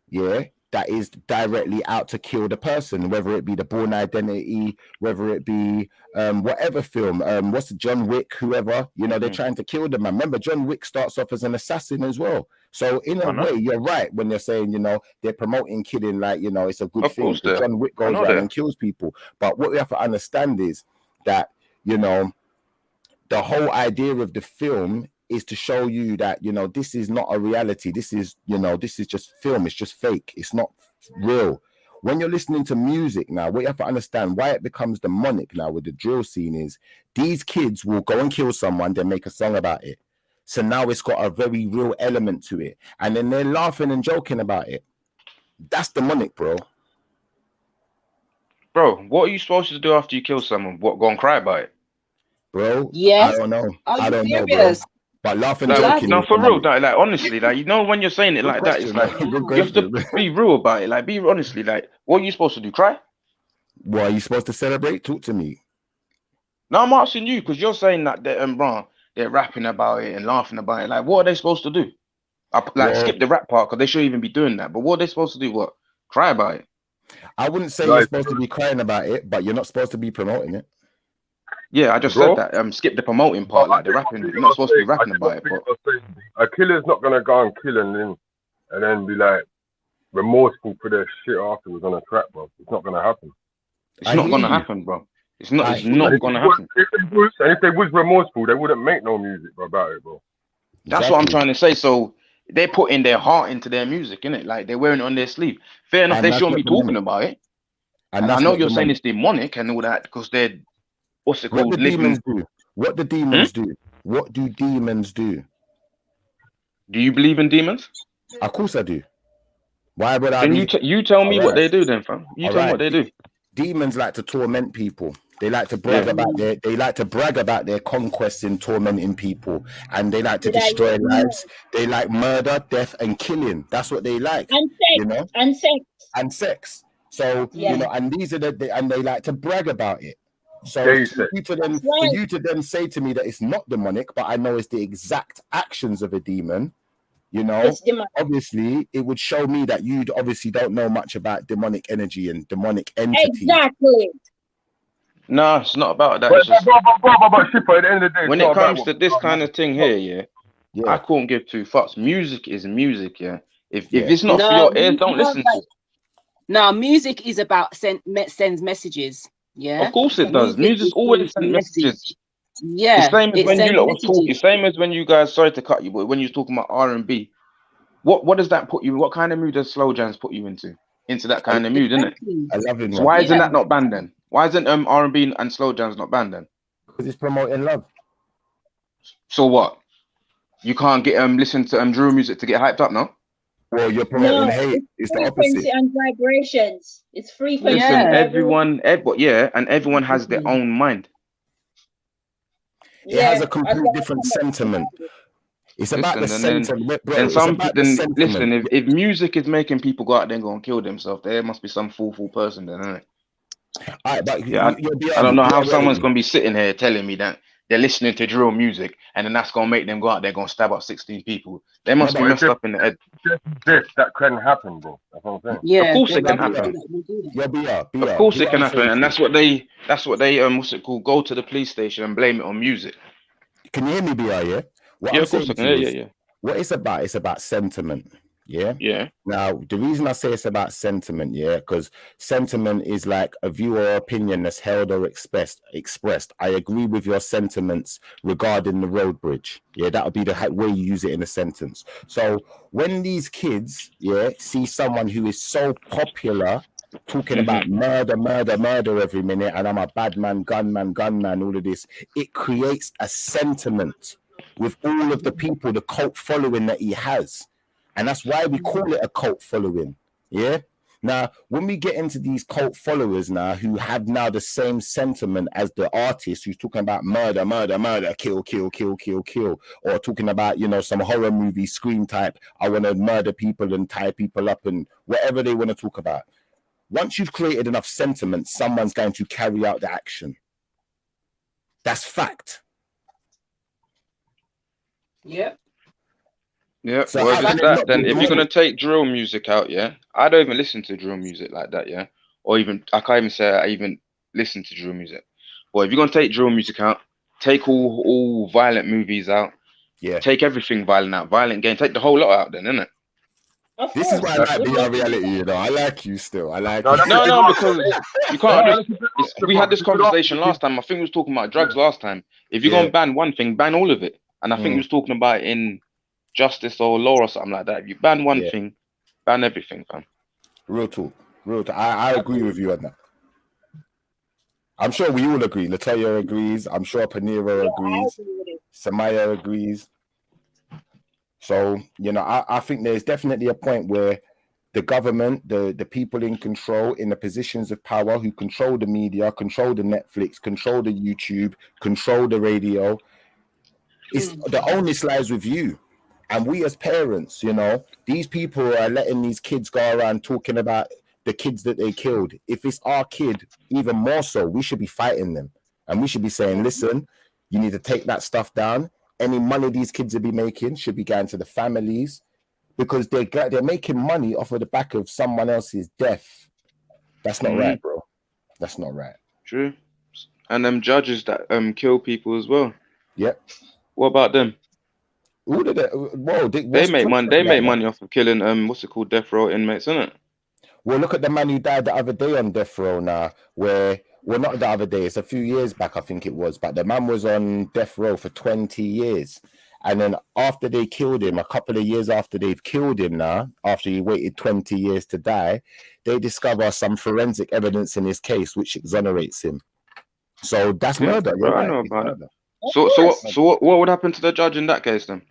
that is directly out to kill the person, whether it be the Bourne Identity, whether it be whatever film, what's the John Wick, whoever, they're trying to kill them. Man, remember, John Wick starts off as an assassin as well. So in a way, you're right when you're saying, they're promoting killing, like, it's a good thing. John Wick goes around and kills people. But what we have to understand is that, the whole idea of the film is to show you that, this is not a reality. This is just film. It's just fake. It's not real. When you're listening to music now, what you have to understand why it becomes demonic now with the drill scene is these kids will go and kill someone, then make a song about it. So now it's got a very real element to it. And then they're laughing and joking about it. That's demonic, bro. Bro, what are you supposed to do after you kill someone? What, go and cry about it? Bro, yes. I don't know. I don't know, bro. But laughing and joking. No, for real. Like honestly, like, when you're saying it like that, it's like you have to be real about it. Like, be honestly, like, what are you supposed to do? Cry? What are you supposed to celebrate? Talk to me. No, I'm asking you because you're saying that they're rapping about it and laughing about it. Like, what are they supposed to do? Skip the rap part because they shouldn't even be doing that. But what are they supposed to do? What? Cry about it? I wouldn't say you're supposed to be crying about it, but you're not supposed to be promoting it. Yeah, I just said that. Skip the promoting part, like the rapping. You're not supposed to be rapping about it. But a killer's not gonna go and kill and then be like remorseful for their shit afterwards on a track, bro. It's not gonna happen. It's not gonna happen, bro. It's not gonna happen. If they was remorseful, they wouldn't make no music about it, bro. That's what I'm trying to say. So they're putting their heart into their music, innit? Like they're wearing it on their sleeve. Fair enough, they shouldn't be talking about it. And I know you're saying it's demonic and all that because they're what's it called? What do demons do? What do demons do? What do demons do? Do you believe in demons? Of course I do. Why would I? Then you tell me what they do, then, fam. You tell me what they do. Demons like to torment people. They like to brag about their conquests in tormenting people, and they like to destroy lives. They like murder, death, and killing. That's what they like. And sex. So and these are and they like to brag about it. So for you to then say to me that it's not demonic, but I know it's the exact actions of a demon, obviously it would show me that you obviously don't know much about demonic energy and demonic entity. Exactly. No, it's not about that. But Shipper, at the end of the day, when it comes to this kind of thing here, I couldn't give two fucks. Music is music, If it's not for your ears, don't listen to it. No, music is about sends messages. Yeah, of course it does. Music always sends messages. Yeah, the same as when you lot was talking. Same as when you guys. Sorry to cut you, but when you was talking about R&B, what does that put you? What kind of mood does slow jams put you into? Into that kind of mood, isn't it? I love it. So why isn't that not banned then? Why isn't R&B and slow jams not banned then? Because it's promoting love. So what? You can't get listen to drill music to get hyped up, no? Well, you're promoting hate. It's the opposite. And vibrations. It's frequency. Listen, everyone has their own mind. It has a completely different sentiment. It's about the sentiment, bro. Listen, if music is making people go out there and go and kill themselves, there must be some fool person then, isn't it? I don't know how someone's going to be sitting here telling me that they're listening to drill music and then that's going to make them go out there going to stab up 16 people. They must be messed up in the head. That can happen, bro. That's what I'm saying. Yeah, of course it can happen. Of course it can happen, and that's what they what's it called? Go to the police station and blame it on music. Can you hear me, BR? Yeah. Of course I can. Yeah. What it's about sentiment. Yeah. Now, the reason I say it's about sentiment, because sentiment is like a view or opinion that's held or expressed. I agree with your sentiments regarding the road bridge. Yeah, that would be the way you use it in a sentence. So when these kids, see someone who is so popular talking about murder every minute, and I'm a bad man, gunman, all of this. It creates a sentiment with all of the people, the cult following that he has. And that's why we call it a cult following. Yeah. Now, when we get into these cult followers now who have now the same sentiment as the artist who's talking about murder, kill, or talking about, you know, some horror movie scream type, I want to murder people and tie people up and whatever they want to talk about. Once you've created enough sentiment, someone's going to carry out the action. That's fact. Yeah. Yeah, so well, just that. Then if you're going to take drill music out, yeah, I don't even listen to drill music like that, yeah? Or even, I can't even say I even listen to drill music. But if you're going to take drill music out, take all violent movies out, yeah, take everything violent out, violent game, take the whole lot out then, innit? This is why I like VR reality, you know. I like you still. I like you. No, because you can't. We had this conversation last time. I think we was talking about drugs last time. If you're going to ban one thing, ban all of it. And I think we was talking about it in justice or law or something like that. If you ban one thing, ban everything, fam. Real talk. I agree with you on that. I'm sure we all agree. Latoya agrees. I'm sure Peniros agrees. Samaya agrees. So, you know, I think there's definitely a point where the government, the people in control, in the positions of power who control the media, control the Netflix, control the YouTube, control the radio, the onus lies with you. And we as parents, you know, these people are letting these kids go around talking about the kids that they killed. If it's our kid, even more so, we should be fighting them. And we should be saying, listen, you need to take that stuff down. Any money these kids will be making should be going to the families, because they're making money off of the back of someone else's death. That's not right, bro. That's not right. True. And them judges that kill people as well. Yep. What about them? Who did it? Whoa, they make money. They make money off of killing what's it called, death row inmates, isn't it? Well, look at the man who died the other day on death row now, well, not the other day, it's a few years back, I think it was, but the man was on death row for 20 years. And then after they killed him, a couple of years after they've killed him now, after he waited 20 years to die, they discover some forensic evidence in his case, which exonerates him. So that's murder. Bro, I know about it. So what would happen to the judge in that case then?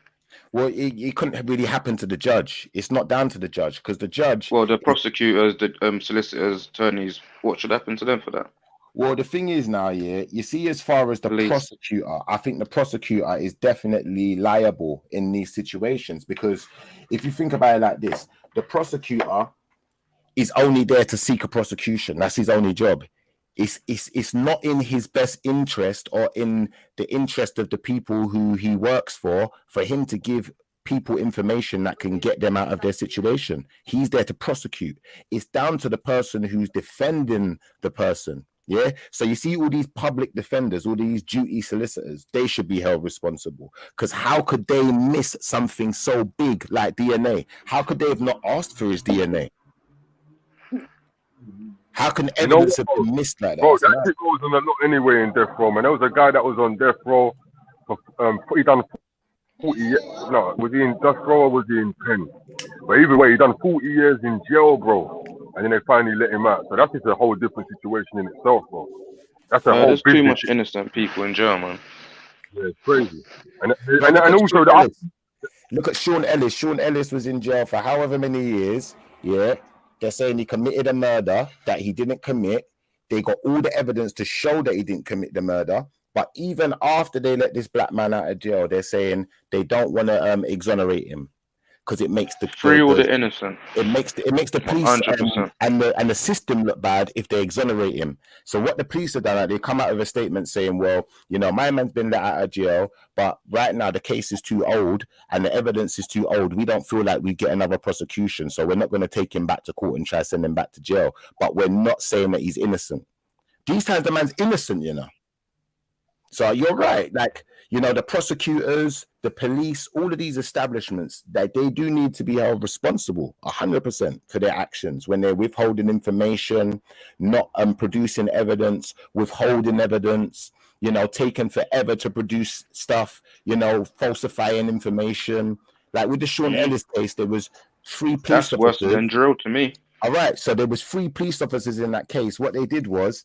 Well, it couldn't really happen to the judge. It's not down to the judge, because the judge... Well, the prosecutors, the solicitors, attorneys, what should happen to them for that? Well, the thing is now, you see, as far as the prosecutor, I think the prosecutor is definitely liable in these situations, because if you think about it like this, the prosecutor is only there to seek a prosecution. That's his only job. It's not in his best interest or in the interest of the people who he works for him to give people information that can get them out of their situation. He's there to prosecute. It's down to the person who's defending the person. Yeah. So you see all these public defenders, all these duty solicitors, they should be held responsible, because how could they miss something so big like DNA? How could they have not asked for his DNA? How can evidence have been missed like that? Bro, that shit goes on a lot anyway in death row, man. There was a guy that was on death row for he done 40 years. No, was he in death row or was he in pen? But either way, he done 40 years in jail, bro. And then they finally let him out. So that's just a whole different situation in itself, bro. That's a whole there's too much innocent people in jail, man. Yeah, it's crazy. And also look at Sean Ellis. Sean Ellis was in jail for however many years. Yeah. They're saying he committed a murder that he didn't commit. They got all the evidence to show that he didn't commit the murder. But even after they let this black man out of jail, they're saying they don't want to exonerate him, because it makes the innocent. It makes the police and the system look bad if they exonerate him. So what the police have done, they come out with a statement saying, well, you know, my man's been let out of jail, but right now the case is too old and the evidence is too old. We don't feel like we get another prosecution, so we're not going to take him back to court and try to send him back to jail. But we're not saying that he's innocent. These times the man's innocent, you know. So you're right, like, you know, the prosecutors, the police, all of these establishments, that they do need to be held responsible 100% for their actions when they're withholding information, not producing evidence, withholding evidence, you know, taking forever to produce stuff, you know, falsifying information. Like with the Sean Ellis case, there was 3 police officers. That's worse than drill to me. All right, so there was 3 police officers in that case. What they did was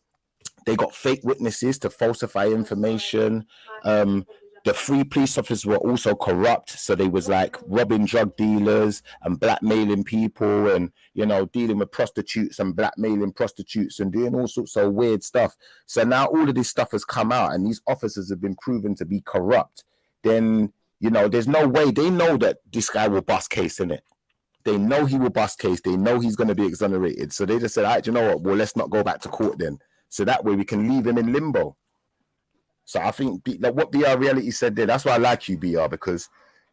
they got fake witnesses to falsify information. The 3 police officers were also corrupt, so they was like robbing drug dealers and blackmailing people, and dealing with prostitutes and blackmailing prostitutes and doing all sorts of weird stuff. So now all of this stuff has come out, and these officers have been proven to be corrupt. Then there's no way. They know that this guy will bust case, innit? They know he will bust case. They know he's going to be exonerated. So they just said, all right, you know what? Well, let's not go back to court then. So that way we can leave him in limbo. So I think what BR Reality said there, that's why I like you, BR, because,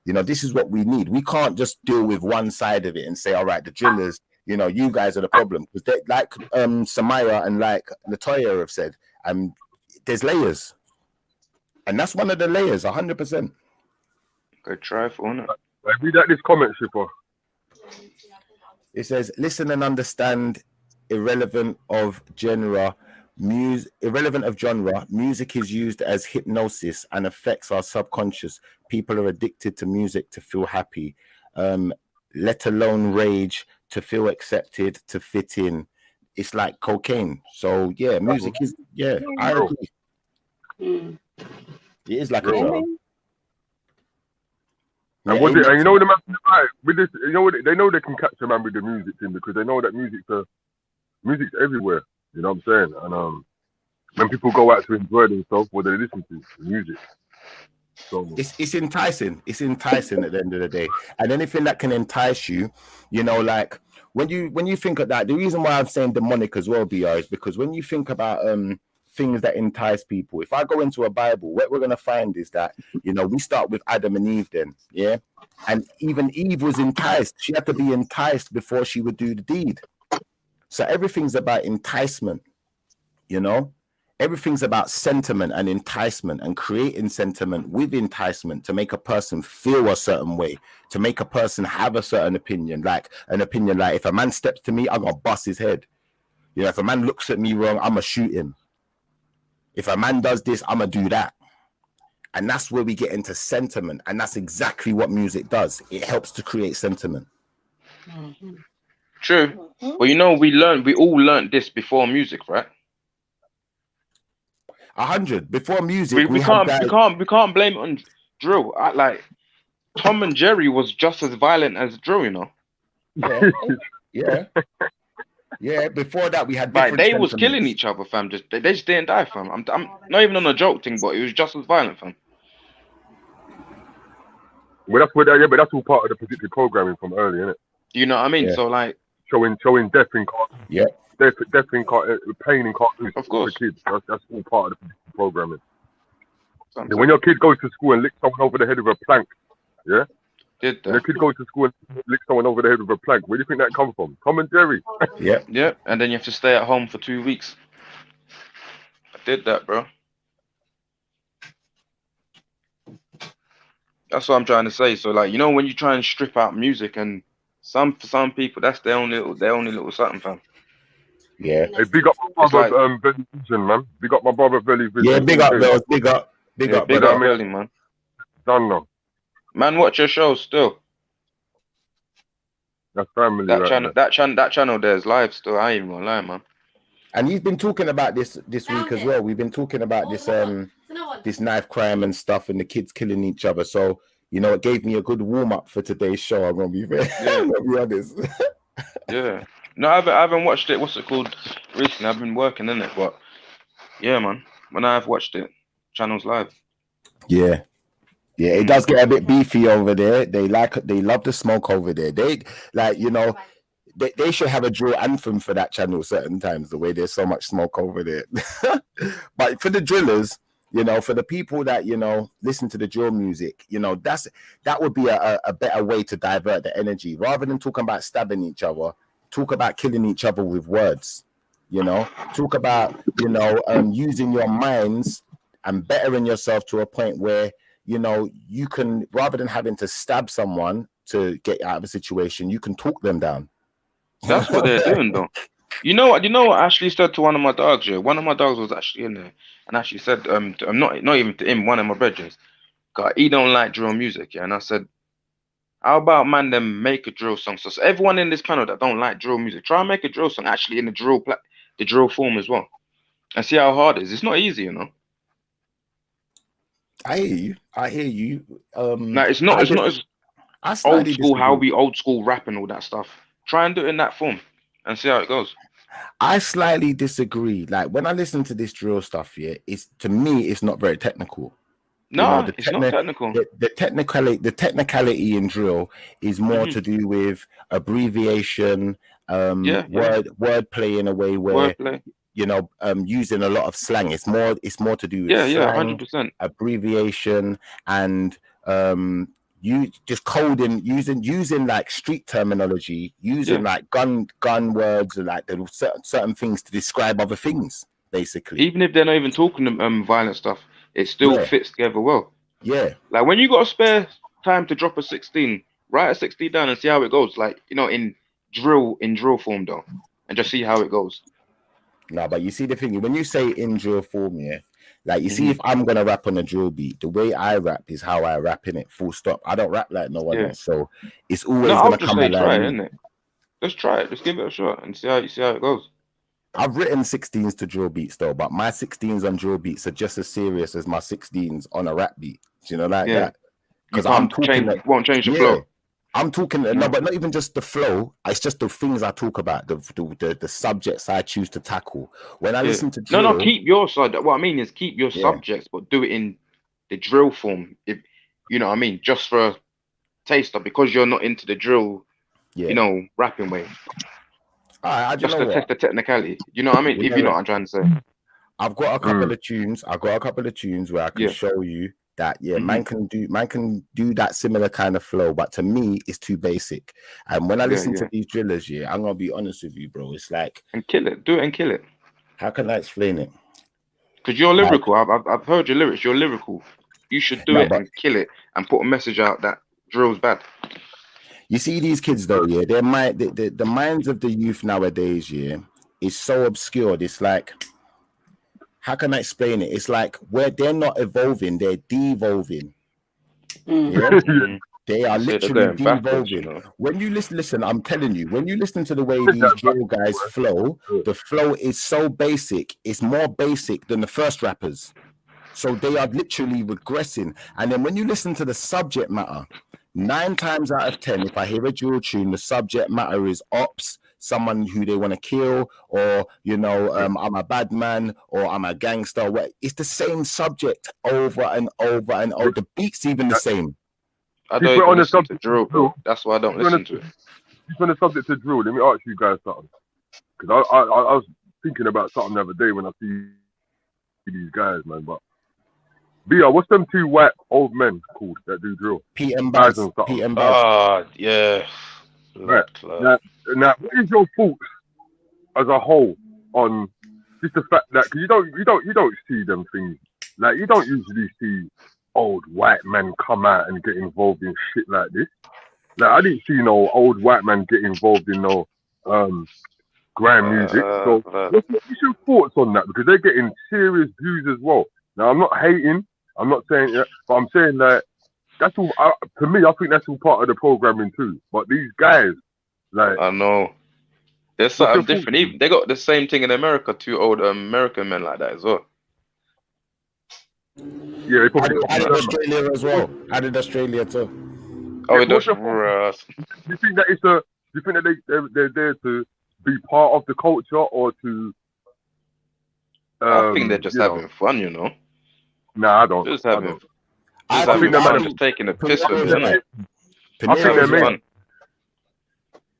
this is what we need. We can't just deal with one side of it and say, all right, the drillers, you guys are the problem. Because like Samaya and like Latoya have said, there's layers. And that's one of the layers, 100%. Good try for it. Read out this comment, Shipper. It says, listen and understand irrelevant of genre. Music is used as hypnosis and affects our subconscious. People are addicted to music to feel happy, let alone rage, to feel accepted, to fit in. It's like cocaine. So yeah, music is I agree. It is like a drug. And what and you know what the man with this, they know they can catch a man with the music thing, because they know that music's everywhere. You know what I'm saying? And when people go out to enjoy themselves, what they listen to, the music. So it's enticing. It's enticing at the end of the day. And anything that can entice you, like when you think of that, the reason why I'm saying demonic as well, BR, is because when you think about things that entice people, if I go into a Bible, what we're gonna find is that we start with Adam and Eve then, yeah, and even Eve was enticed. She had to be enticed before she would do the deed. So everything's about enticement, everything's about sentiment and enticement, and creating sentiment with enticement to make a person feel a certain way, to make a person have a certain opinion, like if a man steps to me, I'm gonna bust his head. If a man looks at me wrong, I'm gonna shoot him. If a man does this, I'm gonna do that. And that's where we get into sentiment, and that's exactly what music does. It helps to create sentiment. Mm-hmm. True. Well, we all learned this before music, right? 100 before music. We can't blame it on drill. Like Tom and Jerry was just as violent as drill, Yeah. Before that, we had different they was killing each other, fam. They just didn't die, fam. I'm not even on a joke thing, but it was just as violent, fam. Well, but that's all part of the predictive programming from early, isn't it? You know what I mean? Yeah. So like showing death in cartoons. Yeah. Death in pain in cartoons. Of course. For kids. That's all part of the predictive programming. When your kid goes to school and licks someone over the head with a plank, yeah? When a kid goes to school and licks someone over the head with a plank, where do you think that comes from? Tom and Jerry. Yeah. And then you have to stay at home for 2 weeks. I did that, bro. That's what I'm trying to say. So like, when you try and strip out music, and for some people that's their only little something, fam. Yeah. Hey, big up my brother Belly Vision, man. Big up my brother Belly Vision. Yeah, big up, Bells. Big up Belly, man. Done now. Man, watch your show still. That's family. That channel there is live still. I ain't even gonna lie, man. And you've been talking about this week as well. We've been talking about this knife crime and stuff, and the kids killing each other. So it gave me a good warm up for today's show. I'm gonna be honest. Yeah. No, I haven't watched it. What's it called? Recently, I've been working in it, but yeah, man. When I've watched it, channel's live. Yeah. Yeah, it does get a bit beefy over there. They love the smoke over there. They they should have a drill anthem for that channel certain times, the way there's so much smoke over there. But for the drillers, for the people that listen to the drill music, that would be a better way to divert the energy, rather than talking about stabbing each other. Talk about killing each other with words. Talk about using your minds and bettering yourself to a point where you can, rather than having to stab someone to get out of a situation, you can talk them down. That's what they're doing, though. You know what I actually said to one of my dogs? Yeah, one of my dogs was actually in there and actually said, I'm not even to him, one of my brethren, God, he don't like drill music, yeah. And I said, How about man them make a drill song? So everyone in this panel that don't like drill music, try and make a drill song actually in the drill form as well, and see how hard it is. It's not easy, you know. I hear you. Now it's not as old school how we old school rap and all that stuff. Try and do it in that form and see how it goes. I slightly disagree. Like when I listen to this drill stuff, it's to me it's not very technical. No, it's not technical. The technicality in drill is more to do with abbreviation, wordplay in a way where using a lot of slang. It's more to do with slang, 100%. abbreviation, and you just coding, using like street terminology, using like gun words and like certain things to describe other things, basically. Even if they're not even talking violent stuff, it still fits together well. Yeah. Like when you got a spare time to drop a 16, write a 16 down and see how it goes. Like, in drill form though, and just see how it goes. No, but you see the thing, when you say in drill form, like you see if I'm gonna rap on a drill beat, the way I rap is how I rap in it, full stop. I don't rap like no one else. So it's always gonna come alive. Try it, innit? Just try it, just give it a shot and see how it goes. I've written 16s to drill beats though, but my 16s on drill beats are just as serious as my 16s on a rap beat. Do you know that? Because won't change the flow. I'm talking no, but not even just the flow. It's just the things I talk about, the subjects I choose to tackle. When I listen to drill, no, keep your side. What I mean is keep your subjects, but do it in the drill form. If you know what I mean, just for a taster, because you're not into the drill, rapping way. Just to test the technicality. You know what I mean? If you know what I'm trying to say. I've got a couple of tunes. Where I can show you that man can do that similar kind of flow, but to me it's too basic. And when I listen to these drillers, I'm gonna be honest with you, bro. It's like kill it. How can I explain it? Because you're lyrical. I've heard your lyrics. You're lyrical. You should do it and kill it and put a message out that drill's bad. You see these kids though, the minds of the youth nowadays, is so obscured. It's like, how can I explain it? It's like where they're not evolving, they're devolving. They are literally devolving. When you listen, I'm telling you, when you listen to the way these drill guys flow, the flow is so basic. It's more basic than the first rappers. So they are literally regressing. And then when you listen to the subject matter, 9 times out of 10, if I hear a drill tune, the subject matter is ops, someone who they want to kill, or I'm a bad man, or I'm a gangster. It's the same subject over and over and over. The beat's even the same. I don't even listen to drill, bro. That's why I don't listen to it. Just on the subject of drill, let me ask you guys something. Because I was thinking about something the other day when I see these guys, man. But Bia, what's them 2 white old men called that do drill? penminds. Yeah. Right. Now, what is your thoughts as a whole on just the fact that, because you don't see them things, like you don't usually see old white men come out and get involved in shit like this. Like I didn't see no old white man get involved in no grime music. So what's your thoughts on that? Because they're getting serious views as well. Now I'm not hating. I'm not saying that, but I'm saying that that's all. To me, I think that's all part of the programming too. But these guys, like, I know, there's something different. Even they got the same thing in America. 2 old American men like that as well. Yeah, they probably added Australia as well. Added Australia too. Oh, it does. Do you think that do you think that they're there to be part of the culture or to? I think they're just having fun, you know. Nah, I don't. Just having. I think they're just taking a piss of it.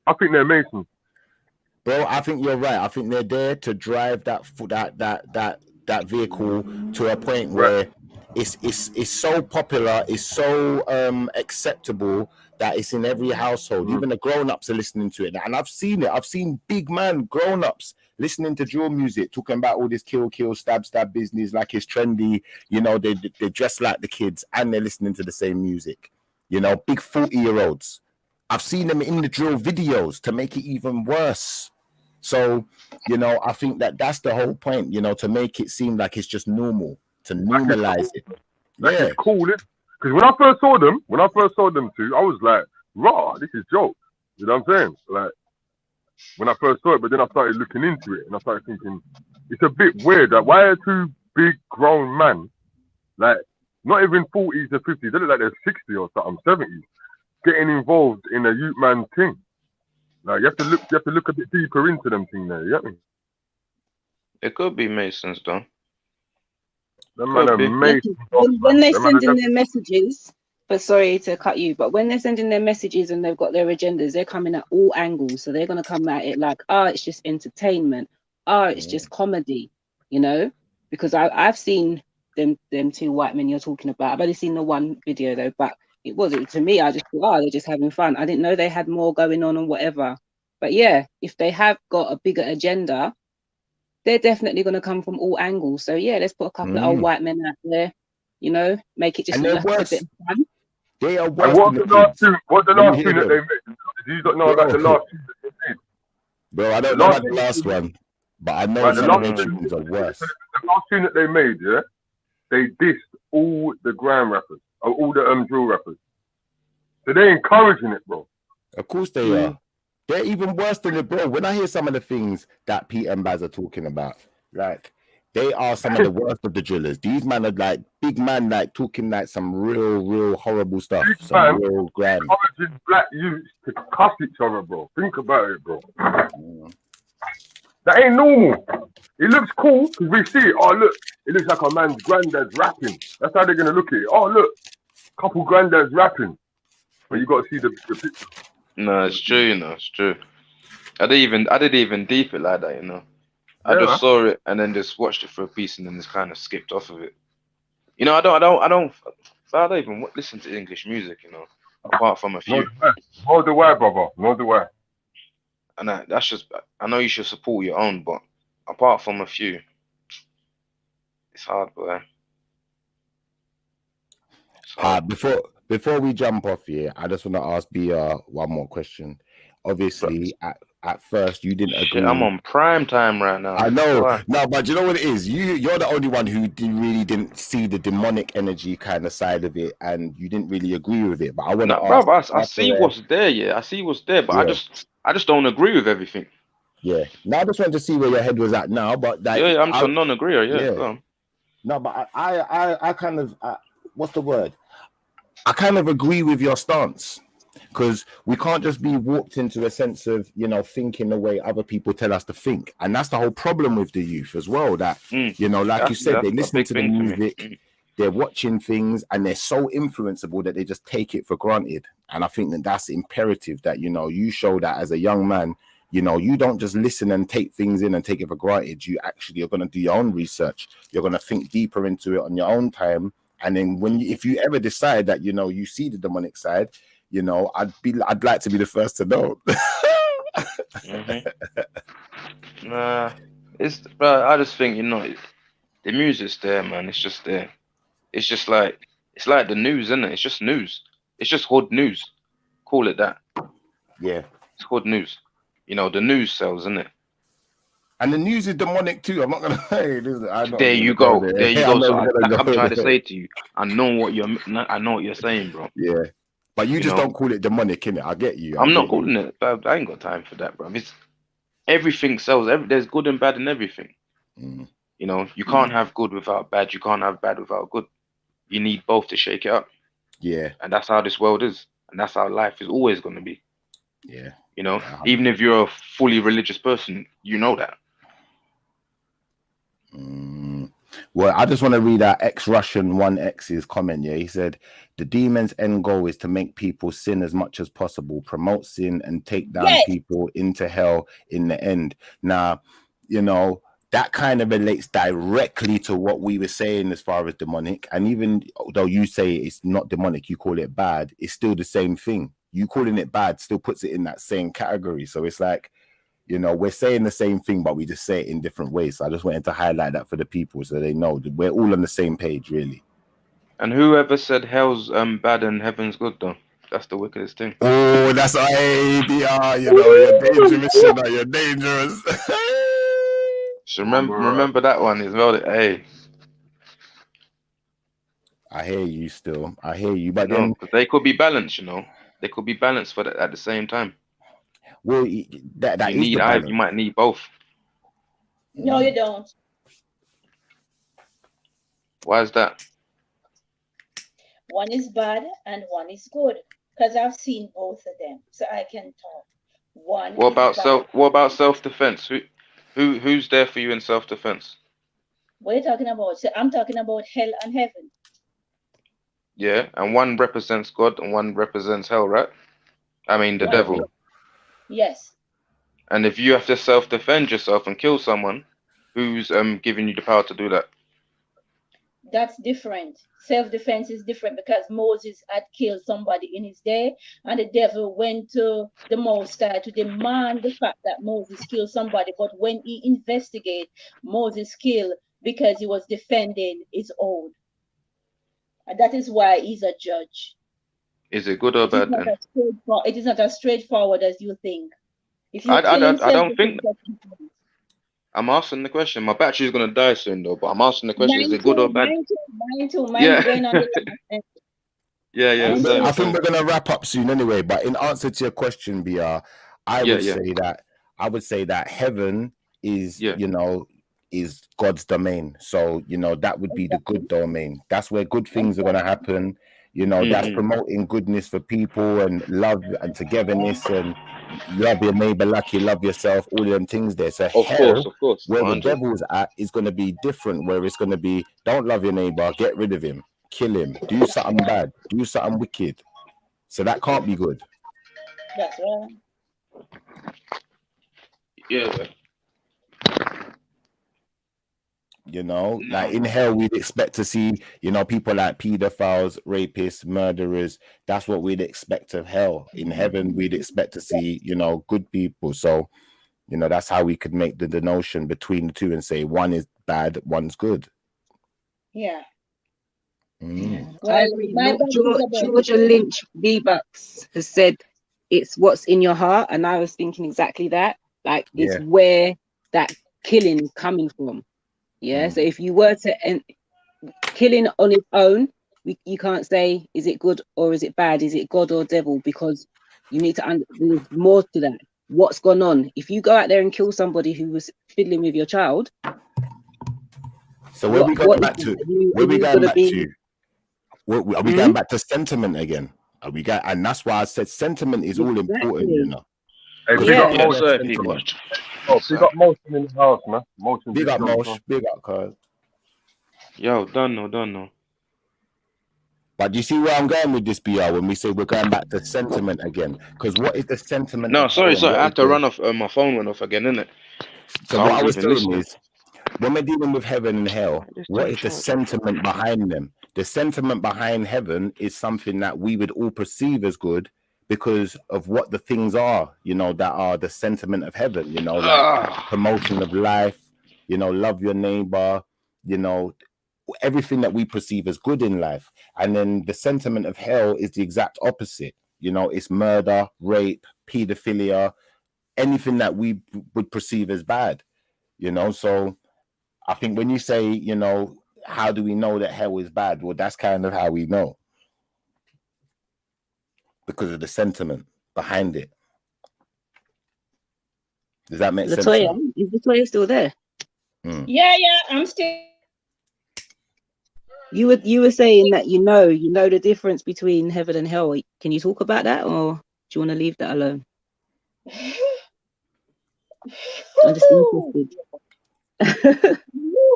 I think they're Masons. Bro, I think you're right. I think they're there to drive that vehicle to a point where it's so popular, it's so acceptable that it's in every household. Even the grown-ups are listening to it. And I've seen it. I've seen big man grown-ups listening to drill music, talking about all this kill, stab business like it's trendy. They dress like the kids and they're listening to the same music. Big 40-year-olds. I've seen them in the drill videos to make it even worse. So, I think that's the whole point, to make it seem like it's just normal, to normalize it. It's cool. Because when I first saw them too, I was like, raw, this is jokes. You know what I'm saying? Like, when I first saw it, but then I started looking into it, and I started thinking, it's a bit weird. Like, why are two big grown men, like, not even 40s or 50s, they look like they're 60 or something, 70s, getting involved in a youth man thing? Like, you have to look a bit deeper into them thing there, you get me? It could be Masons, though. When they're sending their messages, but sorry to cut you, but when they're sending their messages and they've got their agendas, they're coming at all angles. So they're going to come at it like, it's just entertainment. It's just comedy, you know? Because I've seen them two white men you're talking about. I've only seen the one video though, but to me, I just thought, they're just having fun. I didn't know they had more going on and whatever. But yeah, if they have got a bigger agenda, they're definitely going to come from all angles. So yeah, let's put a couple of old white men out there, you know, make it just a bit of fun. They are worse. What's the last tune that they made? Do you not know about the last tune that they made? Bro, I don't know about the last one, but I know some of the tunes are worse. The last tune that they made, yeah, they dissed all the grime rappers, or all the drill rappers. So they're encouraging it, bro. Of course they are. They're even worse than it, bro. When I hear some of the things that Pete and Baz are talking about, like, they are some of the worst of the drillers. These men are like big man, like talking like some real horrible stuff. Big some man, real grime. Encouraging black youths to cuss each other, bro. Think about it, bro. That ain't normal. It looks cool because we see it. Oh, look, it looks like a man's granddad's rapping. That's how they're gonna look at it. Oh, look, couple granddads rapping. But you got to see the picture. No, it's true. You know, it's true. I didn't even deep it like that. You know. I just saw it and then just watched it for a piece and then just kind of skipped off of it. You know, I don't even listen to English music, you know, apart from a few. Nor do I, brother. Nor do I. And that's just, I know you should support your own, but apart from a few, it's hard, boy. Before we jump off here, I just want to ask BR one more question. Obviously, at first you didn't agree. I'm on prime time right now. I know. No, but you know what it is? You're the only one who really didn't see the demonic energy kind of side of it, and you didn't really agree with it. But I want to ask. I see what's there. Yeah, I see what's there, but I just don't agree with everything. Yeah. Now I just wanted to see where your head was at now, but that, I'm just a non-agreer. Yeah. No, but I kind of what's the word? I kind of agree with your stance. Because we can't just be warped into a sense of, you know, thinking the way other people tell us to think. And that's the whole problem with the youth as well. That, you know, like you said, they listen to the music, they're watching things, and they're so influenceable that they just take it for granted. And I think that that's imperative that, you know, you show that as a young man, you know, you don't just listen and take things in and take it for granted. You actually are going to do your own research. You're going to think deeper into it on your own time. And then if you ever decide that, you know, you see the demonic side, you know, I'd like to be the first to know. Nah, I just think, you know, the music's there, man. It's just there. It's just like the news, isn't it? It's just news. It's just hood news. Call it that. Yeah. It's hood news. You know, the news sells, isn't it? And the news is demonic too. I'm not gonna say. There you go. There you go. So I'm trying to say to you, I know what you're saying, bro. Yeah. But you just don't call it demonic, innit? I get you. I'm not calling it. I ain't got time for that, bro. Everything sells. There's good and bad in everything. You know, you can't have good without bad. You can't have bad without good. You need both to shake it up. Yeah. And that's how this world is. And that's how life is always going to be. Yeah. You know, even if you're a fully religious person, you know that. Well, I just want to read out ex-Russian 1X's comment. Yeah, he said, the demon's end goal is to make people sin as much as possible, promote sin, and take down people into hell in the end. Now, you know, that kind of relates directly to what we were saying as far as demonic. And even though you say it's not demonic, you call it bad, it's still the same thing. You calling it bad still puts it in that same category. So it's like, you know, we're saying the same thing, but we just say it in different ways. So I just wanted to highlight that for the people so they know that we're all on the same page, really. And whoever said hell's bad and heaven's good, though? That's the wickedest thing. Oh, that's ABR. You know, you're dangerous. You know, you're dangerous. So remember that one as well. Hey, I hear you still. I hear you, but then they could be balanced. You know, They could be balanced for that at the same time. Well, that you is need the either. balance. You might need both. No, you don't. Why is that? One is bad and one is good, because I've seen both of them, so I can talk. What about self-defense? Who's there for you in self-defense? What are you talking about? So I'm talking about hell and heaven. Yeah, and one represents God and one represents hell, right? I mean the devil. Yes. And if you have to self-defend yourself and kill someone, who's giving you the power to do that? That's different. Self-defense is different, because Moses had killed somebody in his day, and the devil went to the Most High to demand the fact that Moses killed somebody. But when he investigated, Moses killed because he was defending his own. And that is why he's a judge. Is it good or bad then? It is not as straightforward as you think. If you I don't think. I'm asking the question. My battery's gonna die soon though, but I'm asking the question: is it good or bad? Mine too. Mine's going on the Yeah. I think we're gonna wrap up soon anyway. But in answer to your question, BR, I would say that heaven is, is God's domain. So that would be the good domain. That's where good things are gonna happen. That's promoting goodness for people and love and togetherness and love your neighbor like you love yourself, all of them things there. So of course, where the devil's at is going to be different, where it's going to be, don't love your neighbor, get rid of him, kill him, do something bad, do something wicked. So that can't be good. That's right. Yeah. Like in hell, we'd expect to see, people like pedophiles, rapists, murderers. That's what we'd expect of hell. In heaven, we'd expect to see, good people. So, that's how we could make the notion between the two and say one is bad, one's good. Yeah. I agree. Georgia Lynch V-Bucks has said it's what's in your heart, and I was thinking exactly that. Like, it's where that killing is coming from. Yeah, so if you were to killing on its own, you can't say is it good or is it bad, is it God or devil, because you need to there's more to that. What's gone on? If you go out there and kill somebody who was fiddling with your child, so where we going back to? Where we going back to? Are we going back to sentiment again? And that's why I said sentiment is all important, Hey, we got motion people. We got motion in the house, man. Motion. Big up, Mosh. Big up, cuz. Yo, done no. But do you see where I'm going with this, BR? When we say we're going back to sentiment again, because what is the sentiment? No, sorry. I had to run off. My phone went off again, innit? So what I was saying is, when we're dealing with heaven and hell, what is the sentiment behind them? The sentiment behind heaven is something that we would all perceive as good, because of what the things are, that are the sentiment of heaven, like promotion of life, love your neighbor, everything that we perceive as good in life. And then the sentiment of hell is the exact opposite. It's murder, rape, pedophilia, anything that we would perceive as bad, So I think when you say, how do we know that hell is bad? Well, that's kind of how we know. Because of the sentiment behind it. Does that make sense? Is Latoya still there? Yeah, I'm still. You were saying that you know the difference between heaven and hell. Can you talk about that, or do you want to leave that alone? I'm just interested.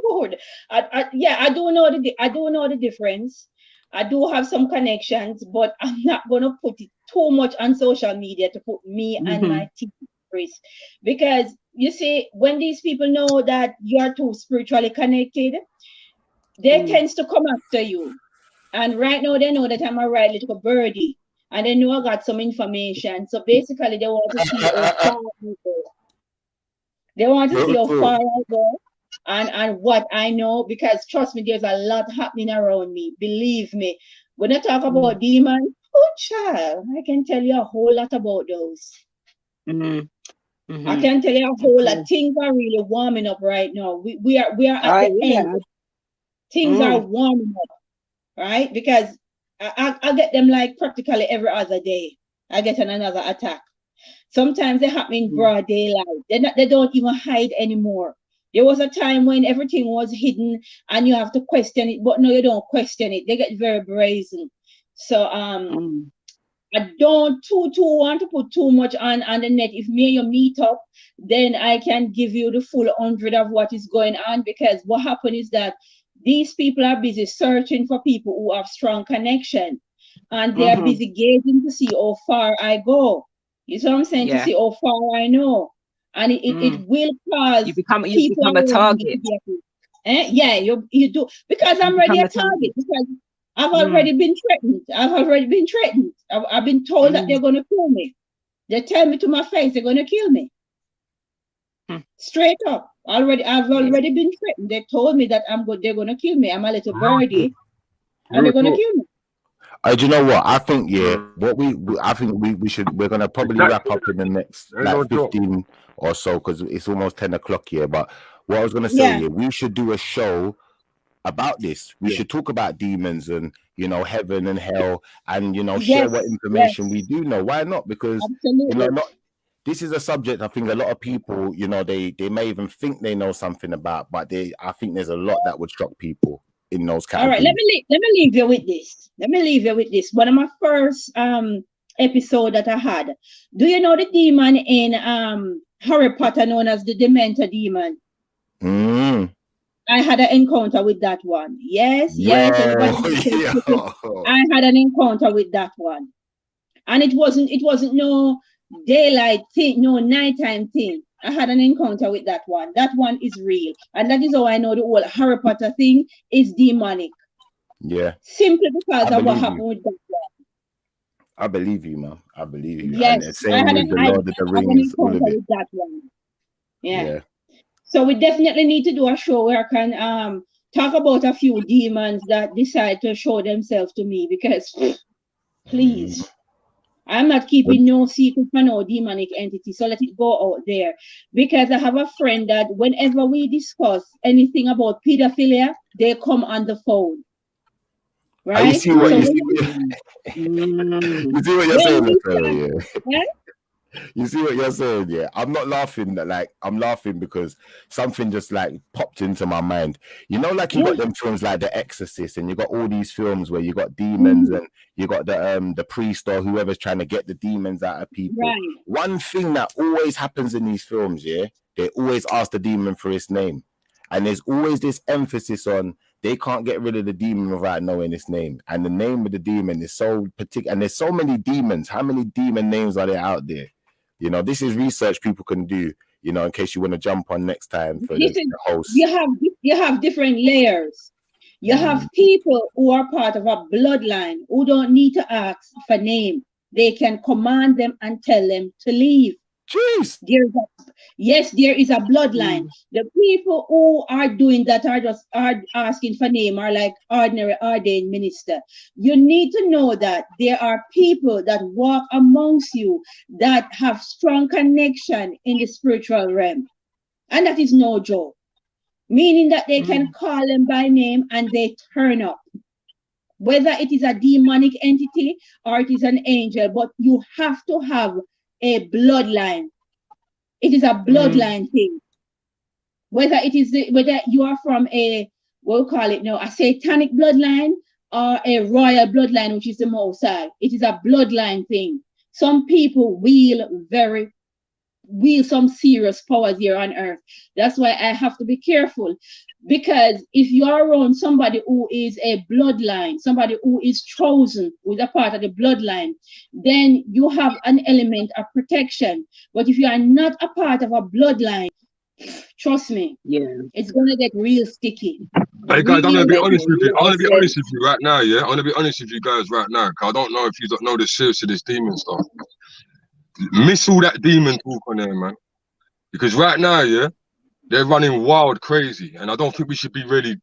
Lord. I do know the difference. I do have some connections, but I'm not going to put it too much on social media to put me and my team at risk. Because you see, when these people know that you're too spiritually connected, they tend to come after you. And right now they know that I'm a right little birdie, and they know I got some information. So basically they want to see how far I go. They want to see how far I go. And what I know, because trust me, there's a lot happening around me. Believe me, when I talk about demons, child, I can tell you a whole lot about those. I can tell you a whole lot. Things are really warming up right now. We are at the end. Things are warming up, right? Because I get them like practically every other day. I get another attack. Sometimes they happen in broad daylight. They don't even hide anymore. There was a time when everything was hidden and you have to question it, but no, you don't question it. They get very brazen. So I don't too want to put too much on the net. If me and you meet up, then I can give you the full 100 of what is going on, because what happened is that these people are busy searching for people who have strong connection, and they are busy gazing to see how far I go. You see what I'm saying? To see how far I know. And it will cause you become a target. Yeah, you do, because I'm already a target. Because I've already been threatened. I've been told that they're going to kill me. They tell me to my face they're going to kill me. Straight up. I've already been threatened. They told me that they're going to kill me. I'm a little birdie, and they're going to kill me. Do you know what? I think we're gonna probably wrap up in the next 15 or so, because it's almost 10 o'clock here. But what I was gonna say here, we should do a show about this. We should talk about demons and heaven and hell, and share what information we do know. Why not? Because this is a subject I think a lot of people, they may even think they know something about, but I think there's a lot that would shock people in those categories. All right, let me leave you with this. One of my first episode that I had. Do you know the demon in Harry Potter known as the Dementor demon? I had an encounter with that one. Yes. I had an encounter with that one, and it wasn't no daylight thing, no nighttime thing. I had an encounter with that one. That one is real. And that is how I know the whole Harry Potter thing is demonic. Yeah. Simply because of what happened with that one. I believe you, man. I believe you. Yes. I had an encounter with that one. Yeah. So we definitely need to do a show where I can talk about a few demons that decide to show themselves to me, because please. I'm not keeping no secret for no demonic entity, so let it go out there. Because I have a friend that whenever we discuss anything about pedophilia, they come on the phone. Right? You see what you're saying? You see what you're saying? Yeah. I'm not laughing. I'm laughing because something just popped into my mind. You got them films like The Exorcist, and you got all these films where you got demons and you got the priest or whoever's trying to get the demons out of people. Right. One thing that always happens in these films, they always ask the demon for its name. And there's always this emphasis on they can't get rid of the demon without knowing its name. And the name of the demon is so particular. And there's so many demons. How many demon names are there out there? This is research people can do, in case you want to jump on next time for the host. You have different layers. You have people who are part of a bloodline who don't need to ask for name. They can command them and tell them to leave. Jeez. There is a bloodline. The people who are doing that are asking for name are like ordinary ordained minister. You need to know that there are people that walk amongst you that have strong connection in the spiritual realm. And that is no joke. Meaning that they can call them by name and they turn up. Whether it is a demonic entity or it is an angel, but you have to have a bloodline. It is a bloodline thing. Whether you are from a satanic bloodline or a royal bloodline, which is the Most High. It is a bloodline thing. Some people wield some serious powers here on earth. That's why I have to be careful, because if you are around somebody who is a bloodline, somebody who is chosen, who is a part of the bloodline, then you have an element of protection. But if you are not a part of a bloodline, trust me, it's gonna get real sticky. Hey guys, I'm gonna be honest with you. I want to be honest with you right now. I want to be honest with you guys right now, because I don't know if you don't know the serious of this demon stuff. Miss all that demon talk on there, man. Because right now, they're running wild crazy. And I don't think we should be really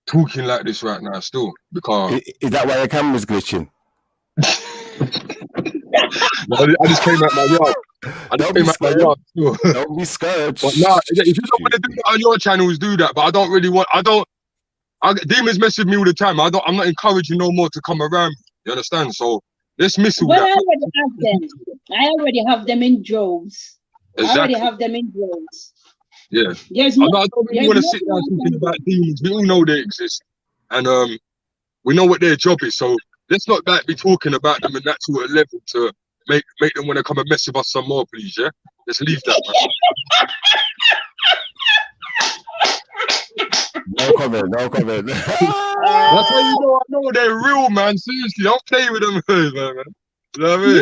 talking like this right now still. Because is that why the camera's glitching? I just came out my yard. Don't be scared. But nah, if you don't want to do that on your channels, do that. But I don't really want demons mess with me all the time. I'm not encouraging no more to come around me. You understand? So Let's miss all But that. I already have them. I already have them in droves. Exactly. I already have them in droves. Yeah. There's I don't really want to sit down talking about demons. We all know they exist. And we know what their job is. So let's not be talking about them in that sort of level to make them want to come and mess with us some more, please, yeah? Let's leave that, man. No comment. That's how you know I know they're real, man. Seriously, don't play with them, man. You know what I mean?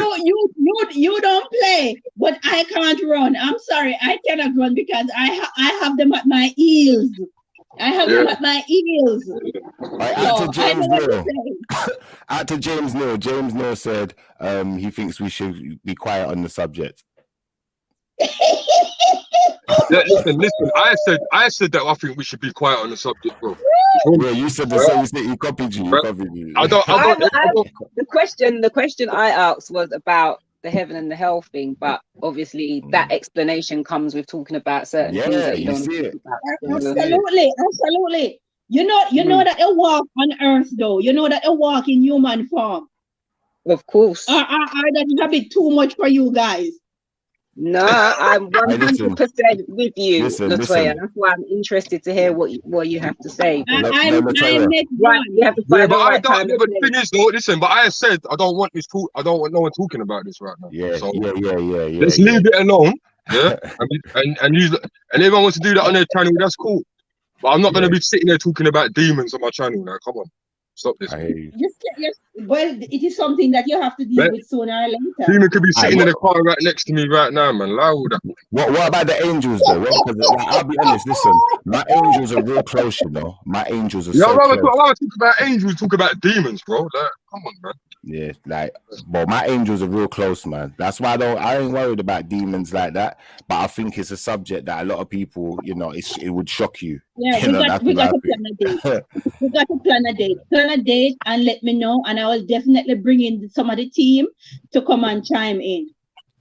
You don't play, but I can't run. I'm sorry, I cannot run because I have them at my heels. I have them at my heels. Out to James Neal. James Neal said he thinks we should be quiet on the subject. Yeah, listen. I said that I think we should be quiet on the subject, bro. Yeah, you said the same thing. He copied you. I don't. The question I asked was about the heaven and the hell thing, but obviously that explanation comes with talking about certain things that you don't see it. Absolutely. You know that they walk on earth, though. You know that they walk in human form. Of course. Are that a bit too much for you guys? No, I'm 100% with you, Latoya. That's why I'm interested to hear what you have to say. Right, you have to find the thing is, though, listen. But I said I don't want I don't want no one talking about this right now. Yeah. Let's leave it alone. Yeah, and everyone wants to do that on their channel. That's cool. But I'm not going to be sitting there talking about demons on my channel now. Come on. Stop this. Well, it is something that you have to deal with sooner or later. Demon could be sitting in the car right next to me right now, man. Loud. What about the angels, though? I'll be honest, listen. My angels are real close, you know. My angels are so close. I want to talk about angels, talk about demons, bro. Like, come on, man. Yeah, my angels are real close, man. That's why I ain't worried about demons like that. But I think it's a subject that a lot of people, you know, it would shock you. Yeah, we got to plan a date. We got to plan a date. Plan a date and let me know, and I will definitely bring in some of the team to come and chime in.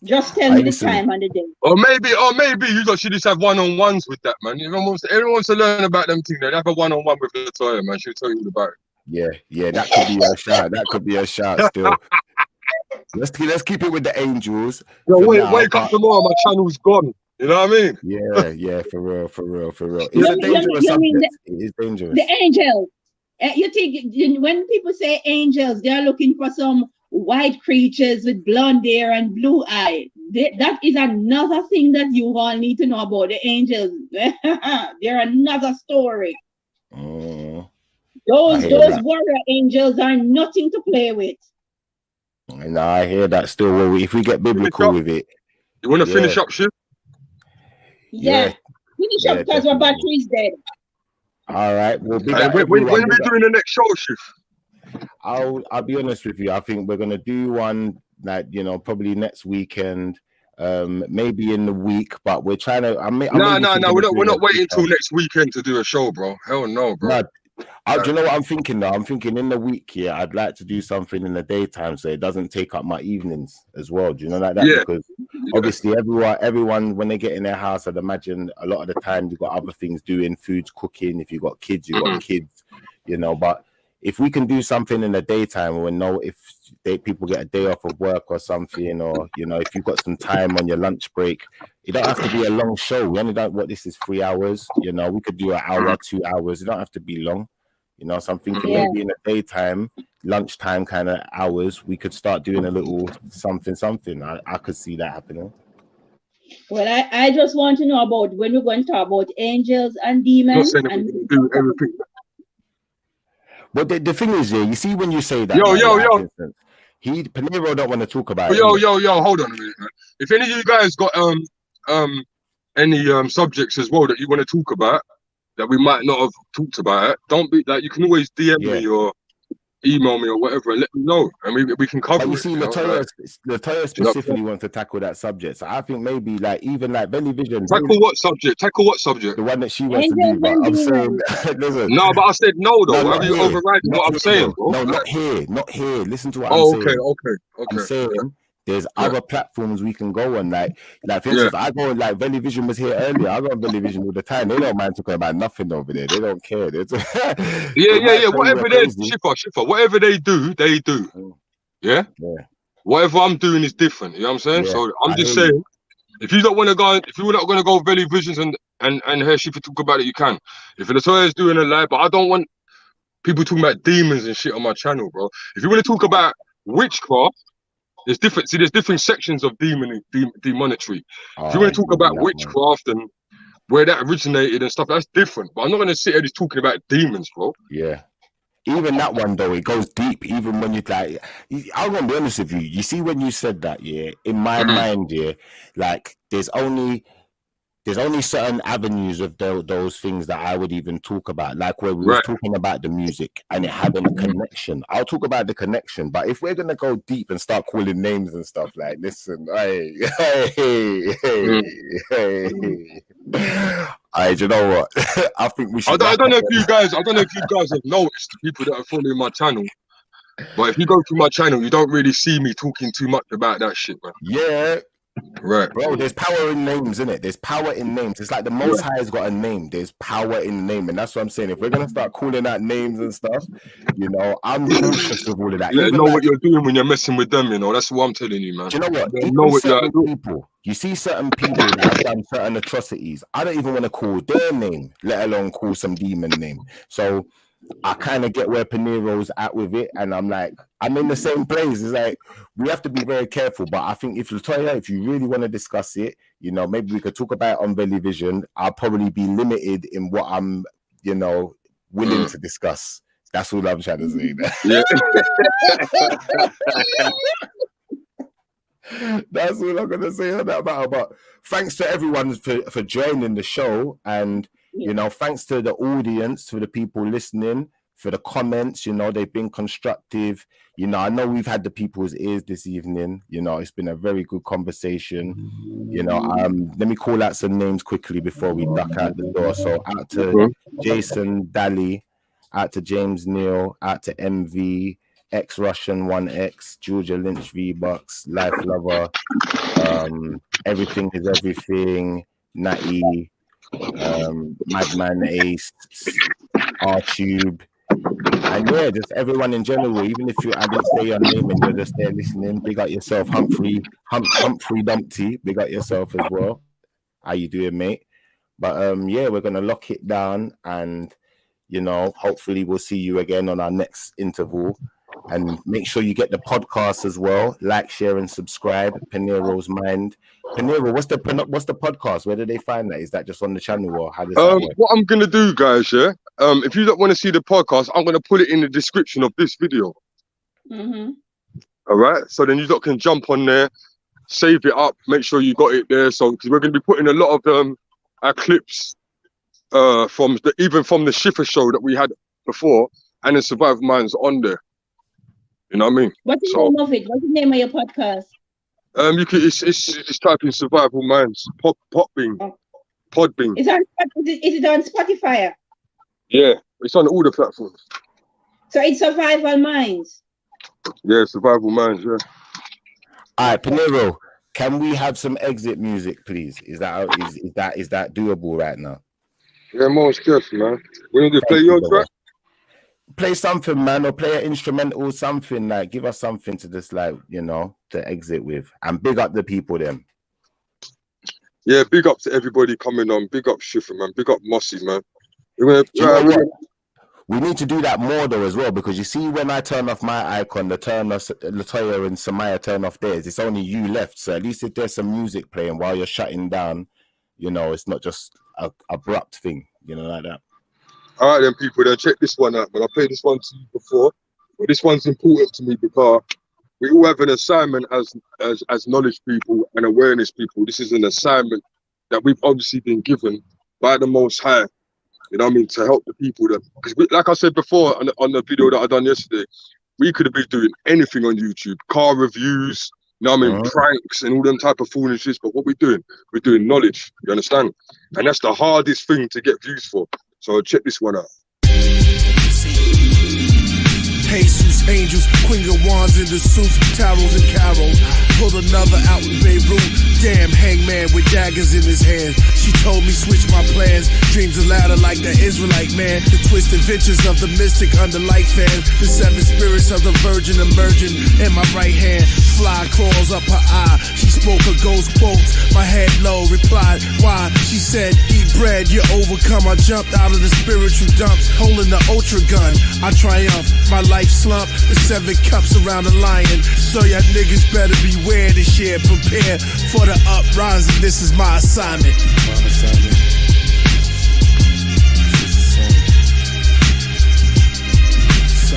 Just tell me the time and the date. Or maybe you should just have one-on-ones with that, man. Everyone wants to learn about them things. They have a one-on-one with Latoya, man. She'll tell you all about it. Yeah, that could be a shout. That could be a shout still. Let's keep it with the angels. Yo, wake up tomorrow, my channel's gone. You know what I mean? Yeah, for real. It's a dangerous subject. It is dangerous. The angels. You think when people say angels, they are looking for some white creatures with blonde hair and blue eyes. That is another thing that you all need to know about the angels. They're another story. Those warrior angels are nothing to play with. No, I hear that still. Well, if we get biblical with it. You want to finish up, Shiv? Yeah. Finish up because our battery is dead. All right. Well, when are we doing the next show, Shiv? I'll be honest with you. I think we're gonna do one probably next weekend. Maybe in the week, but we're trying to. No. We're not waiting till next weekend to do a show, bro. Hell no, bro. Do you know what I'm thinking though? I'm thinking in the week here, I'd like to do something in the daytime so it doesn't take up my evenings as well. Do you know like that? Yeah. Because obviously everyone when they get in their house, I'd imagine a lot of the time you've got other things doing, food's cooking. If you've got kids, you've got kids, but if we can do something in the daytime when people get a day off of work or something, or if you've got some time on your lunch break, it don't have to be a long show. We only this is 3 hours, we could do an hour, 2 hours. It don't have to be long, so I'm thinking maybe in the daytime, lunchtime kind of hours, we could start doing a little something. I could see that happening. Well, I just want to know about when we're going to talk about angels and demons and do everything. But the thing is, you see when you say that, Peniro don't want to talk about it. Yo, hold on a minute, man. If any of you guys got any subjects as well that you want to talk about that we might not have talked about, don't be like, you can always DM me or email me or whatever and let me know, and we can cover it. You see, Latoya specifically wants to tackle that subject, so I think maybe even Belly Vision. Tackle what subject? The one that she wants to do. But I'm saying, listen. No, but I said no though. Have you overridden what I'm saying? No, not here. Listen to what I'm saying. Okay. I'm saying there's other platforms we can go on. Like for instance, I go on Belly Vision was here earlier. I go on Belly Vision all the time. They don't mind talking about nothing over there. They don't care. Yeah. Whatever they Shiffer. Whatever they do, they do. Yeah? Whatever I'm doing is different. You know what I'm saying? Yeah, So I'm just saying, if you don't want to go, if you're not going to go Valley Visions and hear Shifa talk about it, you can. If Latoya is doing a live, but I don't want people talking about demons and shit on my channel, bro. If you want to talk about witchcraft, there's different. See, there's different sections of demonetary. If you want to talk about witchcraft and where that originated and stuff, that's different. But I'm not going to sit here just talking about demons, bro. Yeah. Even that one though, it goes deep. Even when you like, I'm gonna be honest with you. You see, when you said that, yeah, in my mind, yeah, like there's only certain avenues of those things that I would even talk about, like where we were talking about the music and it having a connection. I'll talk about the connection, but if we're gonna go deep and start calling names and stuff, like, listen, hey, you know what? I think we should. I don't know if you guys have noticed, the people that are following my channel. But if you go through my channel, you don't really see me talking too much about that shit, man. Yeah. Right, bro. There's power in names, isn't it? There's power in names. It's like the Most High has got a name. There's power in the name, and that's what I'm saying. If we're gonna start calling out names and stuff, you know, I'm cautious with all of that. You know what you're doing when you're messing with them. You know, that's what I'm telling you, man. Do you know what? Even certain people, you see certain people that have done certain atrocities. I don't even want to call their name, let alone call some demon name. So I kind of get where Peniros at with it, and I'm like, I'm in the same place. It's like we have to be very careful. But I think if Latoya, if you really want to discuss it, you know, maybe we could talk about it on Valley Vision. I'll probably be limited in what I'm, you know, willing to discuss. That's all I'm trying to say. That's all I'm gonna say on that matter. But thanks to everyone for joining the show, and you know, thanks to the audience, to the people listening, for the comments. You know, they've been constructive. You know, I know we've had the people's ears this evening. You know, it's been a very good conversation. You know, let me call out some names quickly before we duck out the door. So out to Jason Daly, out to James Neal, out to MV, ex-Russian 1X, Georgia Lynch V-Bucks, Life Lover, Everything is Everything, Natty, Madman Ace, R-Tube, and yeah, just everyone in general. Even if I didn't say your name and you're just there listening, big up yourself. Humphrey Dumpty, big up yourself as well. How you doing, mate? But yeah, we're gonna lock it down, and you know, hopefully we'll see you again on our next interval. And make sure you get the podcast as well. Like, share, and subscribe. Peniros Mind. Peniro, what's the podcast? Where do they find that? Is that just on the channel, or how does that work? What I'm gonna do, guys, yeah. If you don't want to see the podcast, I'm gonna put it in the description of this video. All right. So then you lot can jump on there, save it up, make sure you got it there. So because we're gonna be putting a lot of our clips from the Shifa show that we had before, and the Survivalminds on there. You know what I mean? What's the name of it? What's the name of your podcast? You can it's type in Survivalminds, Podbean. Is it on Spotify? Yeah, it's on all the platforms. So it's Survivalminds. Yeah, Survivalminds. Yeah. All right, Peniro, can we have some exit music, please? Is that doable right now? Yeah, most definitely, man. We need to play your track. Play something, man, or play an instrumental, something, like give us something to just, like, you know, to exit with, and big up the people then. Yeah, big up to everybody coming on. Big up Shifa, man. Big up Mossy, man. We need to do that more though as well, because you see, when I turn off my icon, Latoya and Samaya turn off theirs, it's only you left. So at least if there's some music playing while you're shutting down, you know, it's not just a abrupt thing, you know, like that. All right, then, people, then check this one out. But I played this one to you before, but this one's important to me because we all have an assignment as knowledge people and awareness people. This is an assignment that we've obviously been given by the Most High. You know what I mean? To help the people. Because like I said before on the video that I done yesterday, we could have been doing anything on YouTube, car reviews, you know what I mean, pranks and all them type of foolishness. But what we're doing knowledge. You understand? And that's the hardest thing to get views for. So check this one out. Jesus, angels, queen of wands in the suits, tarots and carols. Pull another out in Beirut. Damn, hang man with daggers in his hand. She told me switch my plans. Dreams are louder like the Israelite man. The twisted ventures of the mystic under light fan. The seven spirits of the virgin emerging in my right hand. Fly claws up her eye. She spoke her ghost quotes. My head low replied, why? She said, eat bread, you overcome. I jumped out of the spiritual dumps, holding the ultra gun. I triumph, my life slump. The 7 cups around the lion. So y'all niggas better beware this year. Prepare for the uprising. This is my assignment.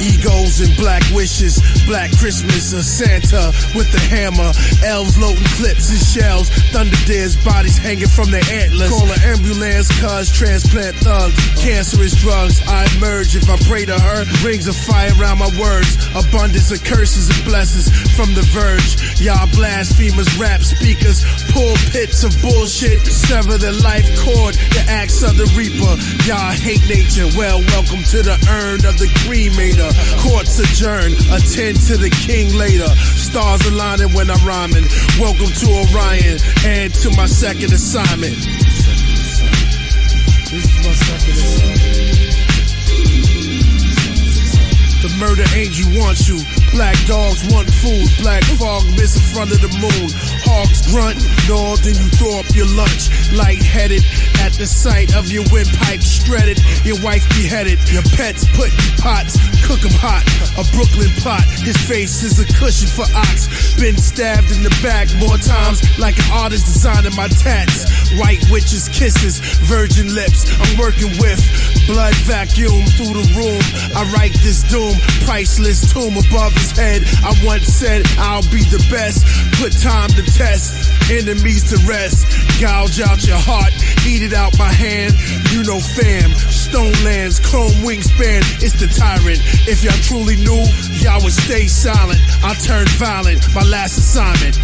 Egos and black wishes, black Christmas, a Santa with the hammer, elves loading clips and shells, thunder dares, bodies hanging from their antlers. Call an ambulance, cuz transplant thugs, cancerous drugs. I emerge if I pray to her, rings of fire around my words, abundance of curses and blessings from the verge. Y'all blasphemers, rap speakers, pulpits of bullshit, sever the life cord, the axe of the reaper. Y'all hate nature, well, welcome to the urn of the cremator. Courts adjourn, attend to the king later. Stars aligning when I'm rhyming. Welcome to Orion and to my second assignment. This is my second assignment. The murder angel wants you. Black dogs want food. Black fog miss in front of the moon. Hogs grunt, gnaw, then you throw up your lunch. Lightheaded at the sight of your windpipe shredded. Your wife beheaded. Your pets put in pots, cook 'em hot. A Brooklyn plot. His face is a cushion for ox. Been stabbed in the back more times like an artist designing my tats. White witches kisses, virgin lips. I'm working with blood vacuum through the room. I write this doom, priceless tomb above his head. I once said I'll be the best. Put time to test, enemies to rest. Gouge out your heart, eat it out my hand. You know fam, stone lands, chrome wingspan. It's the tyrant. If y'all truly knew, y'all would stay silent. I turned violent, my last assignment.